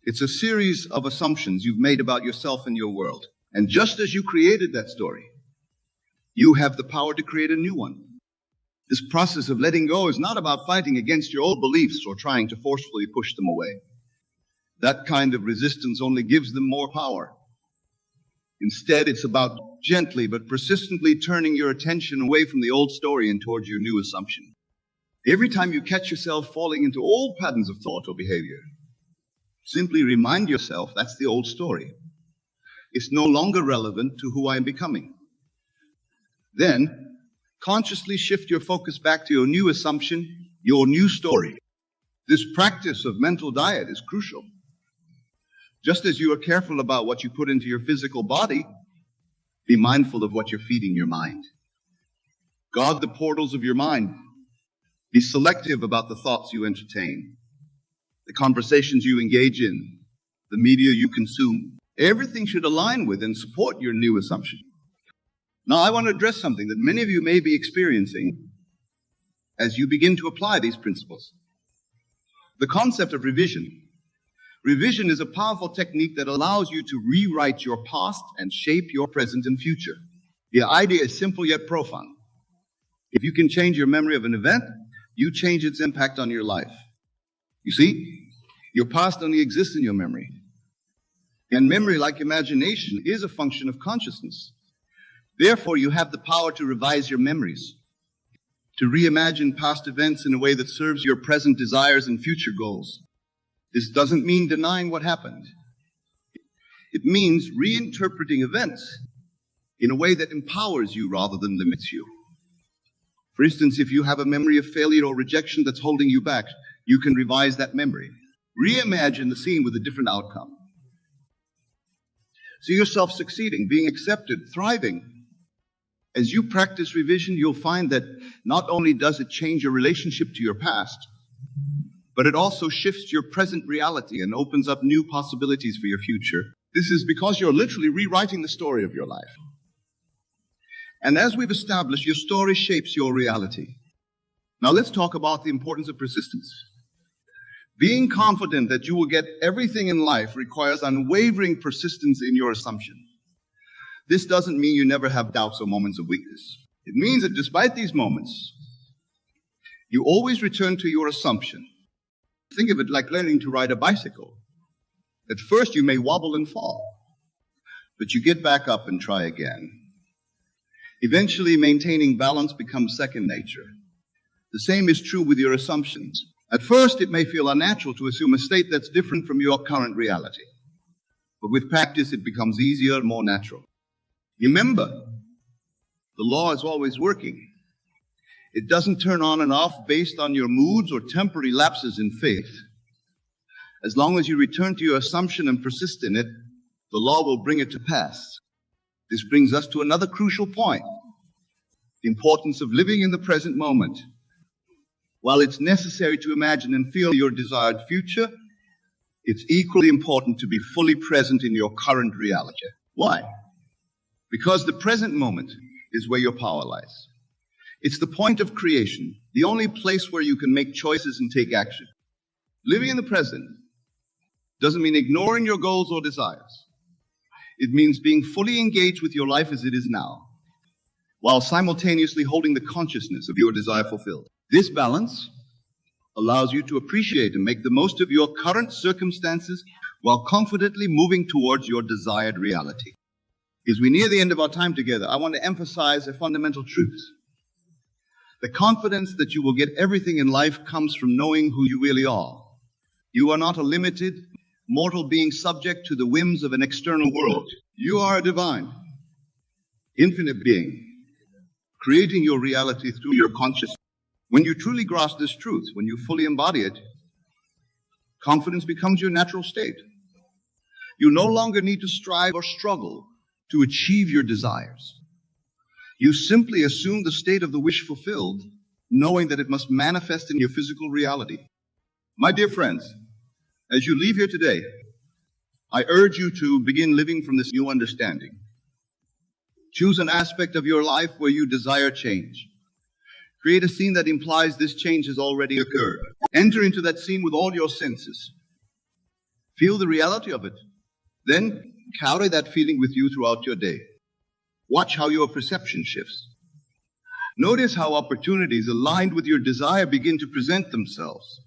It's a series of assumptions you've made about yourself and your world. And just as you created that story, you have the power to create a new one. This process of letting go is not about fighting against your old beliefs or trying to forcefully push them away. That kind of resistance only gives them more power. Instead, it's about gently but persistently turning your attention away from the old story and towards your new assumption. Every time you catch yourself falling into old patterns of thought or behavior, simply remind yourself that's the old story. It's no longer relevant to who I am becoming. Then, consciously shift your focus back to your new assumption, your new story. This practice of mental diet is crucial. Just as you are careful about what you put into your physical body, be mindful of what you're feeding your mind. Guard the portals of your mind. Be selective about the thoughts you entertain, the conversations you engage in, the media you consume. Everything should align with and support your new assumption. Now, I want to address something that many of you may be experiencing as you begin to apply these principles. The concept of revision. Revision is a powerful technique that allows you to rewrite your past and shape your present and future. The idea is simple yet profound. If you can change your memory of an event, you change its impact on your life. You see, your past only exists in your memory. And memory, like imagination, is a function of consciousness. Therefore, you have the power to revise your memories, to reimagine past events in a way that serves your present desires and future goals. This doesn't mean denying what happened. It means reinterpreting events in a way that empowers you rather than limits you. For instance, if you have a memory of failure or rejection that's holding you back, you can revise that memory. Reimagine the scene with a different outcome. See yourself succeeding, being accepted, thriving. As you practice revision, you'll find that not only does it change your relationship to your past, but it also shifts your present reality and opens up new possibilities for your future. This is because you're literally rewriting the story of your life. And as we've established, your story shapes your reality. Now let's talk about the importance of persistence. Being confident that you will get everything in life requires unwavering persistence in your assumption. This doesn't mean you never have doubts or moments of weakness. It means that despite these moments, you always return to your assumption Think of it like learning to ride a bicycle. At first, you may wobble and fall, but you get back up and try again. Eventually, maintaining balance becomes second nature. The same is true with your assumptions. At first, it may feel unnatural to assume a state that's different from your current reality. But with practice, it becomes easier and more natural. Remember, the law is always working. It doesn't turn on and off based on your moods or temporary lapses in faith. As long as you return to your assumption and persist in it, the law will bring it to pass. This brings us to another crucial point: the importance of living in the present moment. While it's necessary to imagine and feel your desired future, it's equally important to be fully present in your current reality. Why? Because the present moment is where your power lies. It's the point of creation, the only place where you can make choices and take action. Living in the present doesn't mean ignoring your goals or desires. It means being fully engaged with your life as it is now, while simultaneously holding the consciousness of your desire fulfilled. This balance allows you to appreciate and make the most of your current circumstances while confidently moving towards your desired reality. As we near the end of our time together, I want to emphasize a fundamental truth. The confidence that you will get everything in life comes from knowing who you really are. You are not a limited, mortal being subject to the whims of an external world. You are a divine, infinite being, creating your reality through your consciousness. When you truly grasp this truth, when you fully embody it, confidence becomes your natural state. You no longer need to strive or struggle to achieve your desires. You simply assume the state of the wish fulfilled, knowing that it must manifest in your physical reality. My dear friends, as you leave here today, I urge you to begin living from this new understanding. Choose an aspect of your life where you desire change. Create a scene that implies this change has already occurred. Enter into that scene with all your senses. Feel the reality of it. Then carry that feeling with you throughout your day. Watch how your perception shifts. Notice how opportunities aligned with your desire begin to present themselves.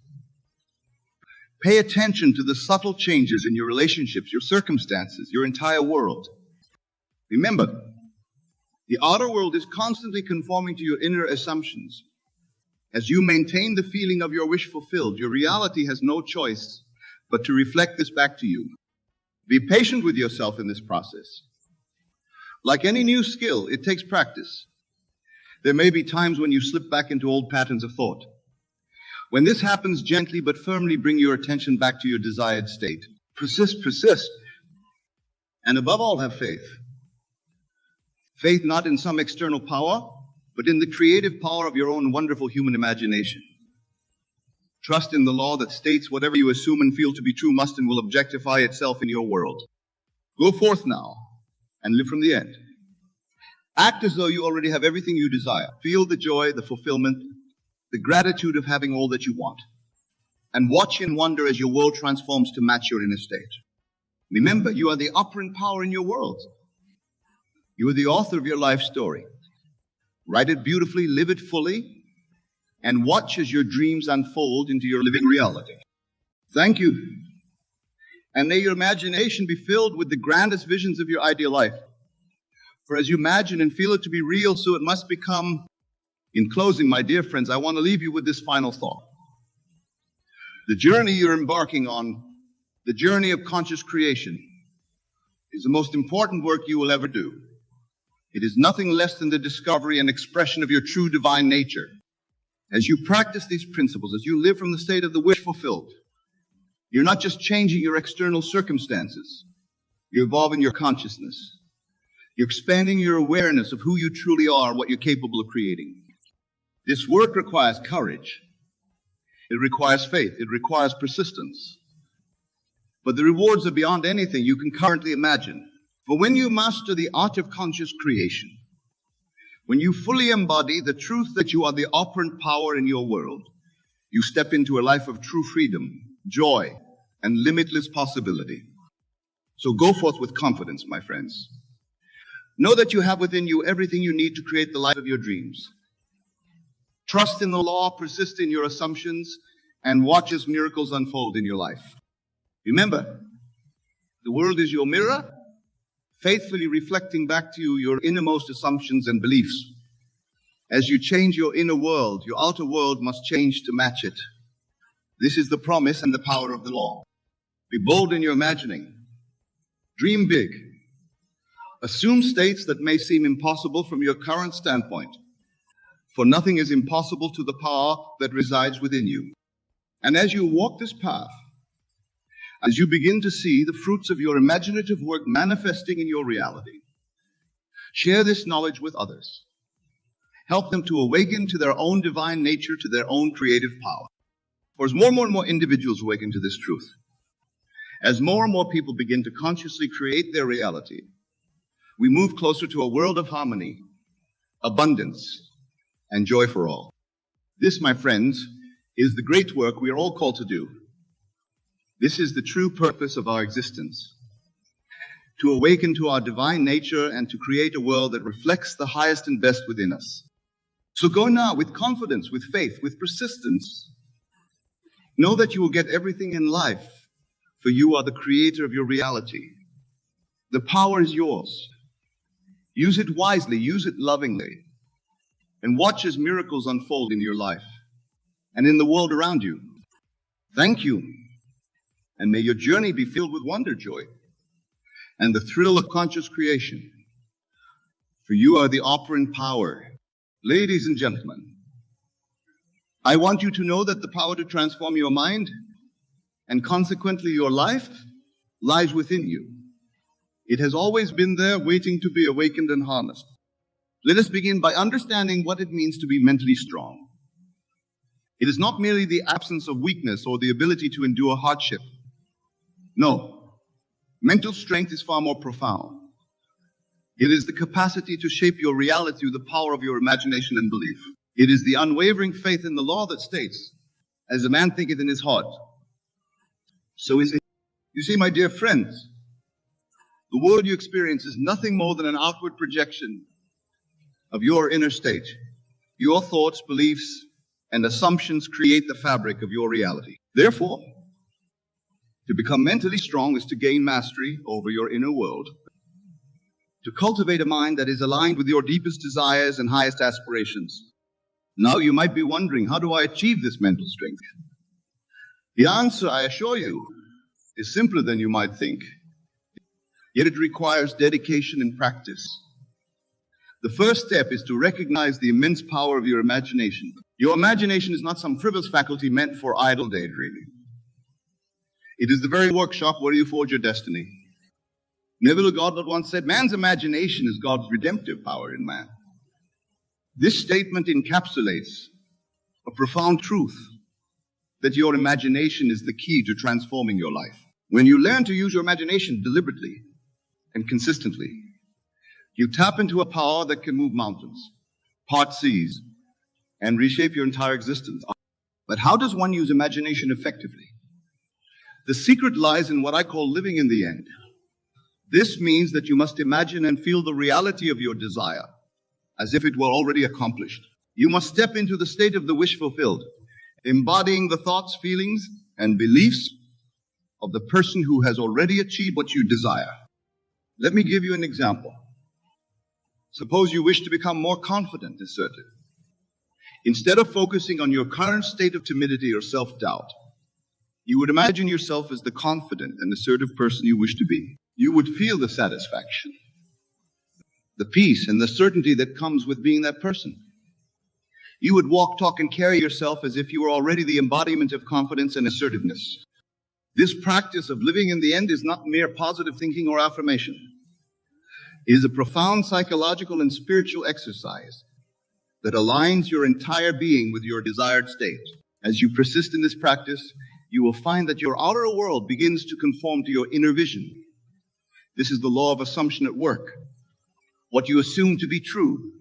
Pay attention to the subtle changes in your relationships, your circumstances, your entire world. Remember, the outer world is constantly conforming to your inner assumptions. As you maintain the feeling of your wish fulfilled, your reality has no choice but to reflect this back to you. Be patient with yourself in this process. Like any new skill, it takes practice. There may be times when you slip back into old patterns of thought. When this happens, gently but firmly bring your attention back to your desired state. Persist. And above all, have faith. Faith not in some external power, but in the creative power of your own wonderful human imagination. Trust in the law that states whatever you assume and feel to be true must and will objectify itself in your world. Go forth now and live from the end. Act as though you already have everything you desire. Feel the joy, the fulfillment, the gratitude of having all that you want. And watch and wonder as your world transforms to match your inner state. Remember, you are the operant power in your world. You are the author of your life story. Write it beautifully, live it fully, and watch as your dreams unfold into your living reality. Thank you. And may your imagination be filled with the grandest visions of your ideal life. For as you imagine and feel it to be real, so it must become. In closing, my dear friends, I want to leave you with this final thought. The journey you're embarking on, the journey of conscious creation, is the most important work you will ever do. It is nothing less than the discovery and expression of your true divine nature. As you practice these principles, as you live from the state of the wish fulfilled, you're not just changing your external circumstances, you're evolving your consciousness. You're expanding your awareness of who you truly are, what you're capable of creating. This work requires courage. It requires faith. It requires persistence. But the rewards are beyond anything you can currently imagine. For when you master the art of conscious creation, when you fully embody the truth that you are the operant power in your world, you step into a life of true freedom, joy, and limitless possibility. So go forth with confidence, my friends. Know that you have within you everything you need to create the life of your dreams. Trust in the law, persist in your assumptions, and watch as miracles unfold in your life. Remember, the world is your mirror, faithfully reflecting back to you your innermost assumptions and beliefs. As you change your inner world, your outer world must change to match it. This is the promise and the power of the law. Be bold in your imagining. Dream big. Assume states that may seem impossible from your current standpoint, for nothing is impossible to the power that resides within you. And as you walk this path, as you begin to see the fruits of your imaginative work manifesting in your reality, share this knowledge with others. Help them to awaken to their own divine nature, to their own creative power. For as more and more individuals awaken to this truth, as more and more people begin to consciously create their reality, we move closer to a world of harmony, abundance, and joy for all. This, my friends, is the great work we are all called to do. This is the true purpose of our existence, to awaken to our divine nature and to create a world that reflects the highest and best within us. So go now with confidence, with faith, with persistence. Know that you will get everything in life, for you are the creator of your reality. The power is yours. Use it wisely, use it lovingly, and watch as miracles unfold in your life and in the world around you. Thank you, and may your journey be filled with wonder, joy, and the thrill of conscious creation, for you are the operant power. Ladies and gentlemen, I want you to know that the power to transform your mind and consequently your life lies within you. It has always been there, waiting to be awakened and harnessed. Let us begin by understanding what it means to be mentally strong. It is not merely the absence of weakness or the ability to endure hardship. No, mental strength is far more profound. It is the capacity to shape your reality through the power of your imagination and belief. It is the unwavering faith in the law that states, as a man thinketh in his heart, so is it. You see, my dear friends, the world you experience is nothing more than an outward projection of your inner state. Your thoughts, beliefs, and assumptions create the fabric of your reality. Therefore, to become mentally strong is to gain mastery over your inner world, to cultivate a mind that is aligned with your deepest desires and highest aspirations. Now you might be wondering, how do I achieve this mental strength? The answer, I assure you, is simpler than you might think. Yet it requires dedication and practice. The first step is to recognize the immense power of your imagination. Your imagination is not some frivolous faculty meant for idle daydreaming. It is the very workshop where you forge your destiny. Neville Goddard once said, man's imagination is God's redemptive power in man. This statement encapsulates a profound truth that your imagination is the key to transforming your life. When you learn to use your imagination deliberately and consistently, you tap into a power that can move mountains, part seas, and reshape your entire existence. But how does one use imagination effectively? The secret lies in what I call living in the end. This means that you must imagine and feel the reality of your desire as if it were already accomplished. You must step into the state of the wish fulfilled, embodying the thoughts, feelings, and beliefs of the person who has already achieved what you desire. Let me give you an example. Suppose you wish to become more confident and assertive. Instead of focusing on your current state of timidity or self-doubt, you would imagine yourself as the confident and assertive person you wish to be. You would feel the satisfaction, the peace, and the certainty that comes with being that person. You would walk, talk, and carry yourself as if you were already the embodiment of confidence and assertiveness. This practice of living in the end is not mere positive thinking or affirmation. It is a profound psychological and spiritual exercise that aligns your entire being with your desired state. As you persist in this practice, you will find that your outer world begins to conform to your inner vision. This is the law of assumption at work. What you assume to be true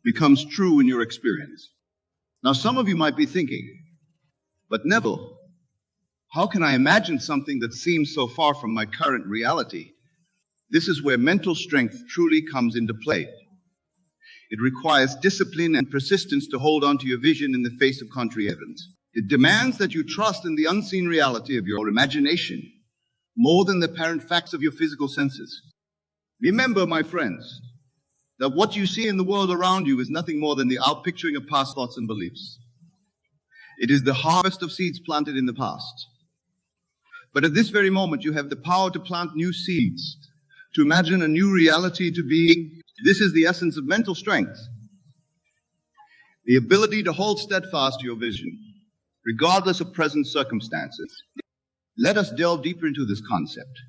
becomes true in your experience. Now, some of you might be thinking, but Neville, how can I imagine something that seems so far from my current reality? This is where mental strength truly comes into play. It requires discipline and persistence to hold on to your vision in the face of contrary evidence. It demands that you trust in the unseen reality of your imagination more than the apparent facts of your physical senses. Remember, my friends, that what you see in the world around you is nothing more than the outpicturing of past thoughts and beliefs. It is the harvest of seeds planted in the past. But at this very moment, you have the power to plant new seeds, to imagine a new reality to being. This is the essence of mental strength. The ability to hold steadfast to your vision, regardless of present circumstances. Let us delve deeper into this concept.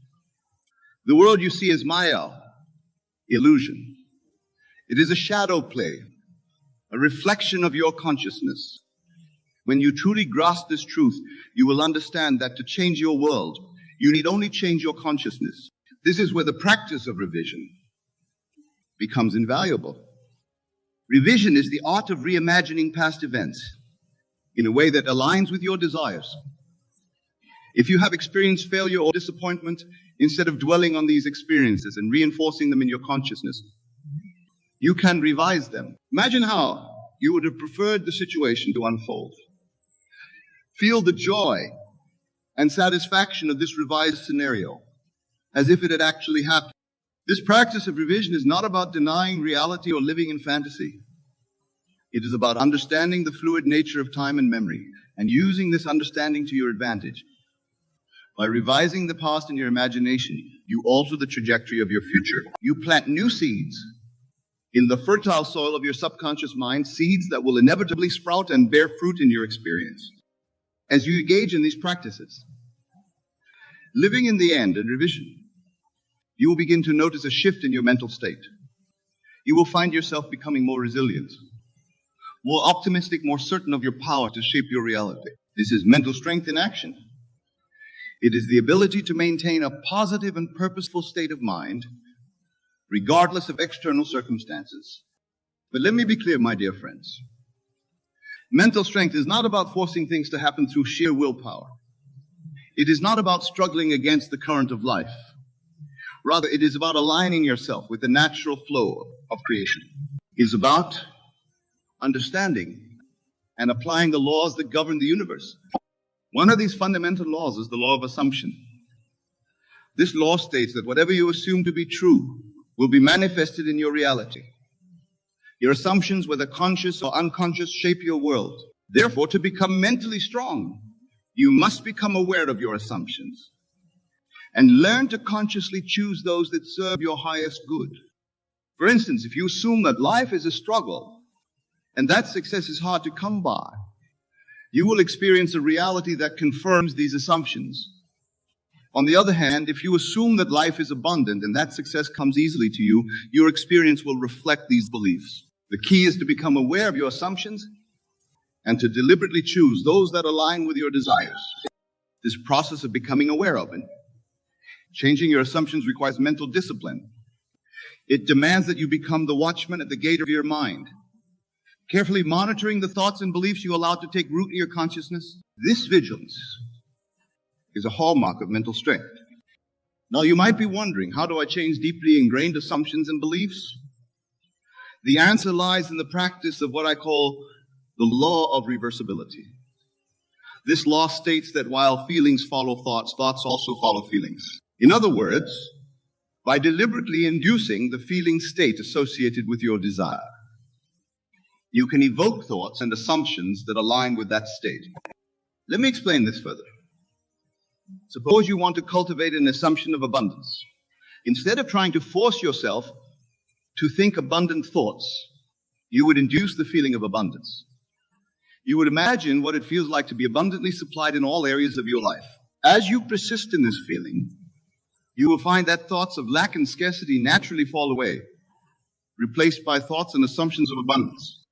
The world you see is Maya, illusion. It is a shadow play, a reflection of your consciousness. When you truly grasp this truth, you will understand that to change your world, you need only change your consciousness. This is where the practice of revision becomes invaluable. Revision is the art of reimagining past events in a way that aligns with your desires. If you have experienced failure or disappointment, instead of dwelling on these experiences and reinforcing them in your consciousness, you can revise them. Imagine how you would have preferred the situation to unfold. Feel the joy and satisfaction of this revised scenario as if it had actually happened. This practice of revision is not about denying reality or living in fantasy. It is about understanding the fluid nature of time and memory and using this understanding to your advantage. By revising the past in your imagination, you alter the trajectory of your future. You plant new seeds in the fertile soil of your subconscious mind, seeds that will inevitably sprout and bear fruit in your experience. As you engage in these practices, living in the end and revision, you will begin to notice a shift in your mental state. You will find yourself becoming more resilient, more optimistic, more certain of your power to shape your reality. This is mental strength in action. It is the ability to maintain a positive and purposeful state of mind, regardless of external circumstances. But let me be clear, my dear friends. Mental strength is not about forcing things to happen through sheer willpower. It is not about struggling against the current of life. Rather, it is about aligning yourself with the natural flow of creation. It is about understanding and applying the laws that govern the universe. One of these fundamental laws is the law of assumption. This law states that whatever you assume to be true will be manifested in your reality. Your assumptions, whether conscious or unconscious, shape your world. Therefore, to become mentally strong, you must become aware of your assumptions and learn to consciously choose those that serve your highest good. For instance, if you assume that life is a struggle and that success is hard to come by, you will experience a reality that confirms these assumptions. On the other hand, if you assume that life is abundant and that success comes easily to you, your experience will reflect these beliefs. The key is to become aware of your assumptions and to deliberately choose those that align with your desires. This process of becoming aware of it, changing your assumptions, requires mental discipline. It demands that you become the watchman at the gate of your mind, carefully monitoring the thoughts and beliefs you allow to take root in your consciousness. This vigilance is a hallmark of mental strength. Now, you might be wondering, how do I change deeply ingrained assumptions and beliefs? The answer lies in the practice of what I call the law of reversibility. This law states that while feelings follow thoughts, thoughts also follow feelings. In other words, by deliberately inducing the feeling state associated with your desire, you can evoke thoughts and assumptions that align with that state. Let me explain this further. Suppose you want to cultivate an assumption of abundance. Instead of trying to force yourself to think abundant thoughts, you would induce the feeling of abundance. You would imagine what it feels like to be abundantly supplied in all areas of your life. As you persist in this feeling, you will find that thoughts of lack and scarcity naturally fall away, replaced by thoughts and assumptions of abundance.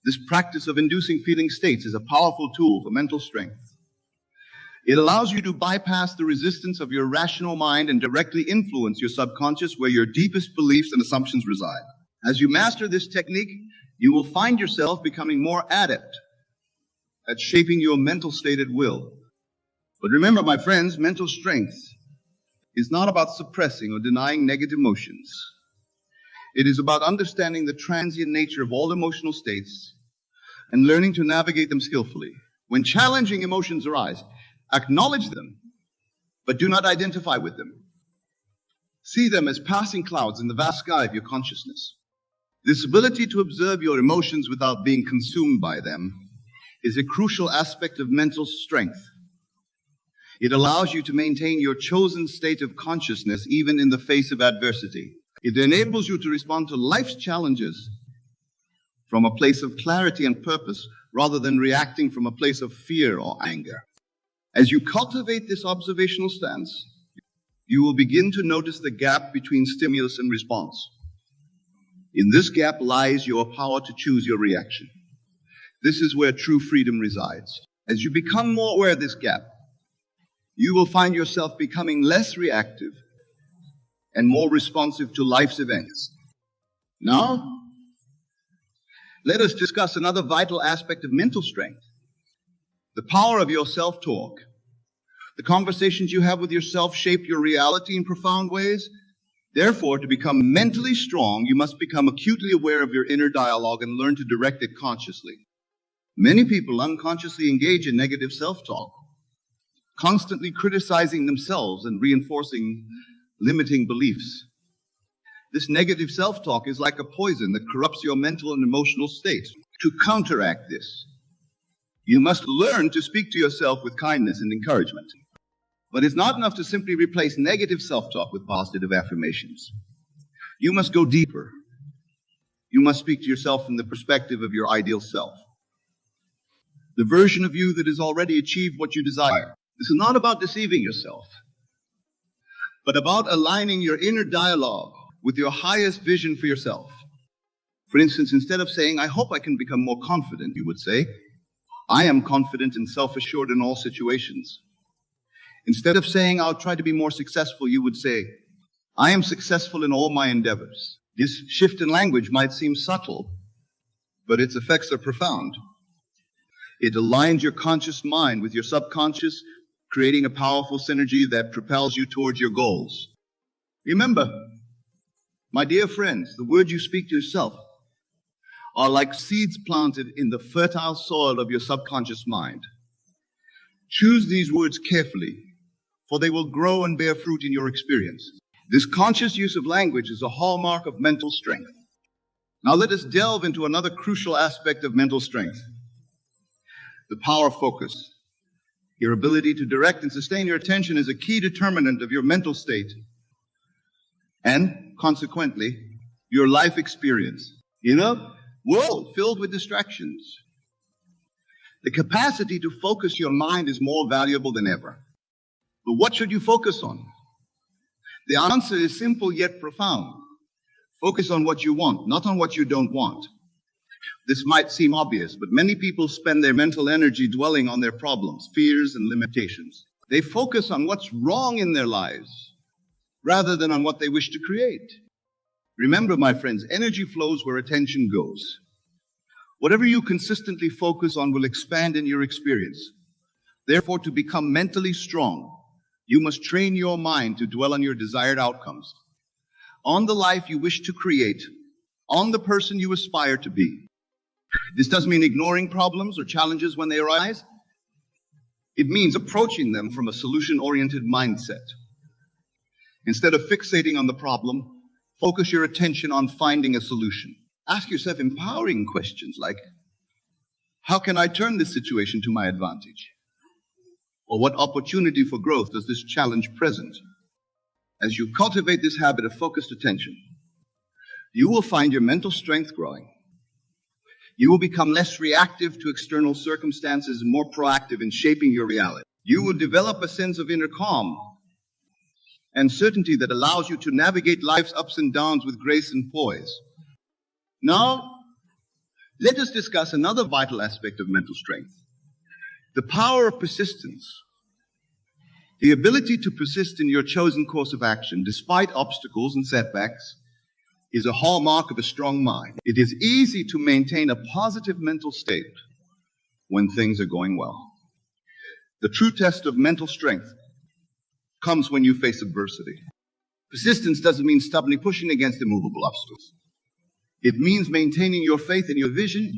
This practice of inducing feeling states is a powerful tool for mental strength. It allows you to bypass the resistance of your rational mind and directly influence your subconscious, where your deepest beliefs and assumptions reside. As you master this technique, you will find yourself becoming more adept at shaping your mental state at will. But remember, my friends, mental strength is not about suppressing or denying negative emotions. It is about understanding the transient nature of all emotional states and learning to navigate them skillfully. When challenging emotions arise, acknowledge them, but do not identify with them. See them as passing clouds in the vast sky of your consciousness. This ability to observe your emotions without being consumed by them is a crucial aspect of mental strength. It allows you to maintain your chosen state of consciousness even in the face of adversity. It enables you to respond to life's challenges from a place of clarity and purpose rather than reacting from a place of fear or anger. As you cultivate this observational stance, you will begin to notice the gap between stimulus and response. In this gap lies your power to choose your reaction. This is where true freedom resides. As you become more aware of this gap, you will find yourself becoming less reactive and more responsive to life's events. Now, let us discuss another vital aspect of mental strength, the power of your self-talk. The conversations you have with yourself shape your reality in profound ways. Therefore, to become mentally strong, you must become acutely aware of your inner dialogue and learn to direct it consciously. Many people unconsciously engage in negative self-talk, constantly criticizing themselves and reinforcing limiting beliefs. This negative self-talk is like a poison that corrupts your mental and emotional state. To counteract this, you must learn to speak to yourself with kindness and encouragement. But it's not enough to simply replace negative self-talk with positive affirmations. You must go deeper. You must speak to yourself from the perspective of your ideal self, the version of you that has already achieved what you desire. This is not about deceiving yourself, but about aligning your inner dialogue with your highest vision for yourself. For instance, instead of saying, "I hope I can become more confident," you would say, "I am confident and self-assured in all situations." Instead of saying, "I'll try to be more successful," you would say, "I am successful in all my endeavors." This shift in language might seem subtle, but its effects are profound. It aligns your conscious mind with your subconscious, creating a powerful synergy that propels you towards your goals. Remember, my dear friends, the words you speak to yourself are like seeds planted in the fertile soil of your subconscious mind. Choose these words carefully, for they will grow and bear fruit in your experience. This conscious use of language is a hallmark of mental strength. Now let us delve into another crucial aspect of mental strength, the power of focus. Your ability to direct and sustain your attention is a key determinant of your mental state and, consequently, your life experience. In a world filled with distractions, the capacity to focus your mind is more valuable than ever. But what should you focus on? The answer is simple yet profound. Focus on what you want, not on what you don't want. This might seem obvious, but many people spend their mental energy dwelling on their problems, fears, and limitations. They focus on what's wrong in their lives rather than on what they wish to create. Remember, my friends, energy flows where attention goes. Whatever you consistently focus on will expand in your experience. Therefore, to become mentally strong, you must train your mind to dwell on your desired outcomes, on the life you wish to create, on the person you aspire to be. This doesn't mean ignoring problems or challenges when they arise. It means approaching them from a solution-oriented mindset. Instead of fixating on the problem, focus your attention on finding a solution. Ask yourself empowering questions like, how can I turn this situation to my advantage? Or what opportunity for growth does this challenge present? As you cultivate this habit of focused attention, you will find your mental strength growing. You will become less reactive to external circumstances and more proactive in shaping your reality. You will develop a sense of inner calm and certainty that allows you to navigate life's ups and downs with grace and poise. Now, let us discuss another vital aspect of mental strength, the power of persistence. The ability to persist in your chosen course of action despite obstacles and setbacks is a hallmark of a strong mind. It is easy to maintain a positive mental state when things are going well. The true test of mental strength comes when you face adversity. Persistence doesn't mean stubbornly pushing against immovable obstacles. It means maintaining your faith in your vision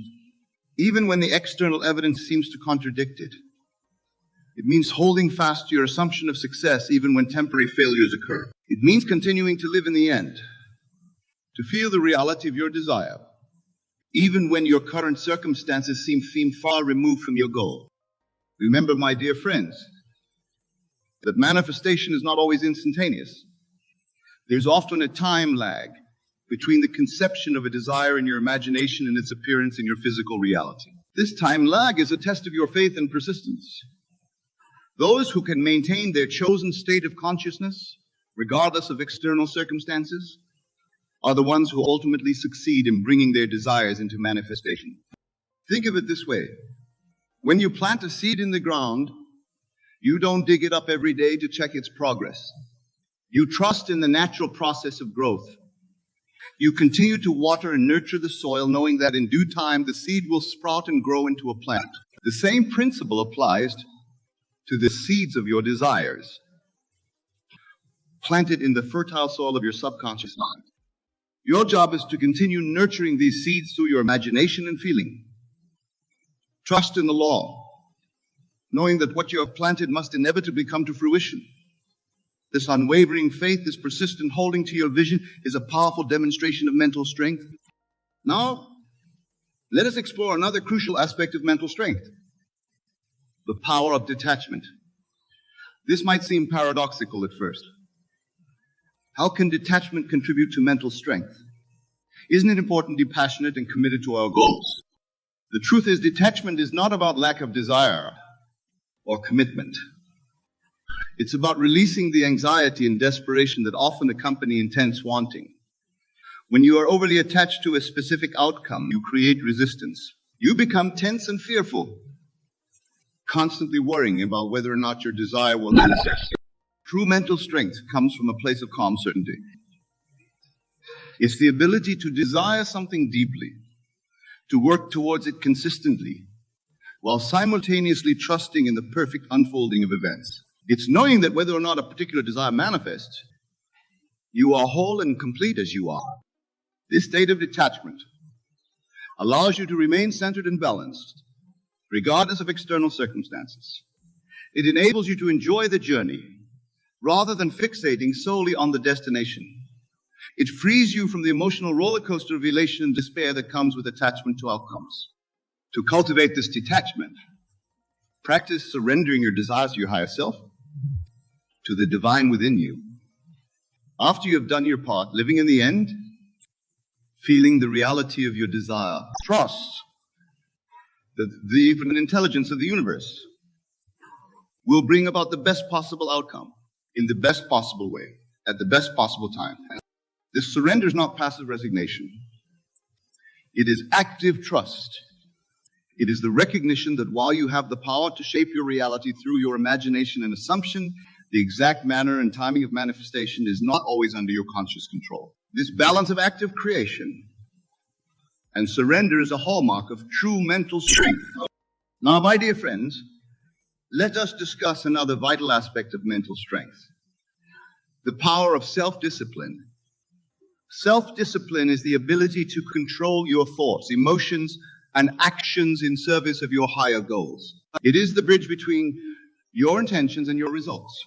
even when the external evidence seems to contradict it. It means holding fast to your assumption of success even when temporary failures occur. It means continuing to live in the end, to feel the reality of your desire, even when your current circumstances seem far removed from your goal. Remember, my dear friends, that manifestation is not always instantaneous. There's often a time lag between the conception of a desire in your imagination and its appearance in your physical reality. This time lag is a test of your faith and persistence. Those who can maintain their chosen state of consciousness, regardless of external circumstances, are the ones who ultimately succeed in bringing their desires into manifestation. Think of it this way. When you plant a seed in the ground, you don't dig it up every day to check its progress. You trust in the natural process of growth. You continue to water and nurture the soil, knowing that in due time the seed will sprout and grow into a plant. The same principle applies to the seeds of your desires, planted in the fertile soil of your subconscious mind. Your job is to continue nurturing these seeds through your imagination and feeling. Trust in the law, knowing that what you have planted must inevitably come to fruition. This unwavering faith, this persistent holding to your vision, is a powerful demonstration of mental strength. Now, let us explore another crucial aspect of mental strength: the power of detachment. This might seem paradoxical at first. How can detachment contribute to mental strength? Isn't it important to be passionate and committed to our goals? The truth is, detachment is not about lack of desire or commitment. It's about releasing the anxiety and desperation that often accompany intense wanting. When you are overly attached to a specific outcome, you create resistance. You become tense and fearful, constantly worrying about whether or not your desire will manifest. True mental strength comes from a place of calm certainty. It's the ability to desire something deeply, to work towards it consistently, while simultaneously trusting in the perfect unfolding of events. It's knowing that whether or not a particular desire manifests, you are whole and complete as you are. This state of detachment allows you to remain centered and balanced, regardless of external circumstances. It enables you to enjoy the journey rather than fixating solely on the destination. It frees you from the emotional roller coaster of elation and despair that comes with attachment to outcomes. To cultivate this detachment, practice surrendering your desires to your higher self, to the divine within you. After you have done your part, living in the end, feeling the reality of your desire, trust that the infinite intelligence of the universe will bring about the best possible outcome in the best possible way, at the best possible time. This surrender is not passive resignation. It is active trust. It is the recognition that while you have the power to shape your reality through your imagination and assumption, the exact manner and timing of manifestation is not always under your conscious control. This balance of active creation and surrender is a hallmark of true mental strength. Now, my dear friends, let us discuss another vital aspect of mental strength: the power of self-discipline. Self-discipline is the ability to control your thoughts, emotions, and actions in service of your higher goals. It is the bridge between your intentions and your results.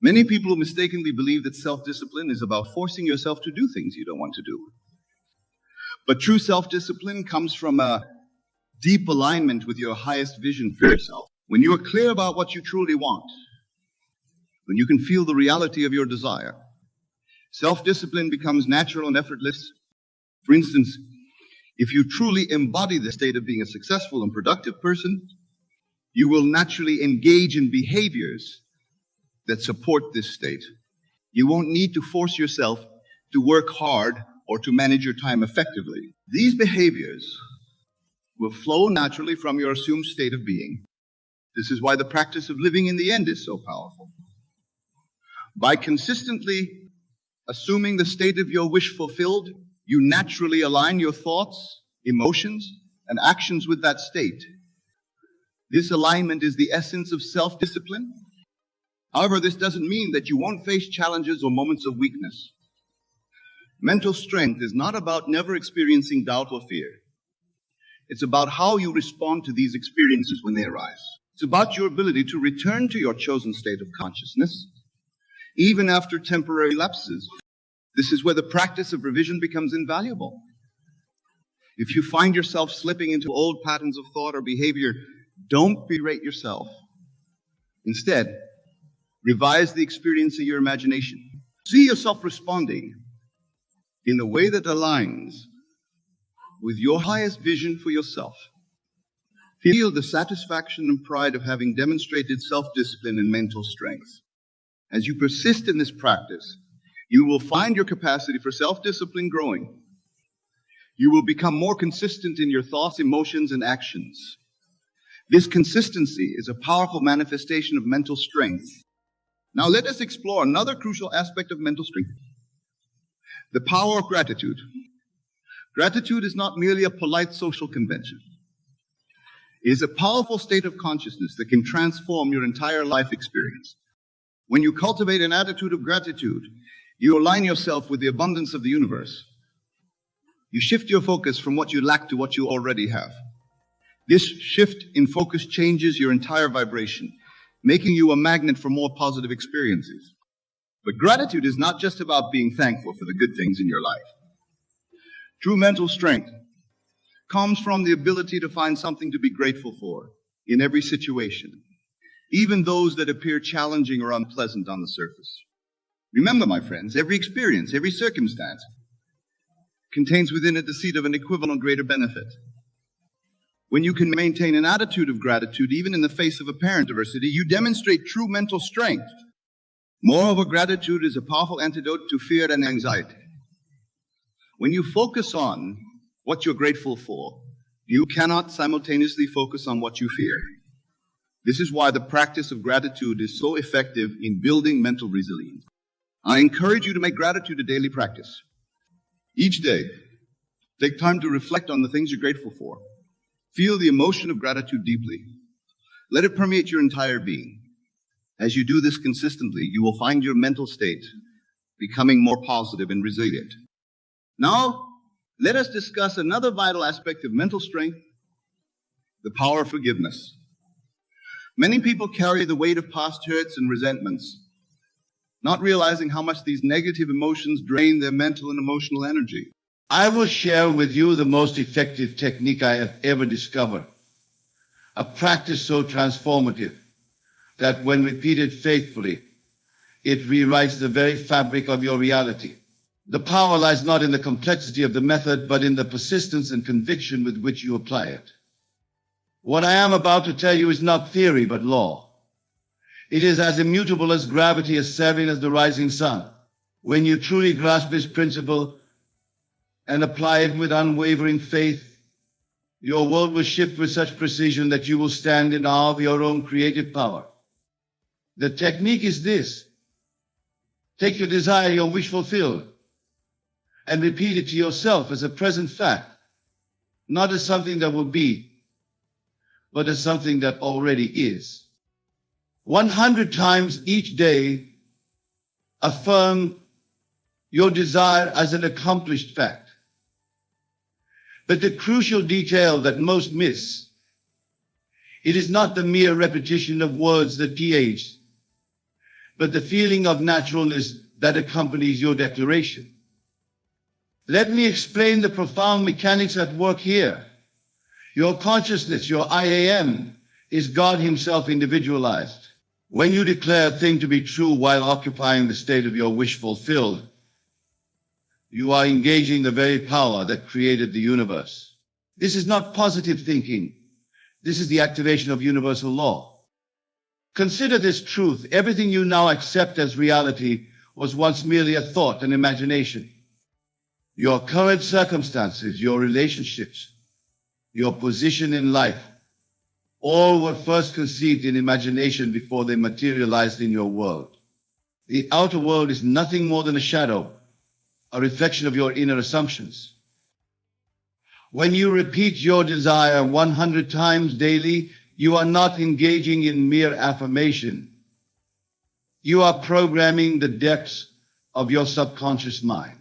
Many people mistakenly believe that self-discipline is about forcing yourself to do things you don't want to do. But true self-discipline comes from a deep alignment with your highest vision for yourself. When you are clear about what you truly want, when you can feel the reality of your desire, self-discipline becomes natural and effortless. For instance, if you truly embody the state of being a successful and productive person, you will naturally engage in behaviors that support this state. You won't need to force yourself to work hard or to manage your time effectively. These behaviors will flow naturally from your assumed state of being. This is why the practice of living in the end is so powerful. By consistently assuming the state of your wish fulfilled, you naturally align your thoughts, emotions, and actions with that state. This alignment is the essence of self-discipline. However, this doesn't mean that you won't face challenges or moments of weakness. Mental strength is not about never experiencing doubt or fear. It's about how you respond to these experiences when they arise. It's about your ability to return to your chosen state of consciousness, even after temporary lapses. This is where the practice of revision becomes invaluable. If you find yourself slipping into old patterns of thought or behavior, don't berate yourself. Instead, revise the experience of your imagination. See yourself responding in a way that aligns with your highest vision for yourself. Feel the satisfaction and pride of having demonstrated self-discipline and mental strength. As you persist in this practice, you will find your capacity for self-discipline growing. You will become more consistent in your thoughts, emotions, and actions. This consistency is a powerful manifestation of mental strength. Now let us explore another crucial aspect of mental strength: the power of gratitude. Gratitude is not merely a polite social convention. It is a powerful state of consciousness that can transform your entire life experience. When you cultivate an attitude of gratitude, you align yourself with the abundance of the universe. You shift your focus from what you lack to what you already have. This shift in focus changes your entire vibration, making you a magnet for more positive experiences. But gratitude is not just about being thankful for the good things in your life. True mental strength comes from the ability to find something to be grateful for in every situation, even those that appear challenging or unpleasant on the surface. Remember, my friends, every experience, every circumstance contains within it the seed of an equivalent greater benefit. When you can maintain an attitude of gratitude, even in the face of apparent adversity, you demonstrate true mental strength. Moreover, gratitude is a powerful antidote to fear and anxiety. When you focus on what you're grateful for, you cannot simultaneously focus on what you fear. This is why the practice of gratitude is so effective in building mental resilience. I encourage you to make gratitude a daily practice. Each day, take time to reflect on the things you're grateful for. Feel the emotion of gratitude deeply. Let it permeate your entire being. As you do this consistently, you will find your mental state becoming more positive and resilient. Now, let us discuss another vital aspect of mental strength: the power of forgiveness. Many people carry the weight of past hurts and resentments, not realizing how much these negative emotions drain their mental and emotional energy. I will share with you the most effective technique I have ever discovered, a practice so transformative that when repeated faithfully, it rewrites the very fabric of your reality. The power lies not in the complexity of the method, but in the persistence and conviction with which you apply it. What I am about to tell you is not theory, but law. It is as immutable as gravity, as serving as the rising sun. When you truly grasp this principle and apply it with unwavering faith, your world will shift with such precision that you will stand in awe of your own creative power. The technique is this: take your desire, your wish fulfilled, and repeat it to yourself as a present fact, not as something that will be, but as something that already is. 100 times each day, affirm your desire as an accomplished fact. But the crucial detail that most miss, it is not the mere repetition of words that pH, but the feeling of naturalness that accompanies your declaration. Let me explain the profound mechanics at work here. Your consciousness, your I am, is God Himself individualized. When you declare a thing to be true while occupying the state of your wish fulfilled, you are engaging the very power that created the universe. This is not positive thinking. This is the activation of universal law. Consider this truth: everything you now accept as reality was once merely a thought, an imagination. Your current circumstances, your relationships, your position in life, all were first conceived in imagination before they materialized in your world. The outer world is nothing more than a shadow, a reflection of your inner assumptions. When you repeat your desire 100 times daily, you are not engaging in mere affirmation. You are programming the depths of your subconscious mind.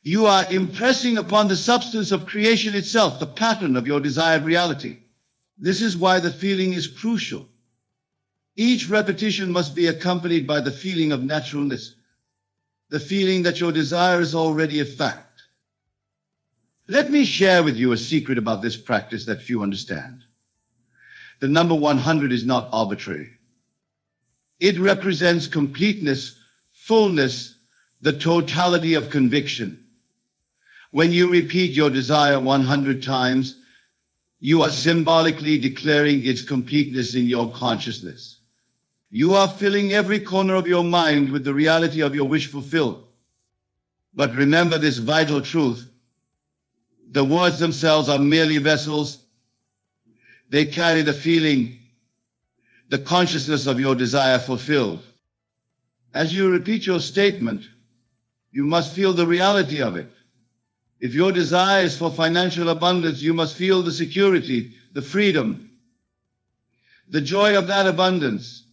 You are impressing upon the substance of creation itself the pattern of your desired reality. This is why the feeling is crucial. Each repetition must be accompanied by the feeling of naturalness, the feeling that your desire is already a fact. Let me share with you a secret about this practice that few understand. The number 100 is not arbitrary. It represents completeness, fullness, the totality of conviction. When you repeat your desire 100 times, you are symbolically declaring its completeness in your consciousness. You are filling every corner of your mind with the reality of your wish fulfilled. But remember this vital truth. The words themselves are merely vessels. They carry the feeling, the consciousness of your desire fulfilled. As you repeat your statement, you must feel the reality of it. If your desire is for financial abundance, you must feel the security, the freedom, the joy of that abundance.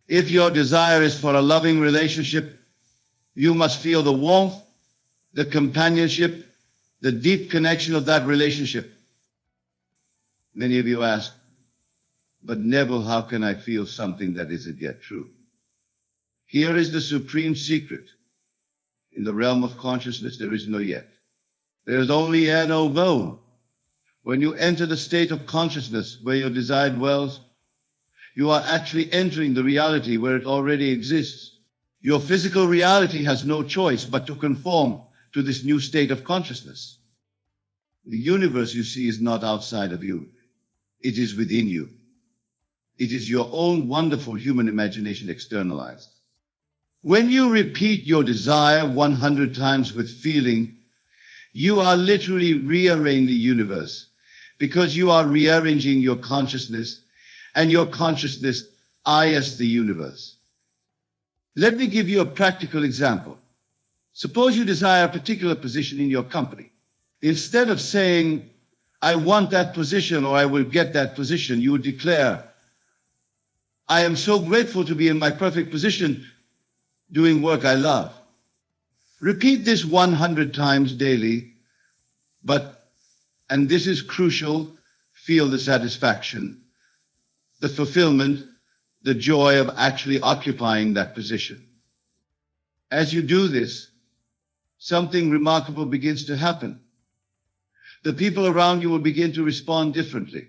If your desire is for a loving relationship, you must feel the warmth, the companionship, the deep connection of that relationship. Many of you ask, but Neville, how can I feel something that isn't yet true? Here is the supreme secret. In the realm of consciousness, there is no yet. There is only a novo. When you enter the state of consciousness where your desire dwells, you are actually entering the reality where it already exists. Your physical reality has no choice but to conform to this new state of consciousness. The universe you see is not outside of you. It is within you. It is your own wonderful human imagination externalized. When you repeat your desire 100 times with feeling, you are literally rearranging the universe because you are rearranging your consciousness, and your consciousness is the universe. Let me give you a practical example. Suppose you desire a particular position in your company. Instead of saying, I want that position or I will get that position, you would declare, I am so grateful to be in my perfect position doing work I love. Repeat this 100 times daily, but, and this is crucial, feel the satisfaction, the fulfillment, the joy of actually occupying that position. As you do this, something remarkable begins to happen. The people around you will begin to respond differently.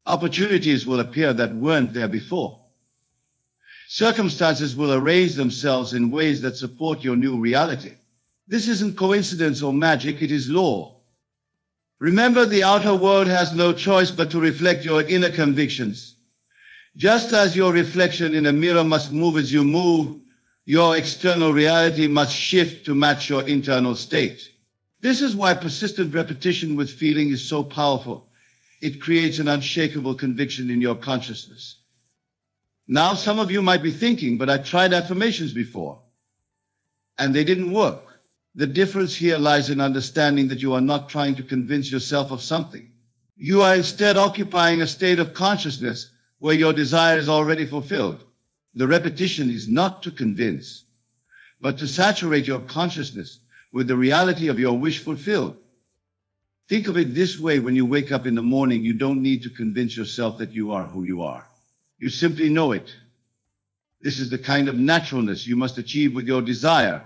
Opportunities will appear that weren't there before. Circumstances will arrange themselves in ways that support your new reality. This isn't coincidence or magic, it is law. Remember, the outer world has no choice but to reflect your inner convictions. Just as your reflection in a mirror must move as you move, your external reality must shift to match your internal state. This is why persistent repetition with feeling is so powerful. It creates an unshakable conviction in your consciousness. Now, some of you might be thinking, but I tried affirmations before, and they didn't work. The difference here lies in understanding that you are not trying to convince yourself of something. You are instead occupying a state of consciousness where your desire is already fulfilled. The repetition is not to convince, but to saturate your consciousness with the reality of your wish fulfilled. Think of it this way: when you wake up in the morning, you don't need to convince yourself that you are who you are. You simply know it. This is the kind of naturalness you must achieve with your desire.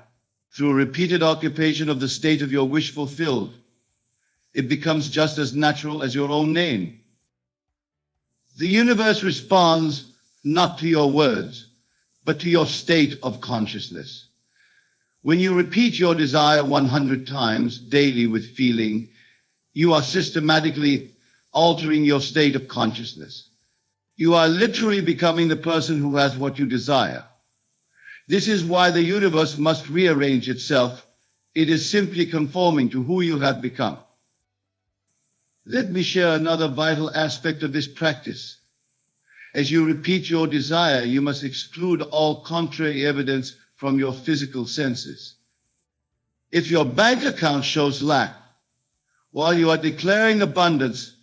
Through repeated occupation of the state of your wish fulfilled, it becomes just as natural as your own name. The universe responds not to your words, but to your state of consciousness. When you repeat your desire 100 times daily with feeling, you are systematically altering your state of consciousness. You are literally becoming the person who has what you desire. This is why the universe must rearrange itself. It is simply conforming to who you have become. Let me share another vital aspect of this practice. As you repeat your desire, you must exclude all contrary evidence from your physical senses. If your bank account shows lack, while you are declaring abundance,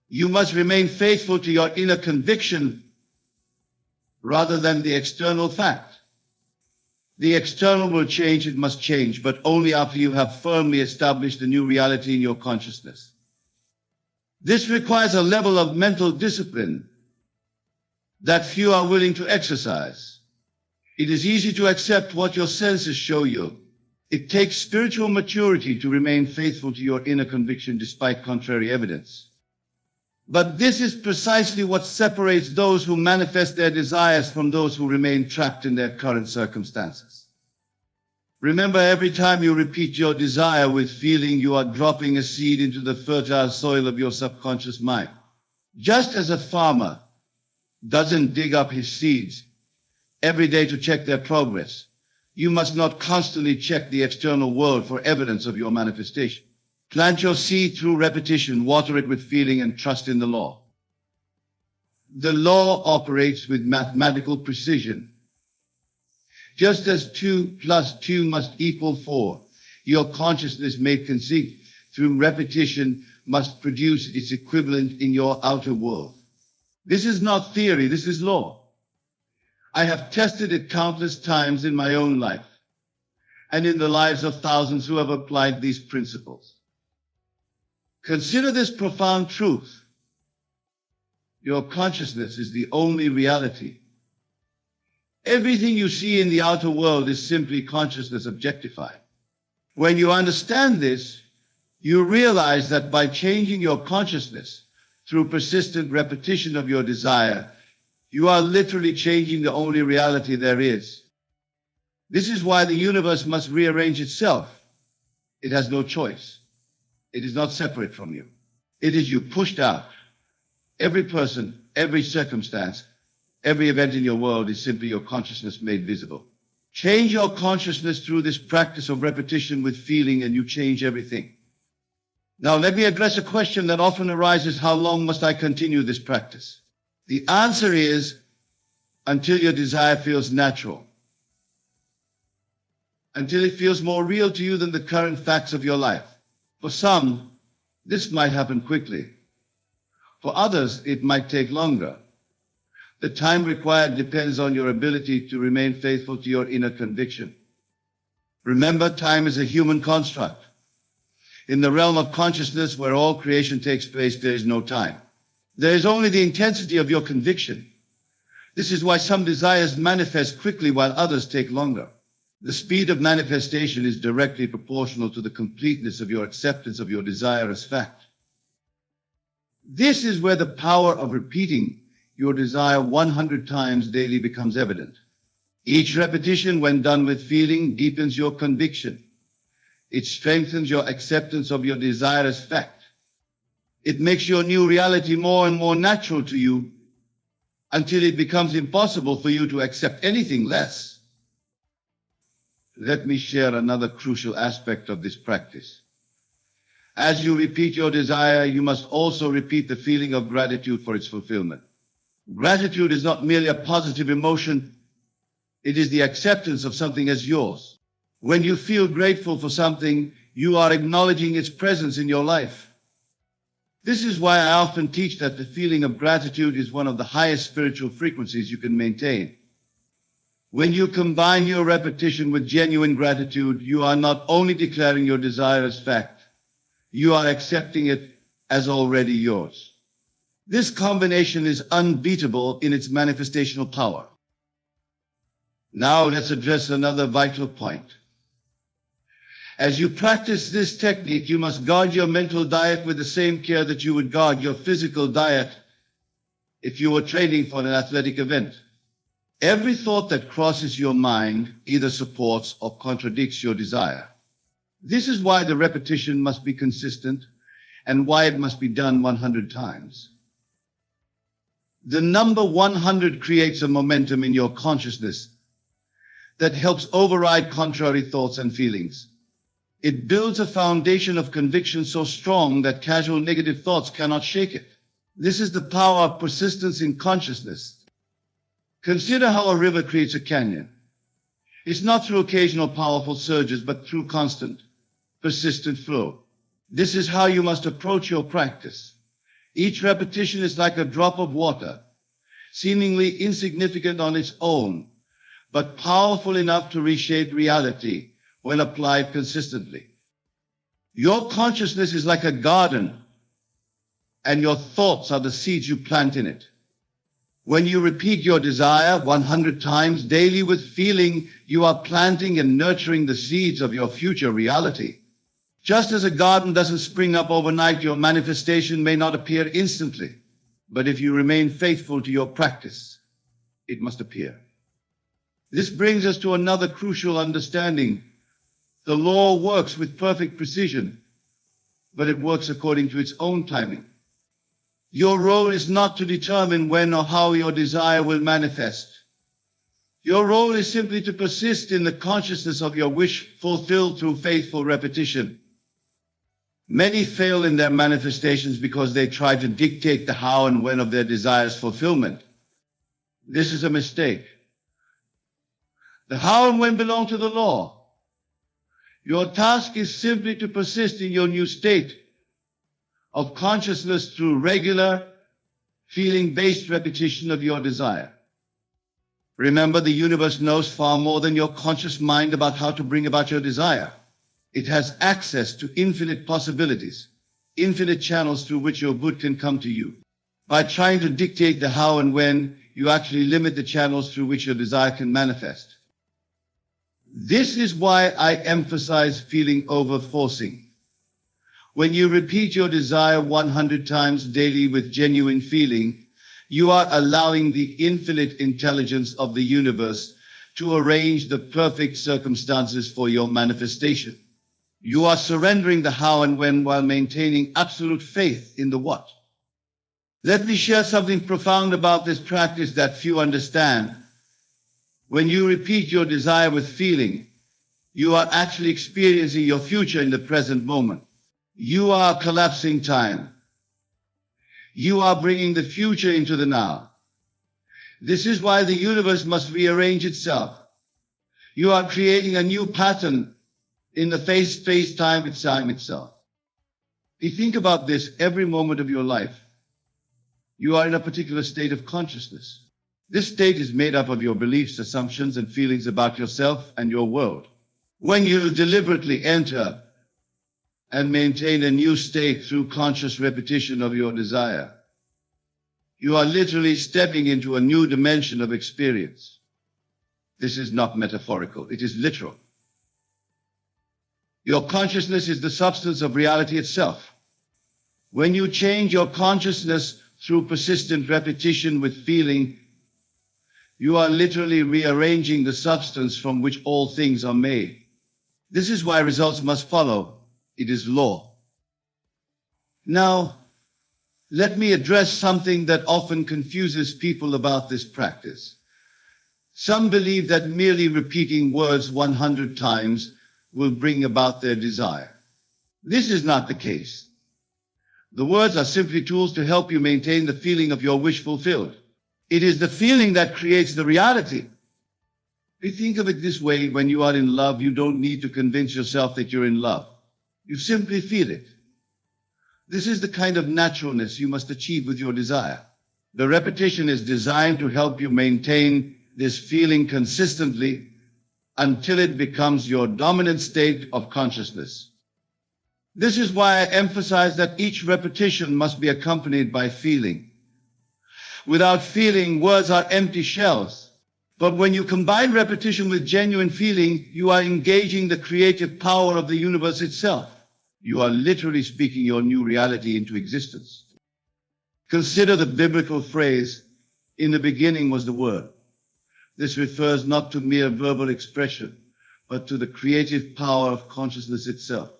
you must remain faithful to your inner conviction rather than the external fact. The external will change, it must change, but only after you have firmly established a new reality in your consciousness. This requires a level of mental discipline that few are willing to exercise. It is easy to accept what your senses show you. It takes spiritual maturity to remain faithful to your inner conviction despite contrary evidence. But this is precisely what separates those who manifest their desires from those who remain trapped in their current circumstances. Remember, every time you repeat your desire with feeling, you are dropping a seed into the fertile soil of your subconscious mind. Just as a farmer doesn't dig up his seeds every day to check their progress, you must not constantly check the external world for evidence of your manifestation. Plant your seed through repetition, water it with feeling, and trust in the law. The law operates with mathematical precision. Just as 2 + 2 must equal 4, your consciousness made conceived through repetition must produce its equivalent in your outer world. This is not theory, this is law. I have tested it countless times in my own life and in the lives of thousands who have applied these principles. Consider this profound truth. Your consciousness is the only reality. Everything you see in the outer world is simply consciousness objectified. When you understand this, you realize that by changing your consciousness through persistent repetition of your desire, you are literally changing the only reality there is. This is why the universe must rearrange itself. It has no choice. It is not separate from you. It is you pushed out. Every person, every circumstance, every event in your world is simply your consciousness made visible. Change your consciousness through this practice of repetition with feeling, and you change everything. Now let me address a question that often arises: how long must I continue this practice? The answer is, until your desire feels natural. Until it feels more real to you than the current facts of your life. For some, this might happen quickly. For others, it might take longer. The time required depends on your ability to remain faithful to your inner conviction. Remember, time is a human construct. In the realm of consciousness, where all creation takes place, there is no time. There is only the intensity of your conviction. This is why some desires manifest quickly while others take longer. The speed of manifestation is directly proportional to the completeness of your acceptance of your desire as fact. This is where the power of repeating your desire 100 times daily becomes evident. Each repetition, when done with feeling, deepens your conviction. It strengthens your acceptance of your desire as fact. It makes your new reality more and more natural to you until it becomes impossible for you to accept anything less. Let me share another crucial aspect of this practice. As you repeat your desire, you must also repeat the feeling of gratitude for its fulfillment. Gratitude is not merely a positive emotion. It is the acceptance of something as yours. When you feel grateful for something, you are acknowledging its presence in your life. This is why I often teach that the feeling of gratitude is one of the highest spiritual frequencies you can maintain. When you combine your repetition with genuine gratitude, you are not only declaring your desire as fact, you are accepting it as already yours. This combination is unbeatable in its manifestational power. Now let's address another vital point. As you practice this technique, you must guard your mental diet with the same care that you would guard your physical diet if you were training for an athletic event. Every thought that crosses your mind either supports or contradicts your desire. This is why the repetition must be consistent and why it must be done 100 times. The number 100 creates a momentum in your consciousness that helps override contrary thoughts and feelings. It builds a foundation of conviction so strong that casual negative thoughts cannot shake it. This is the power of persistence in consciousness. Consider how a river creates a canyon. It's not through occasional powerful surges, but through constant, persistent flow. This is how you must approach your practice. Each repetition is like a drop of water, seemingly insignificant on its own, but powerful enough to reshape reality when applied consistently. Your consciousness is like a garden, and your thoughts are the seeds you plant in it. When you repeat your desire 100 times daily with feeling, you are planting and nurturing the seeds of your future reality. Just as a garden doesn't spring up overnight, your manifestation may not appear instantly. But if you remain faithful to your practice, it must appear. This brings us to another crucial understanding. The law works with perfect precision, but it works according to its own timing. Your role is not to determine when or how your desire will manifest. Your role is simply to persist in the consciousness of your wish fulfilled through faithful repetition. Many fail in their manifestations because they try to dictate the how and when of their desires' fulfillment. This is a mistake. The how and when belong to the law. Your task is simply to persist in your new state of consciousness through regular, feeling-based repetition of your desire. Remember, the universe knows far more than your conscious mind about how to bring about your desire. It has access to infinite possibilities, infinite channels through which your good can come to you. By trying to dictate the how and when, you actually limit the channels through which your desire can manifest. This is why I emphasize feeling over forcing. When you repeat your desire 100 times daily with genuine feeling, you are allowing the infinite intelligence of the universe to arrange the perfect circumstances for your manifestation. You are surrendering the how and when while maintaining absolute faith in the what. Let me share something profound about this practice that few understand. When you repeat your desire with feeling, you are actually experiencing your future in the present moment. You are collapsing time. You are bringing the future into the now. This is why the universe must rearrange itself. You are creating a new pattern in the space-time itself. If you think about this, every moment of your life, you are in a particular state of consciousness. This state is made up of your beliefs, assumptions, and feelings about yourself and your world. When you deliberately enter and maintain a new state through conscious repetition of your desire, you are literally stepping into a new dimension of experience. This is not metaphorical, it is literal. Your consciousness is the substance of reality itself. When you change your consciousness through persistent repetition with feeling, you are literally rearranging the substance from which all things are made. This is why results must follow. It is law. Now, let me address something that often confuses people about this practice. Some believe that merely repeating words 100 times will bring about their desire. This is not the case. The words are simply tools to help you maintain the feeling of your wish fulfilled. It is the feeling that creates the reality. If you think of it this way, when you are in love, you don't need to convince yourself that you're in love. You simply feel it. This is the kind of naturalness you must achieve with your desire. The repetition is designed to help you maintain this feeling consistently until it becomes your dominant state of consciousness. This is why I emphasize that each repetition must be accompanied by feeling. Without feeling, words are empty shells. But when you combine repetition with genuine feeling, you are engaging the creative power of the universe itself. You are literally speaking your new reality into existence. Consider the biblical phrase, "In the beginning was the Word." This refers not to mere verbal expression, but to the creative power of consciousness itself.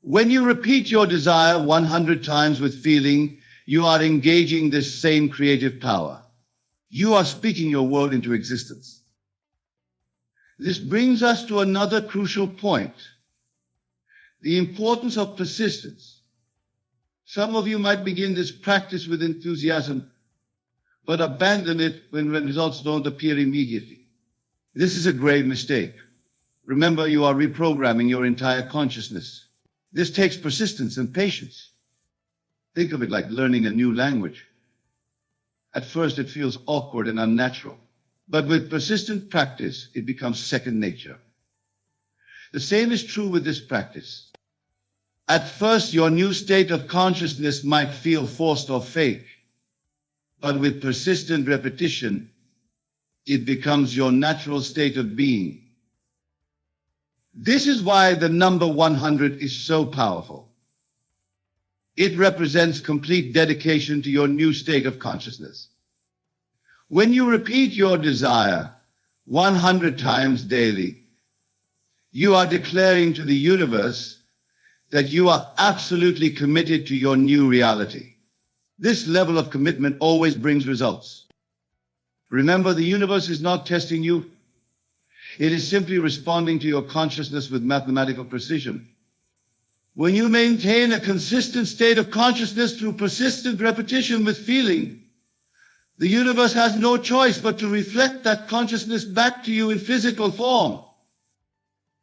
When you repeat your desire 100 times with feeling, you are engaging this same creative power. You are speaking your world into existence. This brings us to another crucial point, the importance of persistence. Some of you might begin this practice with enthusiasm, but abandon it when results don't appear immediately. This is a grave mistake. Remember, you are reprogramming your entire consciousness. This takes persistence and patience. Think of it like learning a new language. At first, it feels awkward and unnatural. But with persistent practice, it becomes second nature. The same is true with this practice. At first, your new state of consciousness might feel forced or fake, but with persistent repetition, it becomes your natural state of being. This is why the number 100 is so powerful. It represents complete dedication to your new state of consciousness. When you repeat your desire 100 times daily, you are declaring to the universe that you are absolutely committed to your new reality. This level of commitment always brings results. Remember, the universe is not testing you. It is simply responding to your consciousness with mathematical precision. When you maintain a consistent state of consciousness through persistent repetition with feeling, the universe has no choice but to reflect that consciousness back to you in physical form.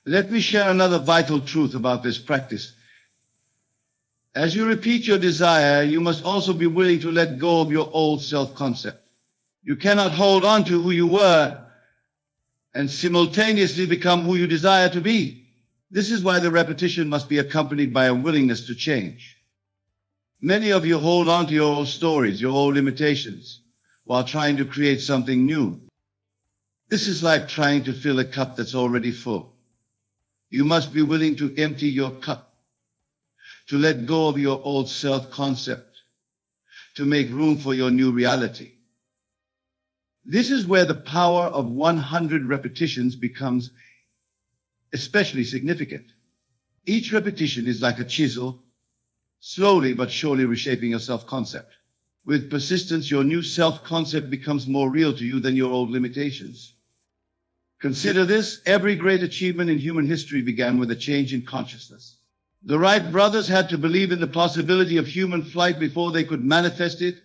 Let me share another vital truth about this practice. As you repeat your desire, you must also be willing to let go of your old self-concept. You cannot hold on to who you were and simultaneously become who you desire to be. This is why the repetition must be accompanied by a willingness to change. Many of you hold on to your old stories, your old limitations, while trying to create something new. This is like trying to fill a cup that's already full. You must be willing to empty your cup, to let go of your old self-concept, to make room for your new reality. This is where the power of 100 repetitions becomes especially significant. Each repetition is like a chisel, slowly but surely reshaping your self-concept. With persistence, your new self-concept becomes more real to you than your old limitations. Consider this: every great achievement in human history began with a change in consciousness. The Wright brothers had to believe in the possibility of human flight before they could manifest it.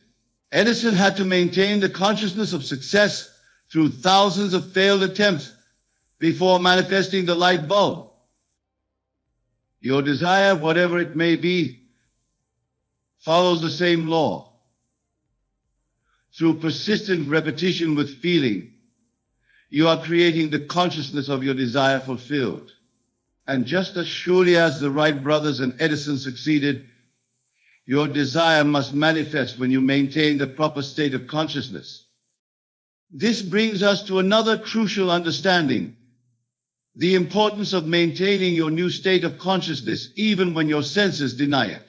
Edison had to maintain the consciousness of success through thousands of failed attempts before manifesting the light bulb. Your desire, whatever it may be, follows the same law. Through persistent repetition with feeling, you are creating the consciousness of your desire fulfilled. And just as surely as the Wright brothers and Edison succeeded, your desire must manifest when you maintain the proper state of consciousness. This brings us to another crucial understanding: the importance of maintaining your new state of consciousness even when your senses deny it.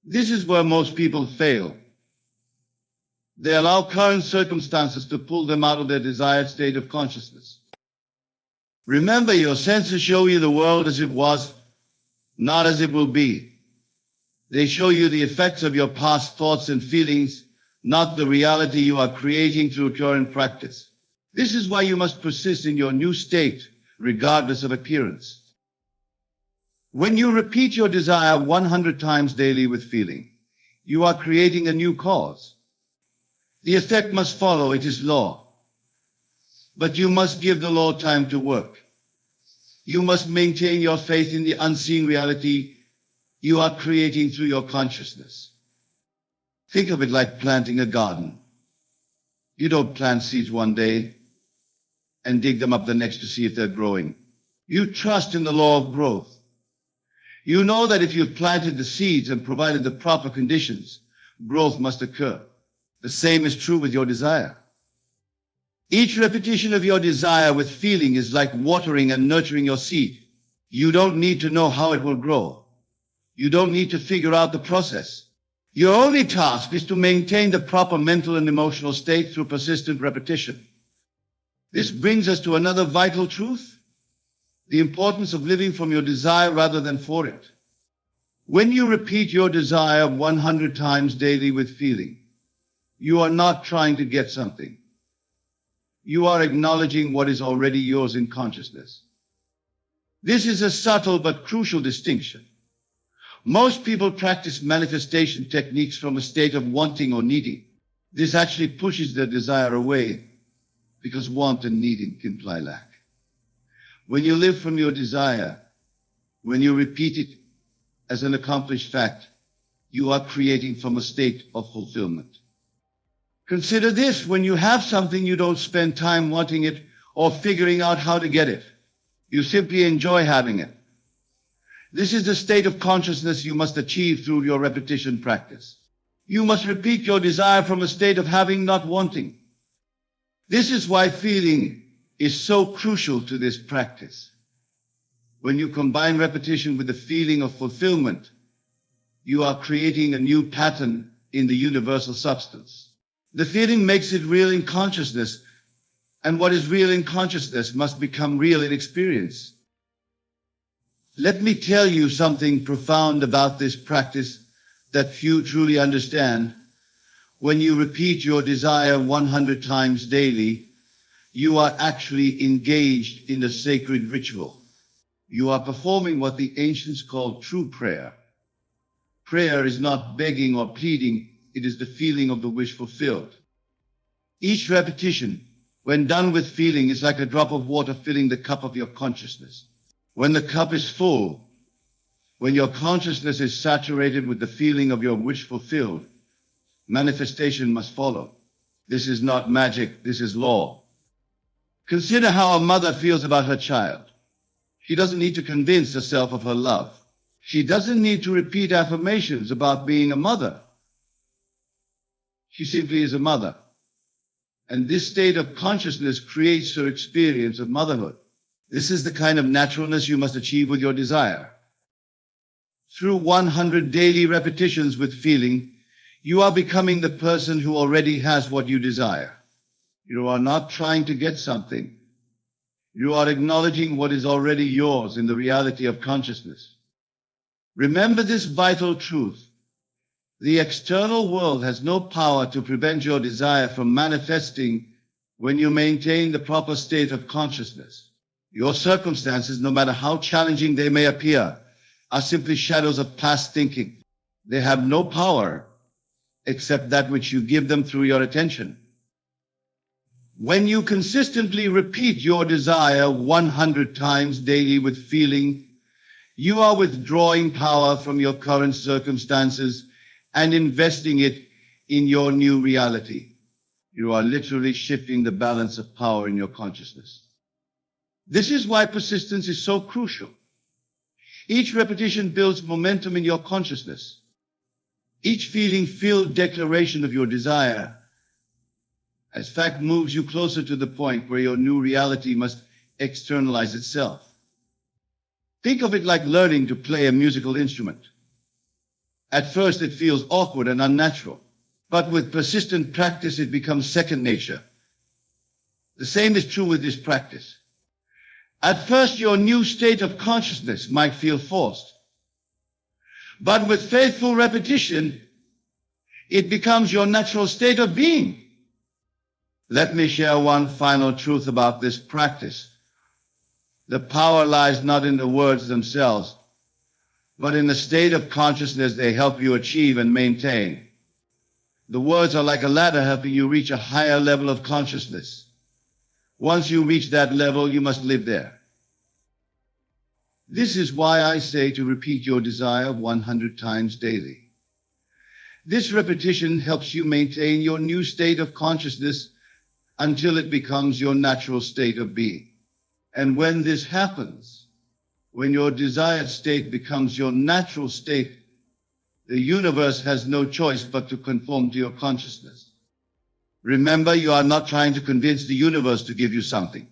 This is where most people fail. They allow current circumstances to pull them out of their desired state of consciousness. Remember, your senses show you the world as it was, not as it will be. They show you the effects of your past thoughts and feelings, not the reality you are creating through current practice. This is why you must persist in your new state, regardless of appearance. When you repeat your desire 100 times daily with feeling, you are creating a new cause. The effect must follow, it is law. But you must give the law time to work. You must maintain your faith in the unseen reality you are creating through your consciousness. Think of it like planting a garden. You don't plant seeds one day and dig them up the next to see if they're growing. You trust in the law of growth. You know that if you've planted the seeds and provided the proper conditions, growth must occur. The same is true with your desire. Each repetition of your desire with feeling is like watering and nurturing your seed. You don't need to know how it will grow. You don't need to figure out the process. Your only task is to maintain the proper mental and emotional state through persistent repetition. This brings us to another vital truth: the importance of living from your desire rather than for it. When you repeat your desire 100 times daily with feeling, you are not trying to get something. You are acknowledging what is already yours in consciousness. This is a subtle but crucial distinction. Most people practice manifestation techniques from a state of wanting or needing. This actually pushes their desire away, because want and needing can imply lack. When you live from your desire, when you repeat it as an accomplished fact, you are creating from a state of fulfillment. Consider this: when you have something, you don't spend time wanting it or figuring out how to get it. You simply enjoy having it. This is the state of consciousness you must achieve through your repetition practice. You must repeat your desire from a state of having, not wanting. This is why feeling is so crucial to this practice. When you combine repetition with the feeling of fulfillment, you are creating a new pattern in the universal substance. The feeling makes it real in consciousness, and what is real in consciousness must become real in experience. Let me tell you something profound about this practice that few truly understand. When you repeat your desire 100 times daily, you are actually engaged in a sacred ritual. You are performing what the ancients called true prayer. Prayer is not begging or pleading, it is the feeling of the wish fulfilled. Each repetition, when done with feeling, is like a drop of water filling the cup of your consciousness. When the cup is full, when your consciousness is saturated with the feeling of your wish fulfilled, manifestation must follow. This is not magic, this is law. Consider how a mother feels about her child. She doesn't need to convince herself of her love. She doesn't need to repeat affirmations about being a mother. She simply is a mother. And this state of consciousness creates her experience of motherhood. This is the kind of naturalness you must achieve with your desire. Through 100 daily repetitions with feeling, you are becoming the person who already has what you desire. You are not trying to get something. You are acknowledging what is already yours in the reality of consciousness. Remember this vital truth. The external world has no power to prevent your desire from manifesting when you maintain the proper state of consciousness. Your circumstances, no matter how challenging they may appear, are simply shadows of past thinking. They have no power except that which you give them through your attention. When you consistently repeat your desire 100 times daily with feeling, you are withdrawing power from your current circumstances and investing it in your new reality. You are literally shifting the balance of power in your consciousness. This is why persistence is so crucial. Each repetition builds momentum in your consciousness. Each feeling-filled declaration of your desire, as fact, moves you closer to the point where your new reality must externalize itself. Think of it like learning to play a musical instrument. At first it feels awkward and unnatural, but with persistent practice it becomes second nature. The same is true with this practice. At first your new state of consciousness might feel forced, but with faithful repetition, it becomes your natural state of being. Let me share one final truth about this practice. The power lies not in the words themselves, but in the state of consciousness they help you achieve and maintain. The words are like a ladder helping you reach a higher level of consciousness. Once you reach that level, you must live there. This is why I say to repeat your desire 100 times daily. This repetition helps you maintain your new state of consciousness until it becomes your natural state of being. And when this happens, when your desired state becomes your natural state, the universe has no choice but to conform to your consciousness. Remember, you are not trying to convince the universe to give you something.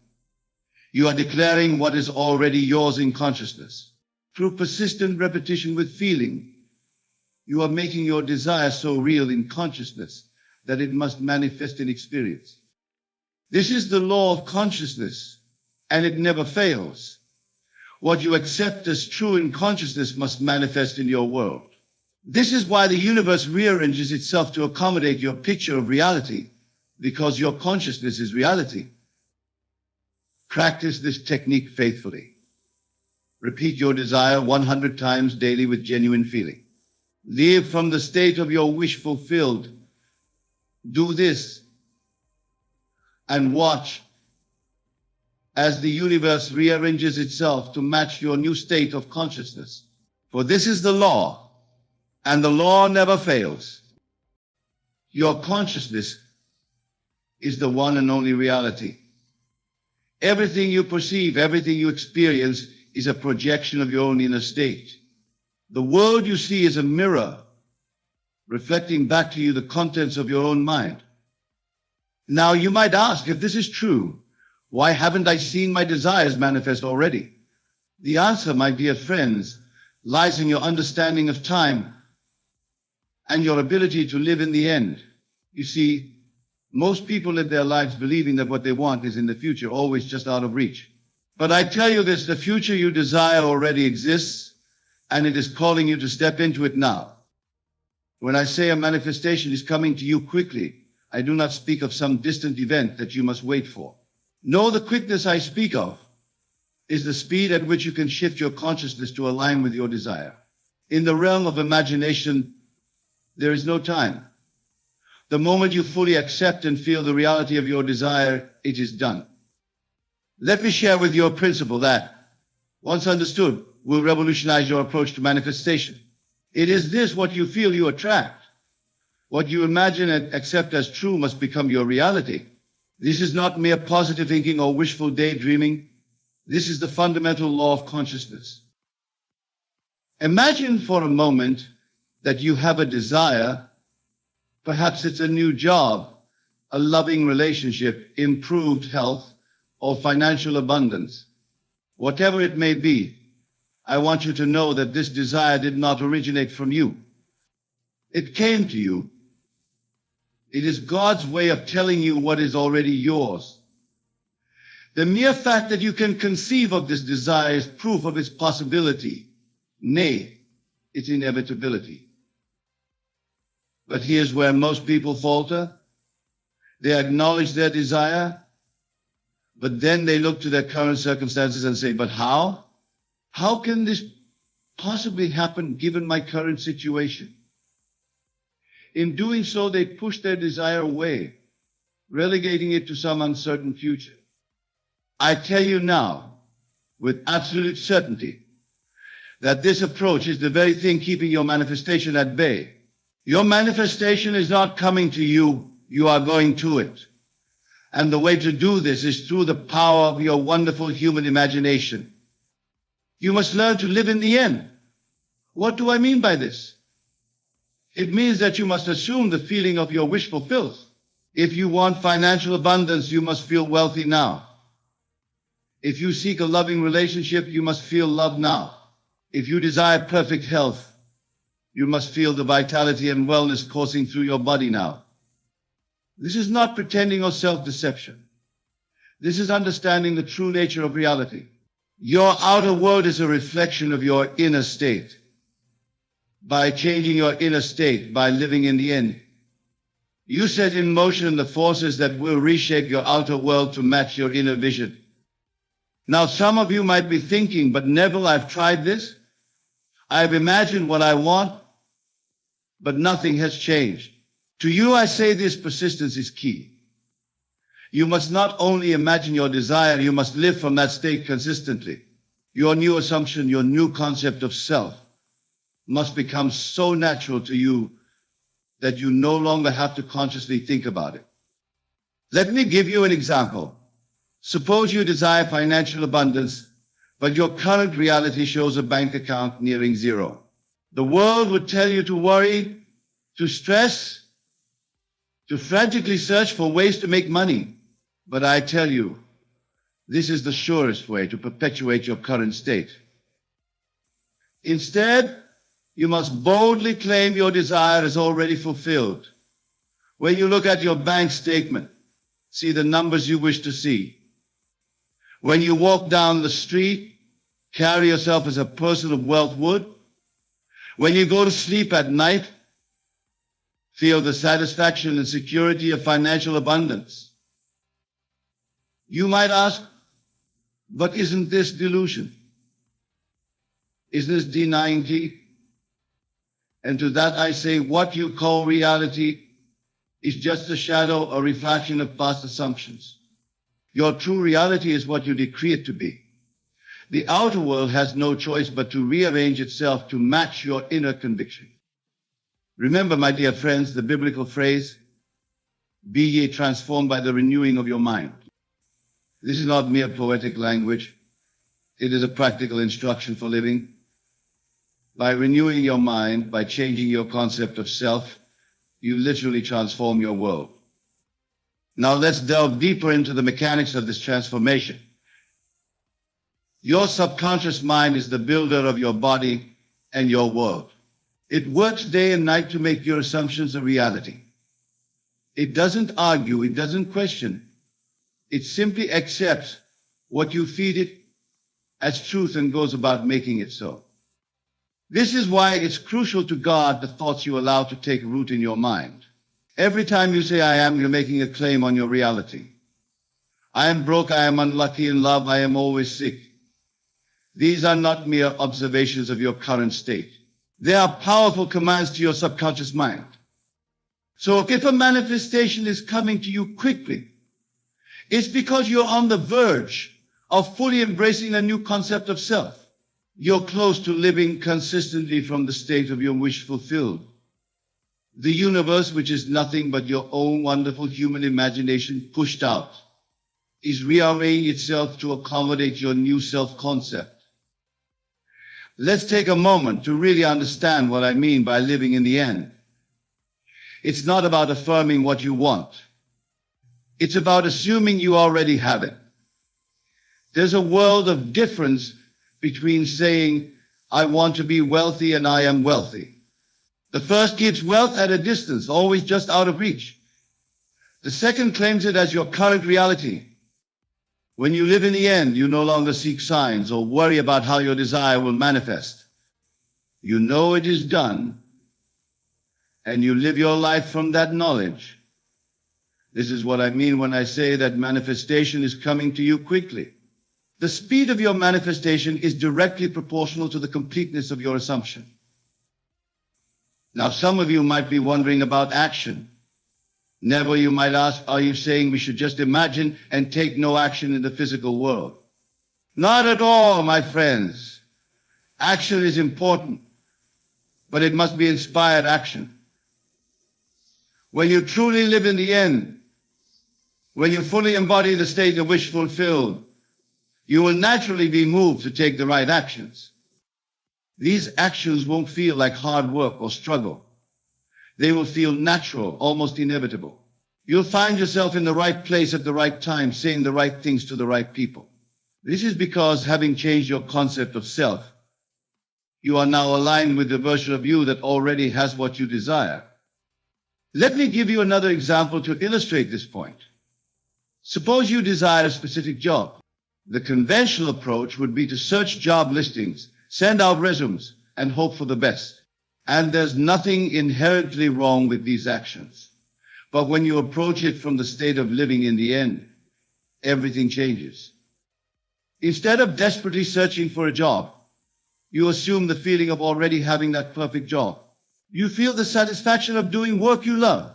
You are declaring what is already yours in consciousness. Through persistent repetition with feeling, you are making your desire so real in consciousness that it must manifest in experience. This is the law of consciousness, and it never fails. What you accept as true in consciousness must manifest in your world. This is why the universe rearranges itself to accommodate your picture of reality, because your consciousness is reality. Practice this technique faithfully. Repeat your desire 100 times daily with genuine feeling. Live from the state of your wish fulfilled. Do this and watch as the universe rearranges itself to match your new state of consciousness. For this is the law, and the law never fails. Your consciousness is the one and only reality. Everything you perceive, everything you experience is a projection of your own inner state. The world you see is a mirror reflecting back to you the contents of your own mind. Now you might ask, if this is true, why haven't I seen my desires manifest already? The answer, my dear friends, lies in your understanding of time and your ability to live in the end. You see, most people live their lives believing that what they want is in the future, always just out of reach. But I tell you this, the future you desire already exists, and it is calling you to step into it now. When I say a manifestation is coming to you quickly, I do not speak of some distant event that you must wait for. No, the quickness I speak of is the speed at which you can shift your consciousness to align with your desire. In the realm of imagination, there is no time. The moment you fully accept and feel the reality of your desire, it is done. Let me share with you a principle that, once understood, will revolutionize your approach to manifestation. It is this: what you feel, you attract. What you imagine and accept as true must become your reality. This is not mere positive thinking or wishful daydreaming. This is the fundamental law of consciousness. Imagine for a moment that you have a desire. Perhaps it's a new job, a loving relationship, improved health, or financial abundance. Whatever it may be, I want you to know that this desire did not originate from you. It came to you. It is God's way of telling you what is already yours. The mere fact that you can conceive of this desire is proof of its possibility, nay, its inevitability. But here's where most people falter. They acknowledge their desire, but then they look to their current circumstances and say, but how? How can this possibly happen given my current situation? In doing so, they push their desire away, relegating it to some uncertain future. I tell you now, with absolute certainty, that this approach is the very thing keeping your manifestation at bay. Your manifestation is not coming to you, you are going to it. And the way to do this is through the power of your wonderful human imagination. You must learn to live in the end. What do I mean by this? It means that you must assume the feeling of your wish fulfilled. If you want financial abundance, you must feel wealthy now. If you seek a loving relationship, you must feel love now. If you desire perfect health, you must feel the vitality and wellness coursing through your body now. This is not pretending or self-deception. This is understanding the true nature of reality. Your outer world is a reflection of your inner state. By changing your inner state, by living in the end, you set in motion the forces that will reshape your outer world to match your inner vision. Now, some of you might be thinking, but Neville, I've tried this. I've imagined what I want, but nothing has changed. To you, I say this: persistence is key. You must not only imagine your desire, you must live from that state consistently. Your new assumption, your new concept of self must become so natural to you that you no longer have to consciously think about it. Let me give you an example. Suppose you desire financial abundance, but your current reality shows a bank account nearing zero. The world would tell you to worry, to stress, to frantically search for ways to make money. But I tell you, this is the surest way to perpetuate your current state. Instead, you must boldly claim your desire is already fulfilled. When you look at your bank statement, see the numbers you wish to see. When you walk down the street, carry yourself as a person of wealth would. When you go to sleep at night, feel the satisfaction and security of financial abundance. You might ask, but isn't this delusion? Isn't this denying T? And to that I say, what you call reality is just a shadow, a reflection of past assumptions. Your true reality is what you decree it to be. The outer world has no choice but to rearrange itself to match your inner conviction. Remember, my dear friends, the biblical phrase, Be ye transformed by the renewing of your mind. This is not mere poetic language. It is a practical instruction for living. By renewing your mind, by changing your concept of self, you literally transform your world. Now let's delve deeper into the mechanics of this transformation. Your subconscious mind is the builder of your body and your world. It works day and night to make your assumptions a reality. It doesn't argue, it doesn't question. It simply accepts what you feed it as truth and goes about making it so. This is why it's crucial to guard the thoughts you allow to take root in your mind. Every time you say I am, you're making a claim on your reality. I am broke, I am unlucky in love, I am always sick. These are not mere observations of your current state. They are powerful commands to your subconscious mind. So if a manifestation is coming to you quickly, it's because you're on the verge of fully embracing a new concept of self. You're close to living consistently from the state of your wish fulfilled. The universe, which is nothing but your own wonderful human imagination pushed out, is rearranging itself to accommodate your new self-concept. Let's take a moment to really understand what I mean by living in the end. It's not about affirming what you want. It's about assuming you already have it. There's a world of difference between saying, I want to be wealthy and I am wealthy. The first keeps wealth at a distance, always just out of reach. The second claims it as your current reality. When you live in the end, you no longer seek signs or worry about how your desire will manifest. You know it is done, and you live your life from that knowledge. This is what I mean when I say that manifestation is coming to you quickly. The speed of your manifestation is directly proportional to the completeness of your assumption. Now, some of you might be wondering about action. Neville, you might ask, are you saying we should just imagine and take no action in the physical world? Not at all, my friends. Action is important, but it must be inspired action. When you truly live in the end, when you fully embody the state of wish fulfilled, you will naturally be moved to take the right actions. These actions won't feel like hard work or struggle. They will feel natural, almost inevitable. You'll find yourself in the right place at the right time, saying the right things to the right people. This is because, having changed your concept of self, you are now aligned with the version of you that already has what you desire. Let me give you another example to illustrate this point. Suppose you desire a specific job. The conventional approach would be to search job listings, send out resumes, and hope for the best. And there's nothing inherently wrong with these actions. But when you approach it from the state of living in the end, everything changes. Instead of desperately searching for a job, you assume the feeling of already having that perfect job. You feel the satisfaction of doing work you love.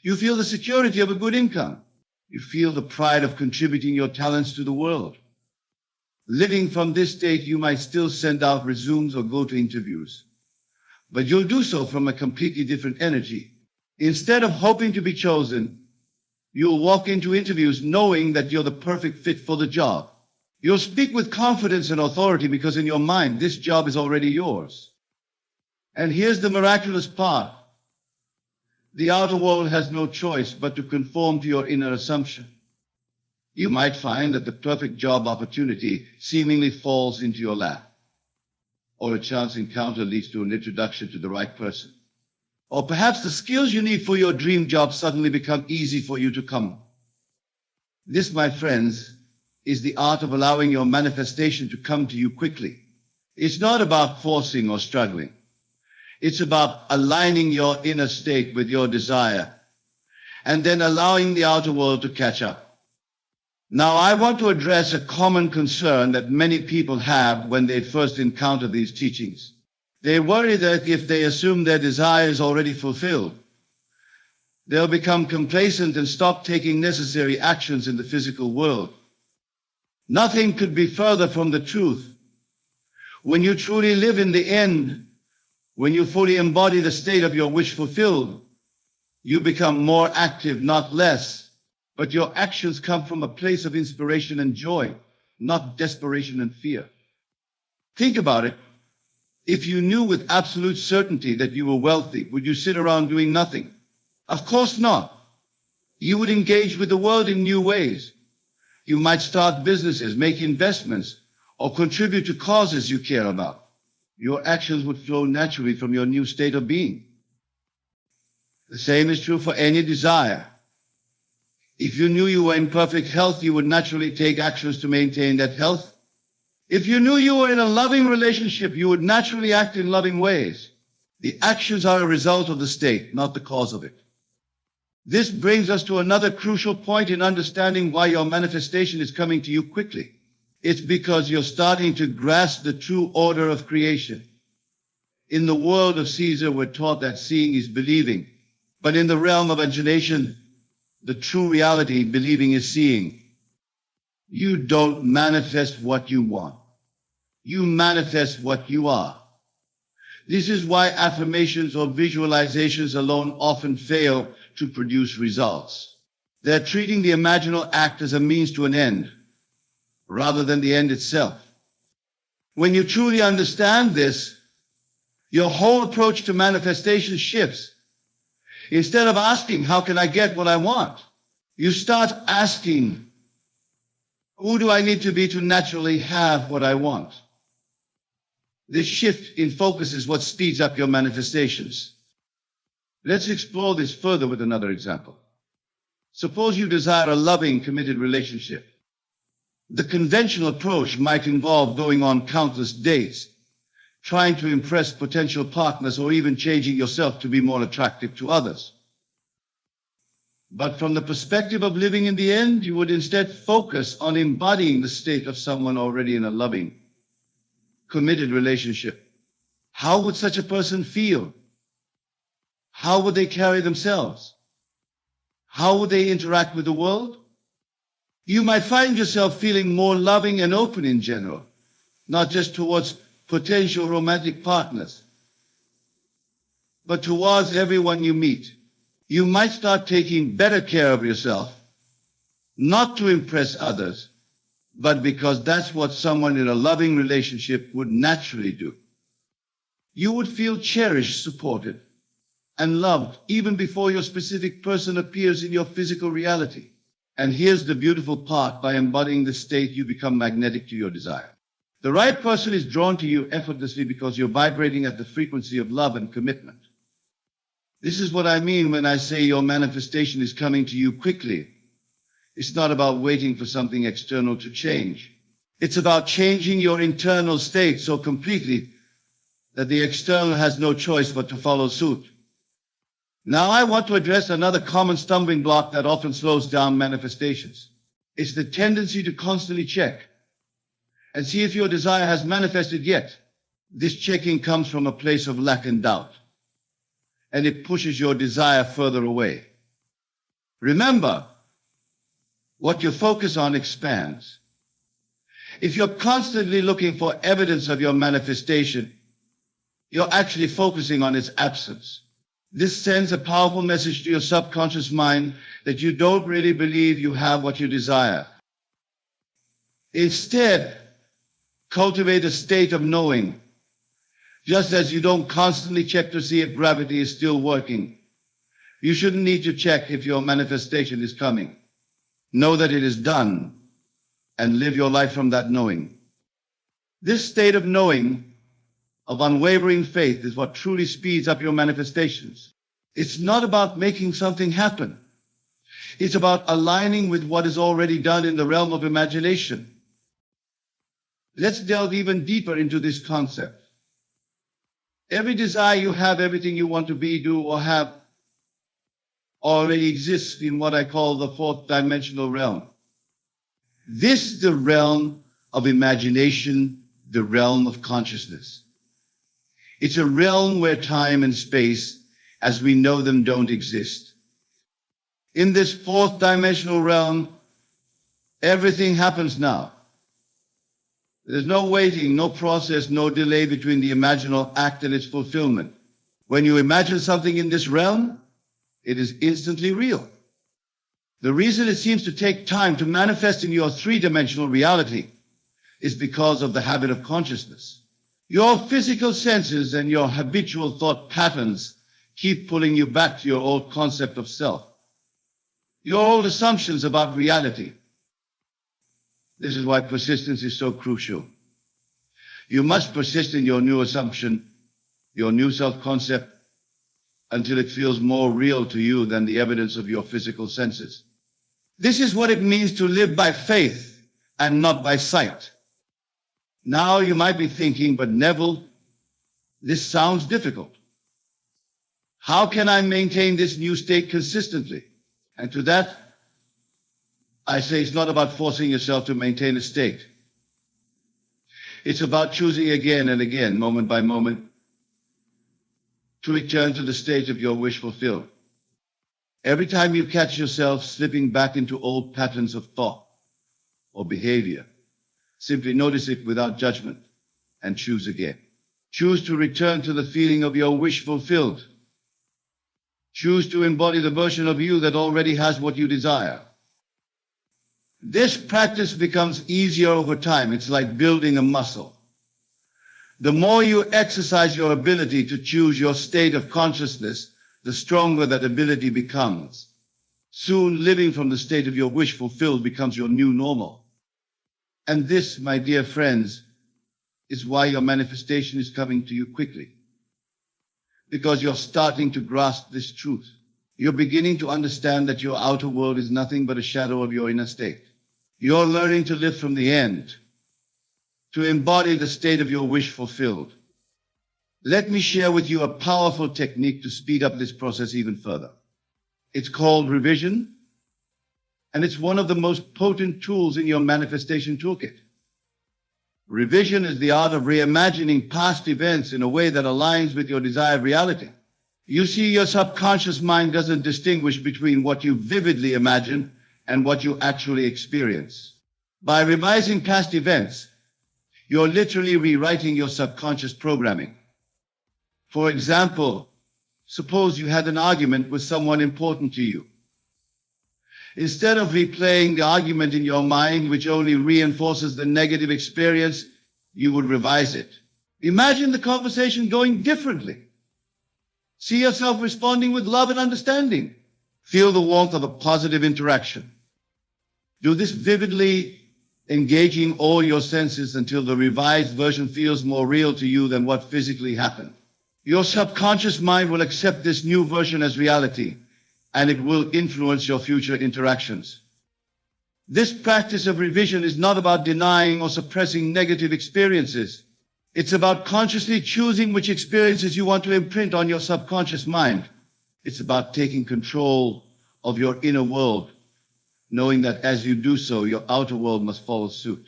You feel the security of a good income. You feel the pride of contributing your talents to the world. Living from this state, you might still send out resumes or go to interviews, but you'll do so from a completely different energy. Instead of hoping to be chosen, you'll walk into interviews knowing that you're the perfect fit for the job. You'll speak with confidence and authority because in your mind, this job is already yours. And here's the miraculous part. The outer world has no choice but to conform to your inner assumption. You might find that the perfect job opportunity seemingly falls into your lap, or a chance encounter leads to an introduction to the right person. Or perhaps the skills you need for your dream job suddenly become easy for you to come. This, my friends, is the art of allowing your manifestation to come to you quickly. It's not about forcing or struggling. It's about aligning your inner state with your desire and then allowing the outer world to catch up. Now, I want to address a common concern that many people have when they first encounter these teachings. They worry that if they assume their desire is already fulfilled, they'll become complacent and stop taking necessary actions in the physical world. Nothing could be further from the truth. When you truly live in the end, when you fully embody the state of your wish fulfilled, You become more active, not less. But your actions come from a place of inspiration and joy, not desperation and fear. Think about it. If you knew with absolute certainty that you were wealthy, would you sit around doing nothing? Of course not. You would engage with the world in new ways. You might start businesses, make investments, or contribute to causes you care about. Your actions would flow naturally from your new state of being. The same is true for any desire. If you knew you were in perfect health, you would naturally take actions to maintain that health. If you knew you were in a loving relationship, you would naturally act in loving ways. The actions are a result of the state, not the cause of it. This brings us to another crucial point in understanding why your manifestation is coming to you quickly. It's because you're starting to grasp the true order of creation. In the world of Caesar, we're taught that seeing is believing. But in the realm of imagination, the true reality, believing, is seeing. You don't manifest what you want. You manifest what you are. This is why affirmations or visualizations alone often fail to produce results. They're treating the imaginal act as a means to an end, rather than the end itself. When you truly understand this, your whole approach to manifestation shifts. Instead of asking, how can I get what I want? You start asking, who do I need to be to naturally have what I want? This shift in focus is what speeds up your manifestations. Let's explore this further with another example. Suppose you desire a loving, committed relationship. The conventional approach might involve going on countless dates, trying to impress potential partners, or even changing yourself to be more attractive to others. But from the perspective of living in the end, you would instead focus on embodying the state of someone already in a loving, committed relationship. How would such a person feel? How would they carry themselves? How would they interact with the world? You might find yourself feeling more loving and open in general, not just towards potential romantic partners, but towards everyone you meet. You might start taking better care of yourself, not to impress others, but because that's what someone in a loving relationship would naturally do. You would feel cherished, supported, and loved even before your specific person appears in your physical reality. And here's the beautiful part: by embodying this state, you become magnetic to your desire. The right person is drawn to you effortlessly because you're vibrating at the frequency of love and commitment. This is what I mean when I say your manifestation is coming to you quickly. It's not about waiting for something external to change. It's about changing your internal state so completely that the external has no choice but to follow suit. Now I want to address another common stumbling block that often slows down manifestations. It's the tendency to constantly check and see if your desire has manifested yet. This checking comes from a place of lack and doubt, and it pushes your desire further away. Remember, what you focus on expands. If you're constantly looking for evidence of your manifestation, you're actually focusing on its absence. This sends a powerful message to your subconscious mind that you don't really believe you have what you desire. Instead, cultivate a state of knowing. Just as you don't constantly check to see if gravity is still working, you shouldn't need to check if your manifestation is coming. Know that it is done and live your life from that knowing. This state of knowing, of unwavering faith, is what truly speeds up your manifestations. It's not about making something happen. It's about aligning with what is already done in the realm of imagination. Let's delve even deeper into this concept. Every desire you have, everything you want to be, do, or have, already exists in what I call the fourth dimensional realm. This is the realm of imagination, the realm of consciousness. It's a realm where time and space, as we know them, don't exist. In this fourth dimensional realm, everything happens now. There's no waiting, no process, no delay between the imaginal act and its fulfillment. When you imagine something in this realm, It is instantly real. The reason it seems to take time to manifest in your three-dimensional reality is because of the habit of consciousness. Your physical senses and your habitual thought patterns keep pulling you back to your old concept of self, your old assumptions about reality. This is why persistence is so crucial. You must persist in your new assumption, your new self-concept, until it feels more real to you than the evidence of your physical senses. This is what it means to live by faith and not by sight. Now you might be thinking, but Neville, this sounds difficult. How can I maintain this new state consistently? And to that, I say it's not about forcing yourself to maintain a state. It's about choosing again and again, moment by moment, to return to the state of your wish fulfilled. Every time you catch yourself slipping back into old patterns of thought or behavior, simply notice it without judgment and choose again. Choose to return to the feeling of your wish fulfilled. Choose to embody the version of you that already has what you desire. This practice becomes easier over time. It's like building a muscle. The more you exercise your ability to choose your state of consciousness, the stronger that ability becomes. Soon, living from the state of your wish fulfilled becomes your new normal. And this, my dear friends, is why your manifestation is coming to you quickly. Because you're starting to grasp this truth. You're beginning to understand that your outer world is nothing but a shadow of your inner state. You're learning to live from the end, to embody the state of your wish fulfilled. Let me share with you a powerful technique to speed up this process even further. It's called revision, and it's one of the most potent tools in your manifestation toolkit. Revision is the art of reimagining past events in a way that aligns with your desired reality. You see, your subconscious mind doesn't distinguish between what you vividly imagine and what you actually experience. By revising past events, you're literally rewriting your subconscious programming. For example, suppose you had an argument with someone important to you. Instead of replaying the argument in your mind, which only reinforces the negative experience, you would revise it. Imagine the conversation going differently. See yourself responding with love and understanding. Feel the warmth of a positive interaction. Do this vividly, engaging all your senses until the revised version feels more real to you than what physically happened. Your subconscious mind will accept this new version as reality, and it will influence your future interactions. This practice of revision is not about denying or suppressing negative experiences. It's about consciously choosing which experiences you want to imprint on your subconscious mind. It's about taking control of your inner world, knowing that as you do so, your outer world must follow suit.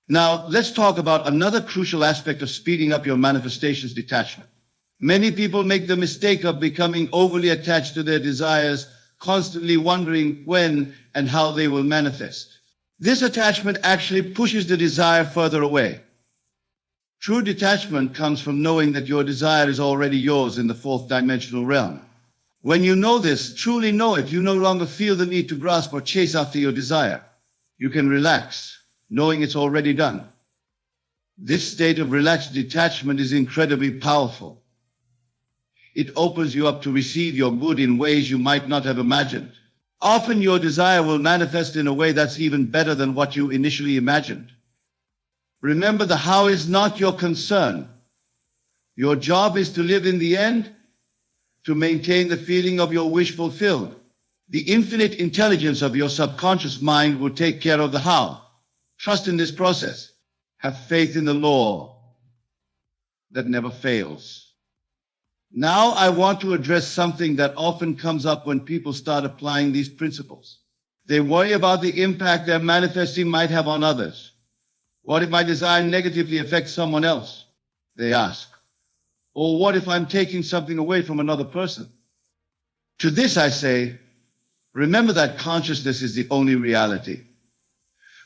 Now, let's talk about another crucial aspect of speeding up your manifestations: detachment. Many people make the mistake of becoming overly attached to their desires, constantly wondering when and how they will manifest. This attachment actually pushes the desire further away. True detachment comes from knowing that your desire is already yours in the fourth dimensional realm. When you know this, truly know it, you no longer feel the need to grasp or chase after your desire. You can relax, knowing it's already done. This state of relaxed detachment is incredibly powerful. It opens you up to receive your good in ways you might not have imagined. Often your desire will manifest in a way that's even better than what you initially imagined. Remember, the how is not your concern. Your job is to live in the end, to maintain the feeling of your wish fulfilled. The infinite intelligence of your subconscious mind will take care of the how. Trust in this process. Have faith in the law that never fails. Now I want to address something that often comes up when people start applying these principles. They worry about the impact their manifesting might have on others. What if my desire negatively affects someone else? They ask. Or what if I'm taking something away from another person? To this I say, remember that consciousness is the only reality.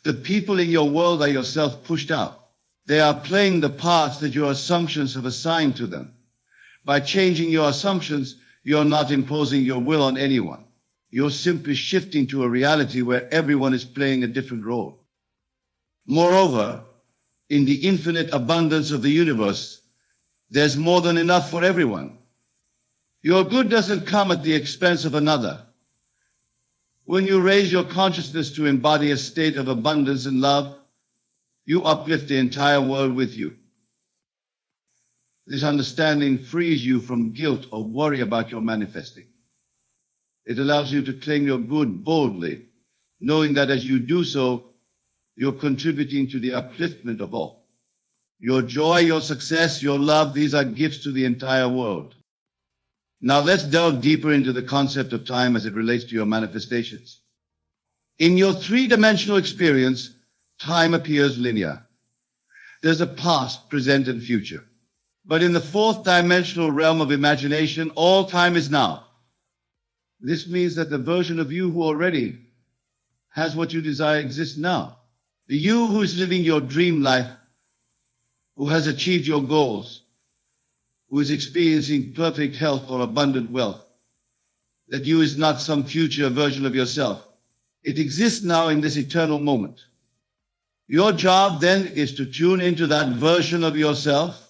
The people in your world are yourself pushed out. They are playing the parts that your assumptions have assigned to them. By changing your assumptions, You're not imposing your will on anyone. You're simply shifting to a reality where everyone is playing a different role. Moreover, in the infinite abundance of the universe, there's more than enough for everyone. Your good doesn't come at the expense of another. When you raise your consciousness to embody a state of abundance and love, you uplift the entire world with you. This understanding frees you from guilt or worry about your manifesting. It allows you to claim your good boldly, knowing that as you do so, you're contributing to the upliftment of all. Your joy, your success, your love, these are gifts to the entire world. Now let's delve deeper into the concept of time as it relates to your manifestations. In your three-dimensional experience, time appears linear. There's a past, present, and future. But in the fourth dimensional realm of imagination, all time is now. This means that the version of you who already has what you desire exists now. The you who is living your dream life, who has achieved your goals, who is experiencing perfect health or abundant wealth. That you is not some future version of yourself. It exists now in this eternal moment. Your job then is to tune into that version of yourself,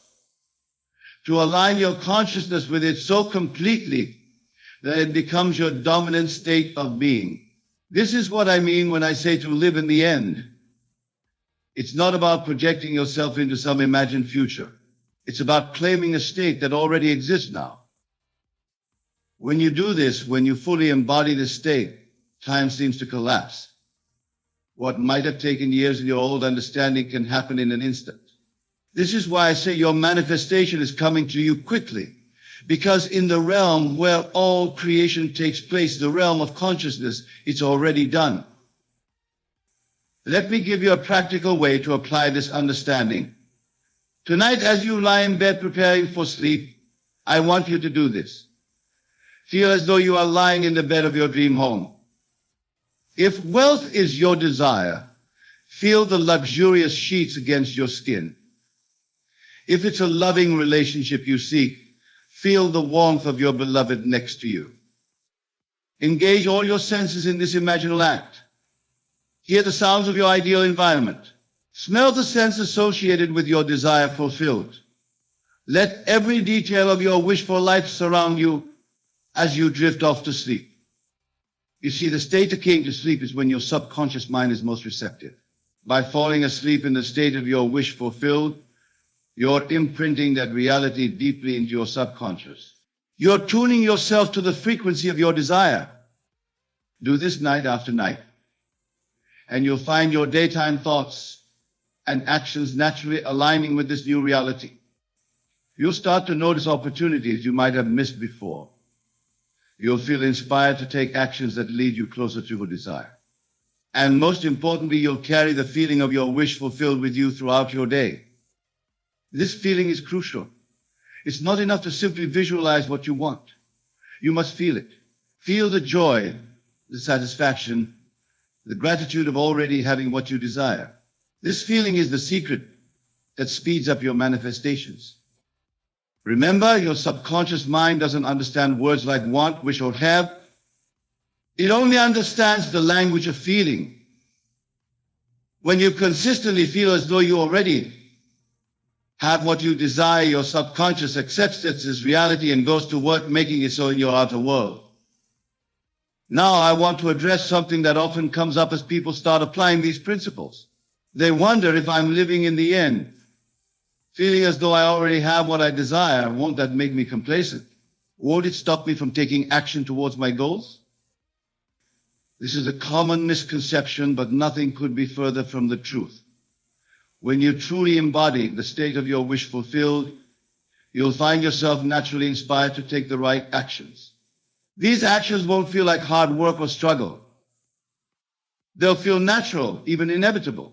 to align your consciousness with it so completely that it becomes your dominant state of being. This is what I mean when I say to live in the end. It's not about projecting yourself into some imagined future. It's about claiming a state that already exists now. When you do this, when you fully embody this state, time seems to collapse. What might have taken years in your old understanding can happen in an instant. This is why I say your manifestation is coming to you quickly, because in the realm where all creation takes place, the realm of consciousness, it's already done. Let me give you a practical way to apply this understanding. Tonight, as you lie in bed preparing for sleep, I want you to do this. Feel as though you are lying in the bed of your dream home. If wealth is your desire, feel the luxurious sheets against your skin. If it's a loving relationship you seek, feel the warmth of your beloved next to you. Engage all your senses in this imaginal act. Hear the sounds of your ideal environment. Smell the scents associated with your desire fulfilled. Let every detail of your wish for life surround you as you drift off to sleep. You see, the state akin to sleep is when your subconscious mind is most receptive. By falling asleep in the state of your wish fulfilled, you're imprinting that reality deeply into your subconscious. You're tuning yourself to the frequency of your desire. Do this night after night, and you'll find your daytime thoughts and actions naturally aligning with this new reality. You'll start to notice opportunities you might have missed before. You'll feel inspired to take actions that lead you closer to your desire. And most importantly, you'll carry the feeling of your wish fulfilled with you throughout your day. This feeling is crucial. It's not enough to simply visualize what you want. You must feel it. Feel the joy, the satisfaction, the gratitude of already having what you desire. This feeling is the secret that speeds up your manifestations. Remember, your subconscious mind doesn't understand words like want, wish, or have. It only understands the language of feeling. When you consistently feel as though you already have what you desire, your subconscious accepts it as reality and goes to work making it so in your outer world. Now I want to address something that often comes up as people start applying these principles. They wonder if I'm living in the end, feeling as though I already have what I desire. Won't that make me complacent? Won't it stop me from taking action towards my goals? This is a common misconception, but nothing could be further from the truth. When you truly embody the state of your wish fulfilled, you'll find yourself naturally inspired to take the right actions. These actions won't feel like hard work or struggle. They'll feel natural, even inevitable.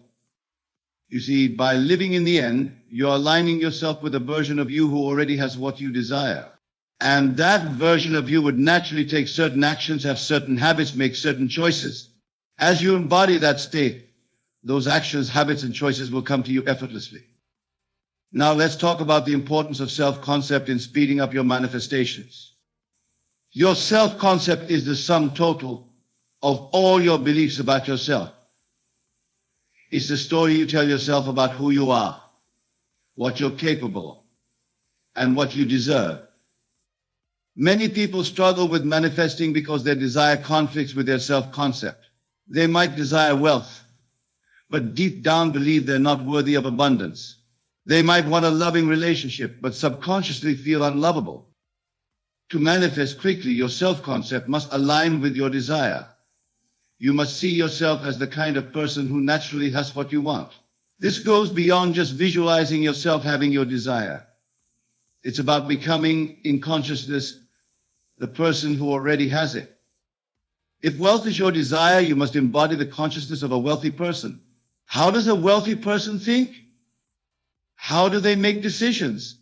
You see, by living in the end, you're aligning yourself with a version of you who already has what you desire. And that version of you would naturally take certain actions, have certain habits, make certain choices. As you embody that state, those actions, habits, and choices will come to you effortlessly. Now let's talk about the importance of self-concept in speeding up your manifestations. Your self-concept is the sum total of all your beliefs about yourself. It's the story you tell yourself about who you are, what you're capable of, and what you deserve. Many people struggle with manifesting because their desire conflicts with their self-concept. They might desire wealth, but deep down believe they're not worthy of abundance. They might want a loving relationship, but subconsciously feel unlovable. To manifest quickly, your self-concept must align with your desire. You must see yourself as the kind of person who naturally has what you want. This goes beyond just visualizing yourself having your desire. It's about becoming, in consciousness, the person who already has it. If wealth is your desire, you must embody the consciousness of a wealthy person. How does a wealthy person think? How do they make decisions?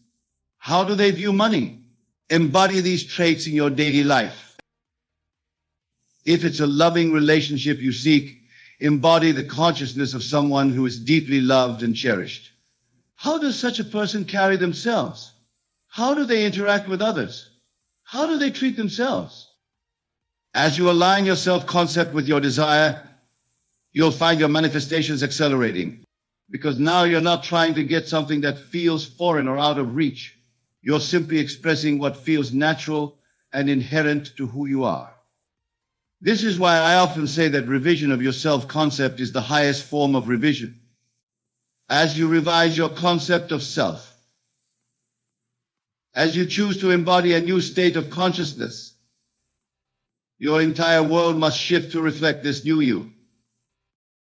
How do they view money? Embody these traits in your daily life. If it's a loving relationship you seek, embody the consciousness of someone who is deeply loved and cherished. How does such a person carry themselves? How do they interact with others? How do they treat themselves? As you align your self-concept with your desire, you'll find your manifestations accelerating. Because now you're not trying to get something that feels foreign or out of reach. You're simply expressing what feels natural and inherent to who you are. This is why I often say that revision of your self-concept is the highest form of revision. As you revise your concept of self, as you choose to embody a new state of consciousness, your entire world must shift to reflect this new you.